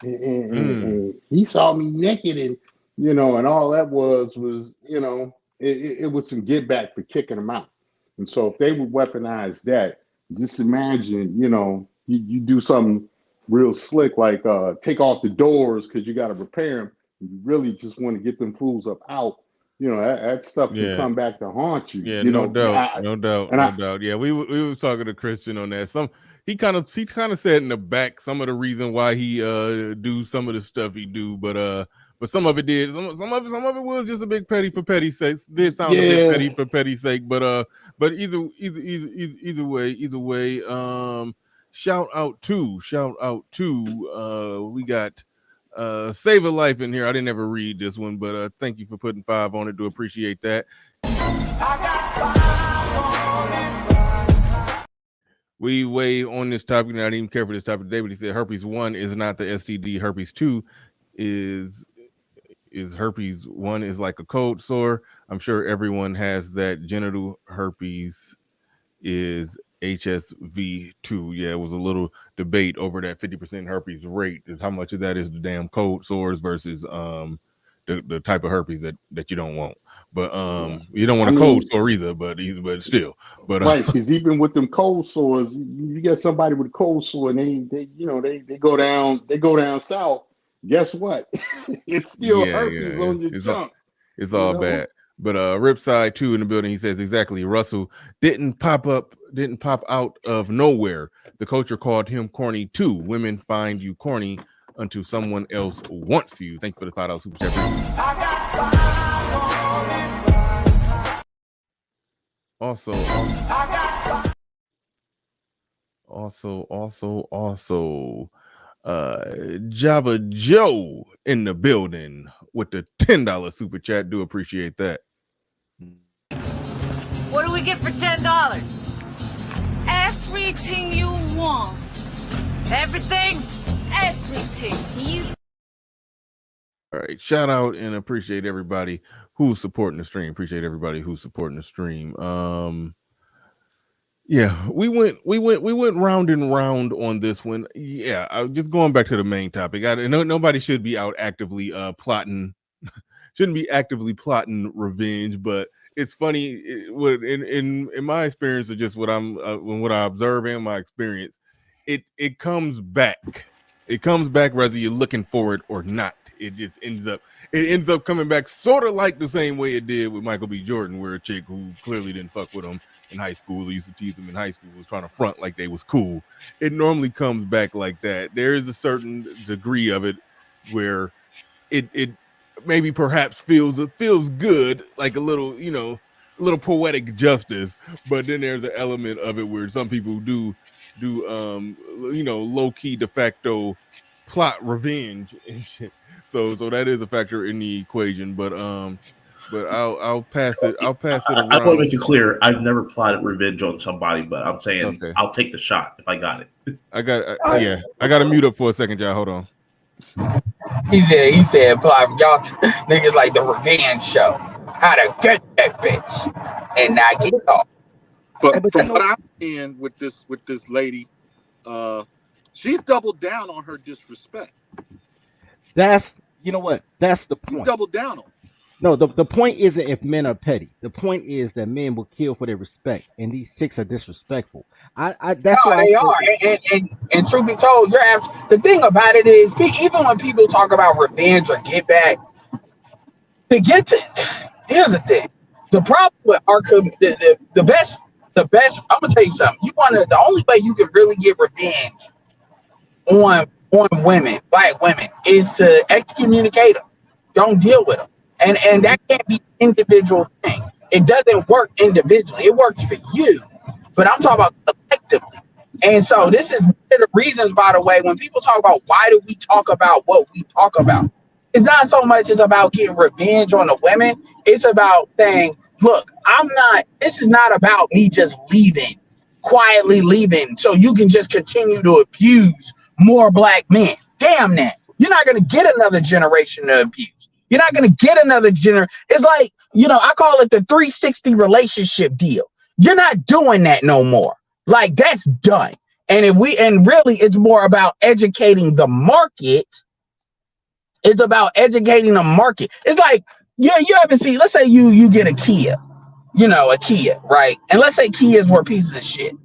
and he saw me naked, and you know, and all that was you know, it was some get back for kicking him out. And so if they would weaponize that, just imagine, you know, you do something real slick like take off the doors because you got to repair them. You really just want to get them fools up out. You know, that stuff can Yeah. come back to haunt you. Yeah, You no know, doubt, no doubt, and no I doubt. Yeah, we was talking to Christian on that. He kind of said in the back some of the reason why he do some of the stuff he do, but some of it did some of it was just a big petty for petty sake. Did sound a bit petty yeah. for petty sake, but either way, shout out to we got Save a Life in here. I didn't ever read this one, but thank you for putting 5 on it. Do appreciate that. We weigh on this topic, and I didn't even care for this topic today, but he said herpes 1 is not the STD. Herpes 2 is herpes 1 is like a cold sore. I'm sure everyone has that. Genital herpes is HSV2. Yeah, it was a little debate over that 50% herpes rate. How much of that is the damn cold sores versus the type of herpes that you don't want. But you don't want I a cold mean, sore either, but still. But right, because even with them cold sores, you get somebody with a cold sore, and they you know they go down south. Guess what? It's still yeah, herpes on your junk. it's You all know. bad. But Ripside 2 in the building, he says exactly. Russell didn't pop out of nowhere. The culture called him corny too. Women find you corny until someone else wants you. Thank you for the $5 super chat. Also, Java Joe in the building with the $10 super chat. Do appreciate that. What do we get for $10? Everything you want. Everything? Everything. You. All right, shout out and appreciate everybody who's supporting the stream. Appreciate everybody who's supporting the stream. Yeah, we went round and round on this one. Yeah, just going back to the main topic. I know nobody should be out actively plotting, shouldn't be actively plotting revenge, but it's funny in my experience of just what what I observe in my experience, it comes back. It comes back whether you're looking for it or not. It just ends up coming back sort of like the same way it did with Michael B. Jordan, where a chick who clearly didn't fuck with him in high school, they used to tease them in high school, was trying to front like they was cool. It normally comes back like that. There is a certain degree of it where it maybe perhaps feels good, like a little, you know, little poetic justice, but then there's an element of it where some people do low key de facto plot revenge and shit. So that is a factor in the equation, but I'll pass it I want to around. make it clear. I've never plotted revenge on somebody, but I'm saying Okay. I'll take the shot if I got it. I got to mute up for a second, y'all. Hold on. He said, y'all niggas like the revenge show. How to get that bitch and not get caught. But from what I'm seeing with this lady, she's doubled down on her disrespect. That's that's the point. She's doubled down on. No, the point isn't if men are petty. The point is that men will kill for their respect, and these chicks are disrespectful. That's why they are. And truth be told, the thing about it is, even when people talk about revenge or get back, here's the thing. The problem with our the best. I'm gonna tell you something. The only way you can really get revenge on women, black women, is to excommunicate them. Don't deal with them. And that can't be an individual thing. It doesn't work individually. It works for you, but I'm talking about collectively. And so this is one of the reasons, by the way, when people talk about why do we talk about what we talk about, it's not so much as about getting revenge on the women. It's about saying, look, this is not about me just quietly leaving, so you can just continue to abuse more black men. Damn that. You're not going to get another generation to abuse. You're not going to get another generation. It's like, I call it the 360 relationship deal. You're not doing that no more. Like, that's done. And really it's more about educating the market. It's about educating the market. It's like, you ever see, let's say you get a Kia, a Kia, right? And let's say Kias were pieces of shit.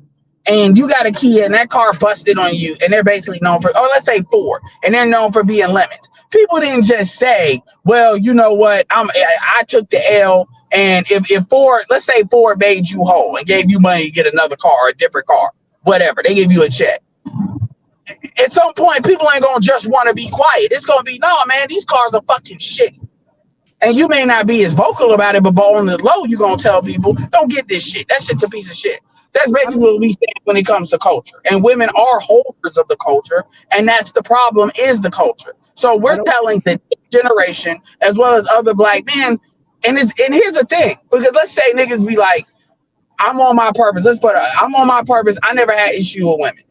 And you got a Kia and that car busted on you, and they're basically known for, or let's say Ford, and they're known for being lemons. People didn't just say, well, you know what, I took the L, and if Ford, let's say Ford made you whole and gave you money to get another car, a different car, whatever, they gave you a check. At some point, people ain't gonna just want to be quiet. It's gonna be, no, man, these cars are fucking shitty. And you may not be as vocal about it, but on the low, you're gonna tell people, don't get this shit. That shit's a piece of shit. That's basically what we say when it comes to culture. And women are holders of the culture, and that's the problem, is the culture. So we're telling the generation as well as other black men, and here's the thing, because let's say niggas be like, I'm on my purpose. I'm on my purpose. I never had issue with women.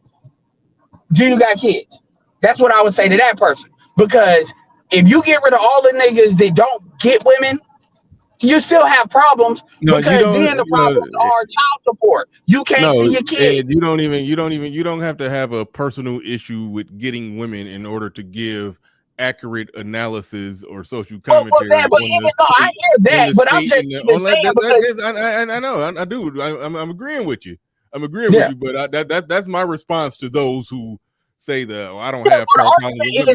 Do you got kids? That's what I would say to that person. Because if you get rid of all the niggas that don't get women, you still have problems, because then the problems are child support. You can't see your kids. Ed, you don't have to have a personal issue with getting women in order to give accurate analysis or social commentary. I hear that, but I'm just I know, I do. I'm agreeing with you. With you, but that's my response to those who say that I don't have problems with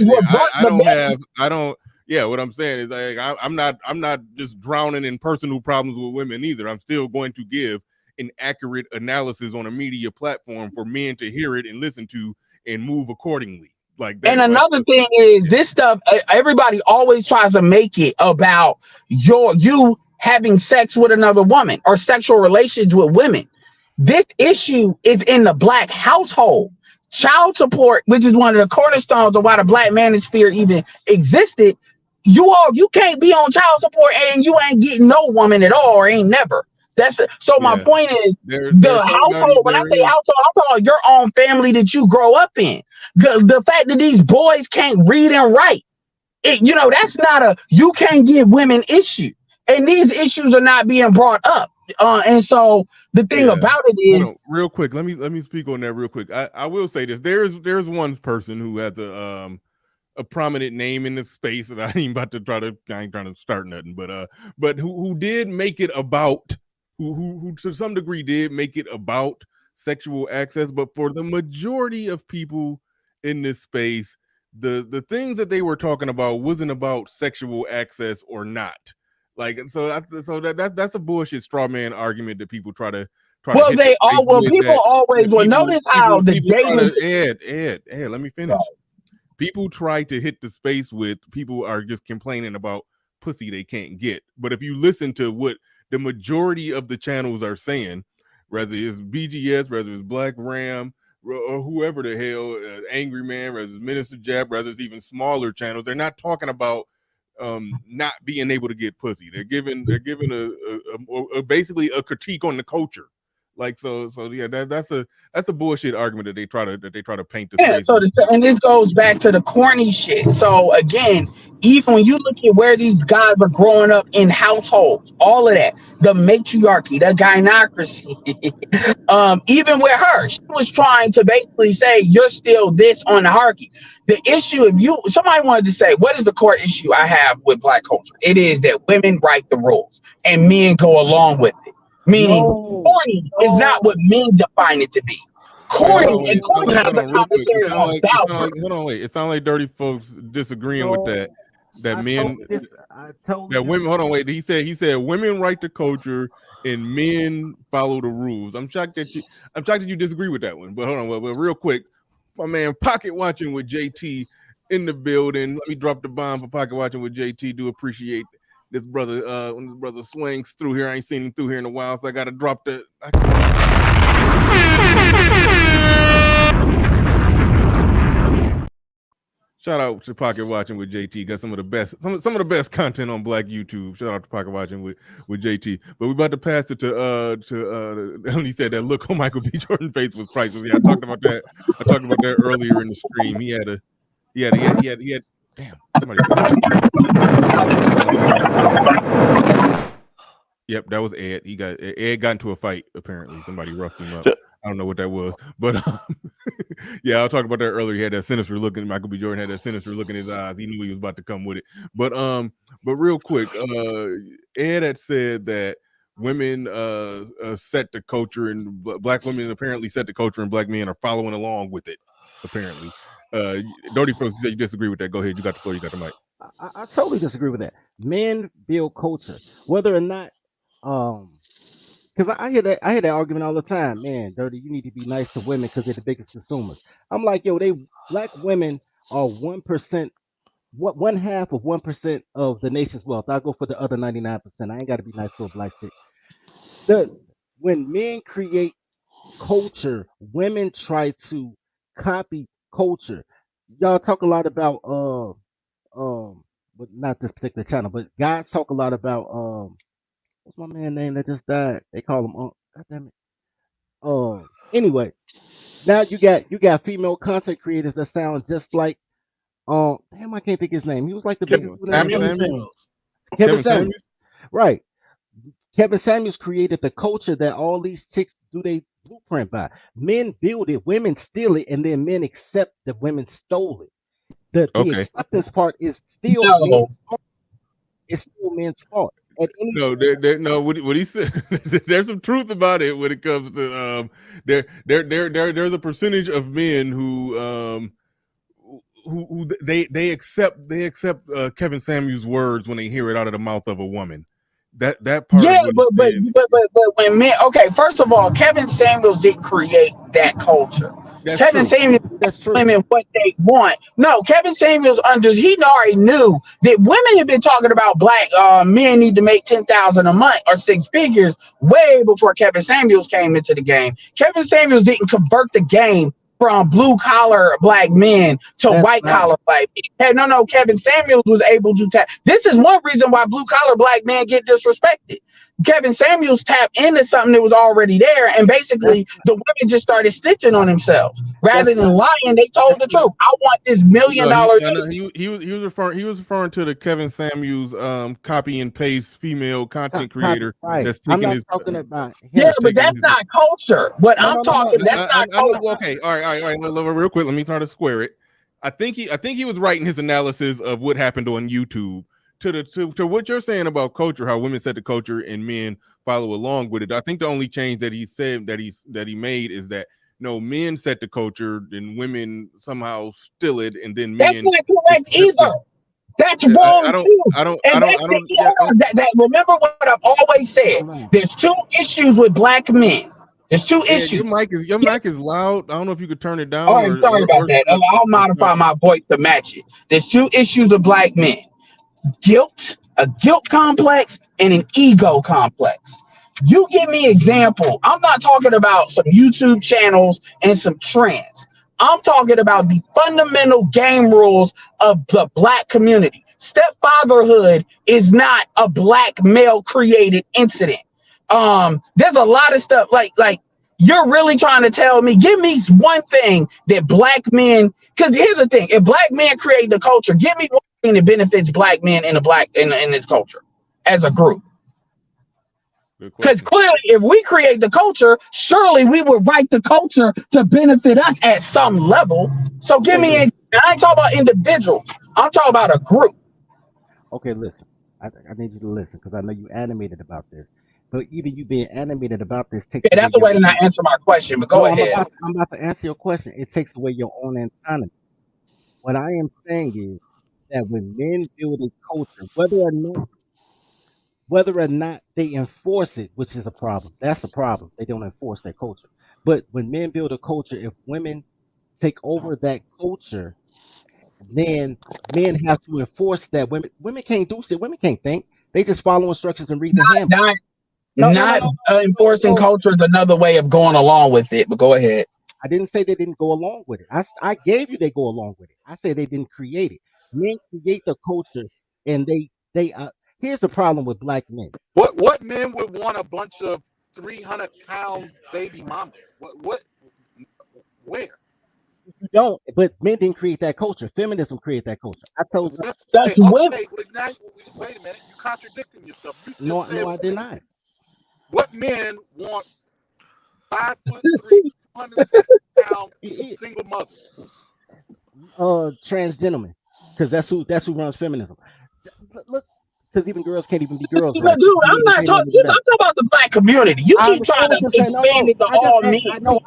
women. Yeah, what I'm saying is, like, I'm not just drowning in personal problems with women either. I'm still going to give an accurate analysis on a media platform for men to hear it and listen to and move accordingly. Like that. And another thing is, this stuff, everybody always tries to make it about you having sex with another woman or sexual relations with women. This issue is in the black household. Child support, which is one of the cornerstones of why the black manosphere even existed. You can't be on child support and you ain't getting no woman at all, or ain't never. My point is, the household, when I say household, I'm talking about your own family that you grow up in. The fact that these boys can't read and write, that's not you can't give women issue. And these issues are not being brought up. And so the thing about it is, real quick, let me speak on that real quick. I will say this. There's one person who has a prominent name in this space, and I ain't trying to start nothing, but who did make it about, who to some degree did make it about sexual access, but for the majority of people in this space, the things that they were talking about wasn't about sexual access or not. Like, so that's a bullshit straw man argument that people try to. Well, people always will notice how the dating. Ed, let me finish. People try to hit the space with people are just complaining about pussy they can't get. But if you listen to what the majority of the channels are saying, whether it's BGS, whether it's Black Ram, or whoever the hell, Angry Man, whether it's Minister Jab, whether it's even smaller channels, they're not talking about not being able to get pussy. They're giving a basically a critique on the culture. Like so yeah, that's a bullshit argument that they try to paint the space. So and this goes back to the corny shit. So again, even when you look at where these guys are growing up in households, all of that, the matriarchy, the gynocracy, even with her, she was trying to basically say you're still this on the hierarchy. The issue, if somebody wanted to say, what is the core issue I have with Black culture? It is that women write the rules and men go along with it. Meaning, corny is not what men define it to be. Corny has a commentary about. Hold on, wait. It sounds like dirty folks disagreeing with that. That men, that women. Hold on, wait. He said women write the culture and men follow the rules. I'm shocked that you disagree with that one. But hold on, well, real quick, my man, Pocket Watching with JT in the building. Let me drop the bomb for Pocket Watching with JT. Do appreciate this brother. When this brother swings through here, I ain't seen him through here in a while, so I got to drop the. Shout out to Pocket Watching with JT. Got some of the best content on Black YouTube. Shout out to Pocket Watching with JT. But we're about to pass it to he said that look on Michael B. Jordan's face was priceless. Yeah, I talked about that. Earlier in the stream. He had damn, somebody. Yep, that was Ed. Ed got into a fight, apparently. Somebody roughed him up. I don't know what that was, but yeah, I'll talk about that earlier. He had that sinister look in Michael B. Jordan had that sinister look in his eyes. He knew he was about to come with it. But real quick, Ed had said that women set the culture, and Black women apparently set the culture, and Black men are following along with it. Apparently, Dirty folks, you disagree with that? Go ahead. You got the floor. You got the mic. I totally disagree with that. Men build culture, whether or not because I hear that argument all the time. Man, Dirty, you need to be nice to women because they're the biggest consumers. I'm like, yo, Black women are 1%, one half of 1% of the nation's wealth. I go for the other 99%. I ain't got to be nice to a Black chick. When men create culture, women try to copy culture. Y'all talk a lot about but not this particular channel, but guys talk a lot about what's my man name that just died? They call him God damn it. Anyway, now you got female content creators that sound just like damn, I can't think his name. He was like the biggest Kevin Samuels. Right. Kevin Samuels created the culture that all these chicks do they blueprint by. Men build it, women steal it, and then men accept that women stole it. The acceptance part is still men's fault. It's still men's fault. No, what he said. There's some truth about it when it comes to there's a percentage of men who they accept Kevin Samuels' words when they hear it out of the mouth of a woman. That part. Yeah, but when men, first of all, Kevin Samuels didn't create that culture. Kevin Samuels asked women what they want. No, Kevin Samuels he already knew that women have been talking about Black men need to make $10,000 a month or 6 figures way before Kevin Samuels came into the game. Kevin Samuels didn't convert the game from blue collar Black men to white collar Black men. No, Kevin Samuels was able to tap. This is one reason why blue collar Black men get disrespected. Kevin Samuels tapped into something that was already there, and basically the women just started snitching on themselves rather than lying. They told the truth. I want this $1 million. He was referring to the Kevin Samuels copy and paste female content creator. Right. That's taking I'm not talking about him. Yeah, but that's not culture. What I'm talking, that's not culture. Okay, all right. Real quick, let me try to square it. I think he was writing his analysis of what happened on YouTube. To what you're saying about culture, how women set the culture and men follow along with it. I think the only change that he said that he made is that no, men set the culture and women somehow steal it, and then men. That's not correct either. That's wrong. Remember what I've always said. There's 2 issues with Black men. There's 2 issues. Your mic is loud. I don't know if you could turn it down. Oh, sorry about that. I'll modify my voice to match it. There's 2 issues with Black men. Guilt a guilt complex, and an ego complex. You give me example. I'm not talking about some YouTube channels and some trends. I'm talking about the fundamental game rules of the black community. Stepfatherhood is not a black male created incident. There's a lot of stuff like you're really trying to tell me, give me one thing that black men, because here's the thing, if black men create the culture, give me one thing that benefits black men in this culture as a group. Because clearly, if we create the culture, surely we would write the culture to benefit us at some level. So give me, I ain't talking about individuals. I'm talking about a group. Okay, listen. I need you to listen because I know you animated about this. But even you being animated about this takes Yeah, away that's the your way to not answer my question, but go No, ahead. I'm about to answer your question. It takes away your own autonomy. What I am saying is that when men build a culture, whether or not they enforce it, which is a problem, that's a problem. They don't enforce their culture. But when men build a culture, if women take over that culture, then men have to enforce that. Women can't do shit. Women can't think. They just follow instructions and read the handbook. Not enforcing culture is another way of going along with it, but go ahead. I didn't say they didn't go along with it. I gave you they go along with it. I said they didn't create it. Men create the culture, and they here's the problem with black men. What men would want a bunch of 300-pound baby mamas? Where? You don't, but men didn't create that culture. Feminism created that culture. I told you. That's now, wait a minute. You're contradicting yourself. You just No, said, I did not. What men want 5'3", 260-pound single mothers? Trans gentlemen, because that's who runs feminism. Look, because even girls can't even be girls right. Dude, I'm not talking. I'm talking about the black community. You keep trying to expand it to all men.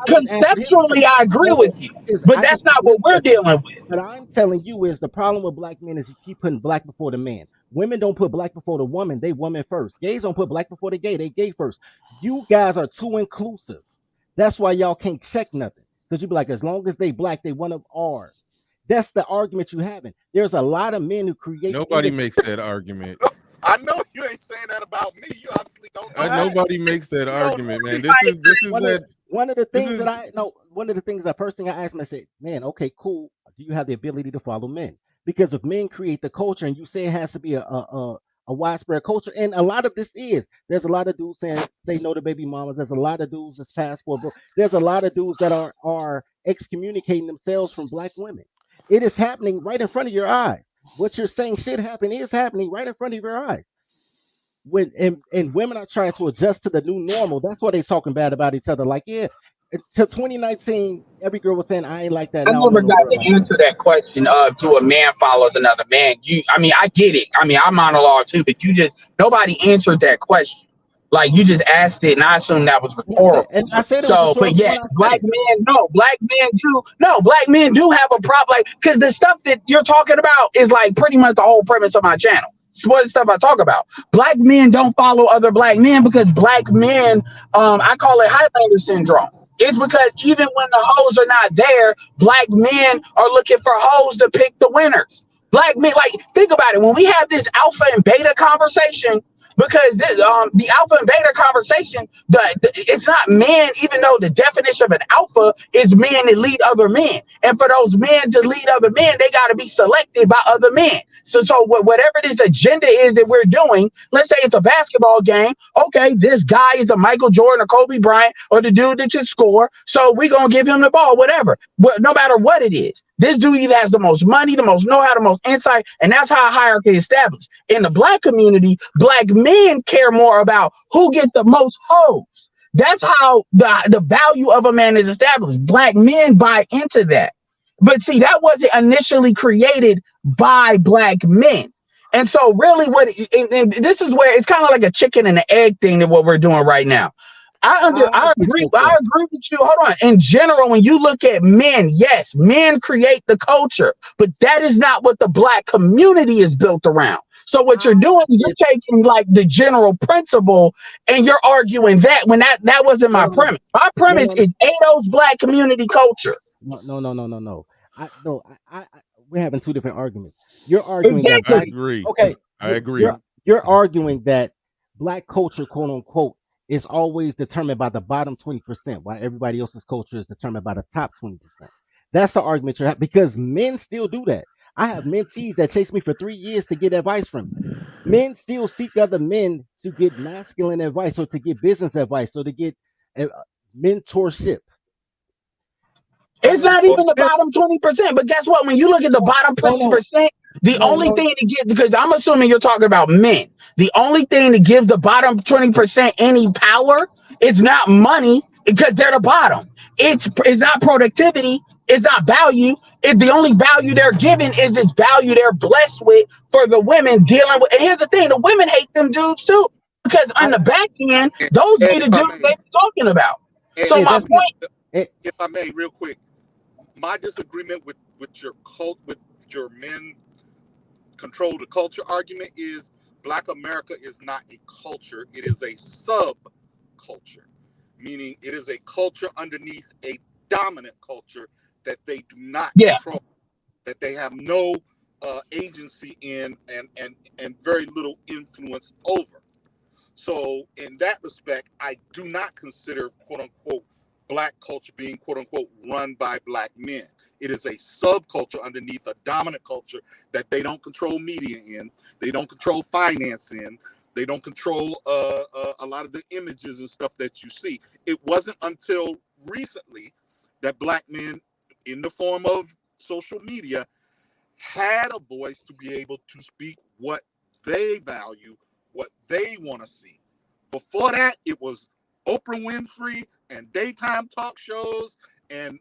Conceptually, I agree with you, but that's not what we're dealing with. What I'm telling you is the problem with black men is you keep putting black before the man. Women don't put black before the woman; they woman first. Gays don't put black before the gay; they gay first. You guys are too inclusive. That's why y'all can't check nothing, because you be like, as long as they black, they one of ours. That's the argument you having. There's a lot of men who create. Nobody makes that argument. I know you ain't saying that about me. You obviously don't know. Nobody makes that argument, man. This is one of the things that I know. One of the things, the first thing I asked him, I said, "Man, okay, cool. Do you have the ability to follow men? Because if men create the culture, and you say it has to be a widespread culture, and a lot of this is, there's a lot of dudes saying say no to baby mamas. There's a lot of dudes that's passport bro. There's a lot of dudes that are excommunicating themselves from black women. It is happening right in front of your eyes. What you're saying should happen is happening right in front of your eyes. When and women are trying to adjust to the new normal, that's why they talking bad about each other. Like, yeah, until 2019, every girl was saying, "I ain't like that." I Now never I'm got to answer that question of do a man follows another man. I mean, I get it. I mean, I monologue too, but nobody answered that question. Like, you just asked it, and I assumed that was rhetorical. And I said it so, was but yeah, black men do have a problem, because the stuff that you're talking about is like pretty much the whole premise of my channel. It's what stuff I talk about. Black men don't follow other black men because black men, I call it Highlander syndrome. It's because even when the hoes are not there, black men are looking for hoes to pick the winners. Black men, like, think about it. When we have this alpha and beta conversation, because this, the alpha and beta conversation, it's not men, even though the definition of an alpha is men that lead other men. And for those men to lead other men, they got to be selected by other men. So whatever this agenda is that we're doing, let's say it's a basketball game. Okay, this guy is a Michael Jordan or Kobe Bryant or the dude that can score. So we're going to give him the ball, whatever. But no matter what it is, this dude either has the most money, the most know-how, the most insight, and that's how a hierarchy is established. In the black community, black men care more about who get the most hoes. That's how the value of a man is established. Black men buy into that. But see, that wasn't initially created by black men. And so really and this is where it's kind of like a chicken and the egg thing that what we're doing right now. I agree with you. Hold on. In general, when you look at men, yes, men create the culture, but that is not what the black community is built around. So what you're doing, you're taking like the general principle and you're arguing that when that wasn't my premise. My premise is Ado's black community culture. No. We're having two different arguments. You're arguing that I agree. Okay, I agree. You're arguing that black culture, quote unquote, is always determined by the bottom 20%, while everybody else's culture is determined by the top 20%. That's the argument you're having because men still do that. I have mentees that chase me for 3 years to get advice from me. Men still seek other men to get masculine advice or to get business advice or to get mentorship. It's not even the bottom 20%. But guess what? When you look at the bottom 20%, the only thing to give, because I'm assuming you're talking about men, the only thing to give the bottom 20% any power, it's not money because they're the bottom. It's not productivity. It's not value. The only value they're given is this value they're blessed with for the women dealing with. And here's the thing: the women hate them dudes too because on the back end, those be the dudes they're talking about. So my point. If I may, real quick, my disagreement with your men control the culture argument is Black America is not a culture. It is a sub-culture, meaning it is a culture underneath a dominant culture that they do not control, that they have no agency in and very little influence over. So in that respect, I do not consider, quote unquote, Black culture being, quote unquote, run by Black men. It is a subculture underneath a dominant culture that they don't control media in, they don't control finance in, they don't control a lot of the images and stuff that you see. It wasn't until recently that Black men, in the form of social media, had a voice to be able to speak what they value, what they want to see. Before that, it was Oprah Winfrey and daytime talk shows and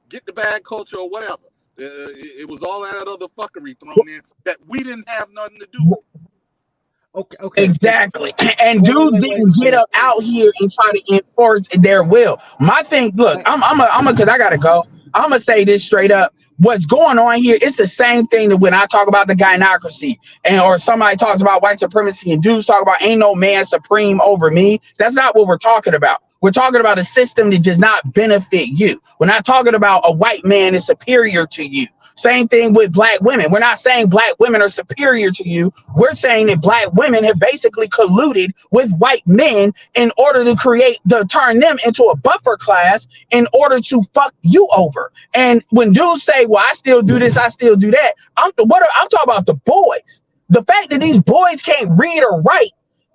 get the bag culture or whatever. It was all that other fuckery thrown in that we didn't have nothing to do with. Okay. Exactly. And dudes didn't get up out here and try to enforce their will. My thing, look, I'm because I gotta go. I'm gonna say this straight up. What's going on here? It's the same thing that when I talk about the gynocracy or somebody talks about white supremacy and dudes talk about ain't no man supreme over me. That's not what we're talking about. We're talking about a system that does not benefit you. We're not talking about a white man is superior to you. Same thing with Black women. We're not saying Black women are superior to you. We're saying that Black women have basically colluded with white men in order to turn them into a buffer class in order to fuck you over. And when dudes say, well, I still do this, I still do that, I'm talking about the boys. The fact that these boys can't read or write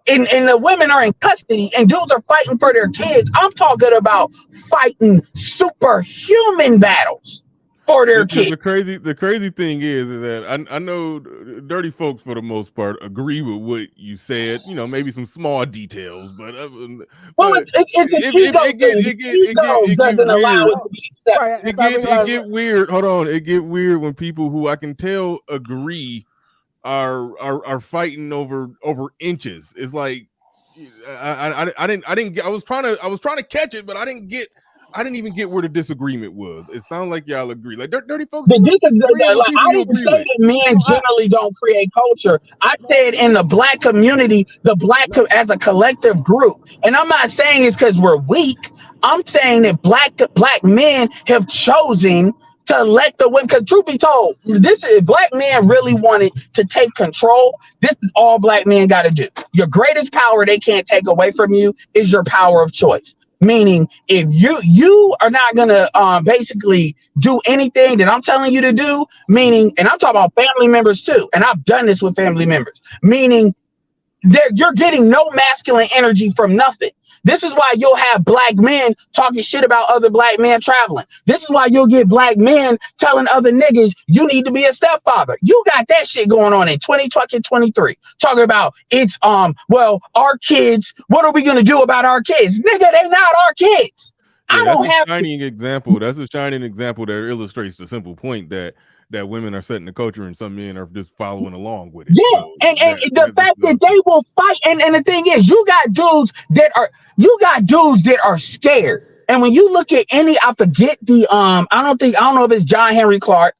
and the women are in custody and dudes are fighting for their kids. I'm talking about fighting superhuman battles for their kids. The crazy thing is that I know dirty folks for the most part agree with what you said. You know, maybe some small details, but it get weird. Hold on, it get weird when people who I can tell agree are fighting over inches. It's like I was trying to catch it, but I didn't even get where the disagreement was. It sounds like y'all agree. Like dirty folks. I didn't say that men generally don't create culture. I said in the Black community, as a collective group, and I'm not saying it's because we're weak. I'm saying that black men have chosen to let the women. Because truth be told, Black men really wanted to take control. This is all Black men got to do. Your greatest power they can't take away from you is your power of choice. Meaning, if you are not gonna basically do anything that I'm telling you to do, meaning, and I'm talking about family members too, and I've done this with family members, meaning you're getting no masculine energy from nothing. This is why you'll have Black men talking shit about other Black men traveling. This is why you'll get Black men telling other niggas you need to be a stepfather. You got that shit going on in 2023. Talking about it's well, our kids, what are we gonna do about our kids? Nigga, they not our kids. Yeah, that's a shining example. That's a shining example that illustrates the simple point that women are setting the culture and some men are just following along with it. Yeah, so and the fact that they will fight, and the thing is, you got dudes that are scared. And when you look at I forget the I don't know if it's John Henry Clark,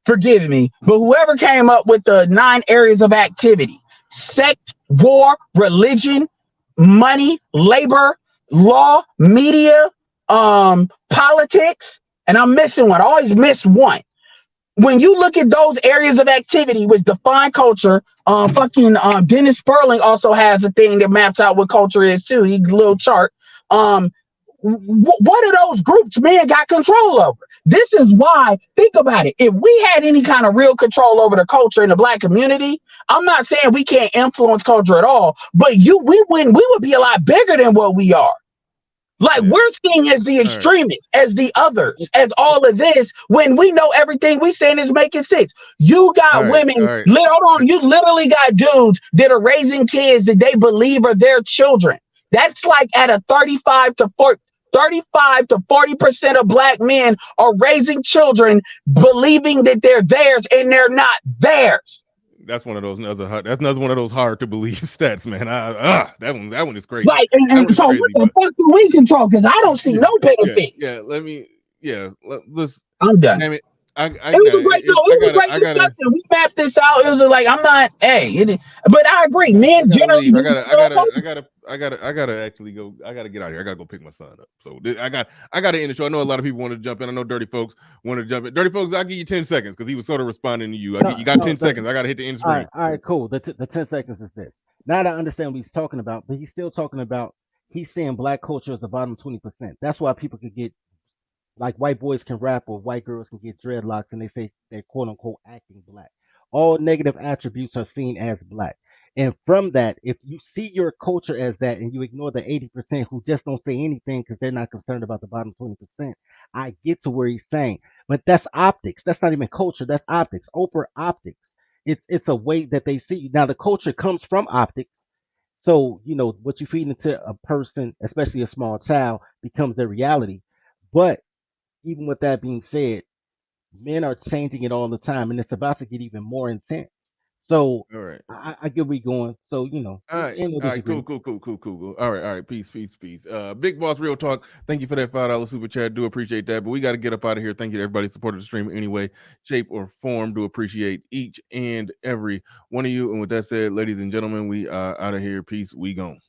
forgive me, but whoever came up with the 9 areas of activity: sect, war, religion, money, labor, law, media, politics, and I'm missing one. I always miss one. when you look at those areas of activity which define culture, Dennis Sperling also has a thing that maps out what culture is too. He a little chart. What are those groups men got control over? This is why, think about it. If we had any kind of real control over the culture in the black community, I'm not saying we can't influence culture at all, but we would be a lot bigger than what we are. Like we're seen as the extremists, as the others, as all of this, when we know everything we saying is making sense. You got women, hold on, you literally got dudes that are raising kids that they believe are their children. That's like at a 35 to 40% of black men are raising children believing that they're theirs and they're not theirs. That's one of those that's another one of those hard to believe stats, man. That one is crazy. Like, and so what the fuck do we control? Because I don't see no benefit. Let's. I'm done. Damn it. It was a great discussion. We mapped this out. It was like, I'm not, but I agree. Men generally. I gotta actually go. I gotta get out here. I gotta go pick my son up. So I gotta end the show. I know a lot of people want to jump in. I know Dirty Folks want to jump in. Dirty Folks, I'll give you 10 seconds because he was sort of responding to you. You got 10 seconds. I gotta hit the end screen. All right, cool. The 10 seconds is this. Now I understand what he's talking about, but he's still talking about, he's saying black culture is the bottom 20%. That's why people could get, like, white boys can rap or white girls can get dreadlocks and they say they're quote unquote acting black. All negative attributes are seen as black. And from that, if you see your culture as that and you ignore the 80% who just don't say anything because they're not concerned about the bottom 20%, I get to where he's saying. But that's optics. That's not even culture. That's optics. Oprah optics. It's a way that they see you. Now the culture comes from optics. So, what you feed into a person, especially a small child, becomes their reality. But even with that being said, men are changing it all the time, and it's about to get even more intense. So, all right, I get where you're going. So, all right, cool. All right, peace. Big Boss Real Talk. Thank you for that $5 super chat. Do appreciate that. But we got to get up out of here. Thank you to everybody who supported the stream in any way, shape, or form. Do appreciate each and every one of you. And with that said, ladies and gentlemen, we are out of here. Peace. We gone.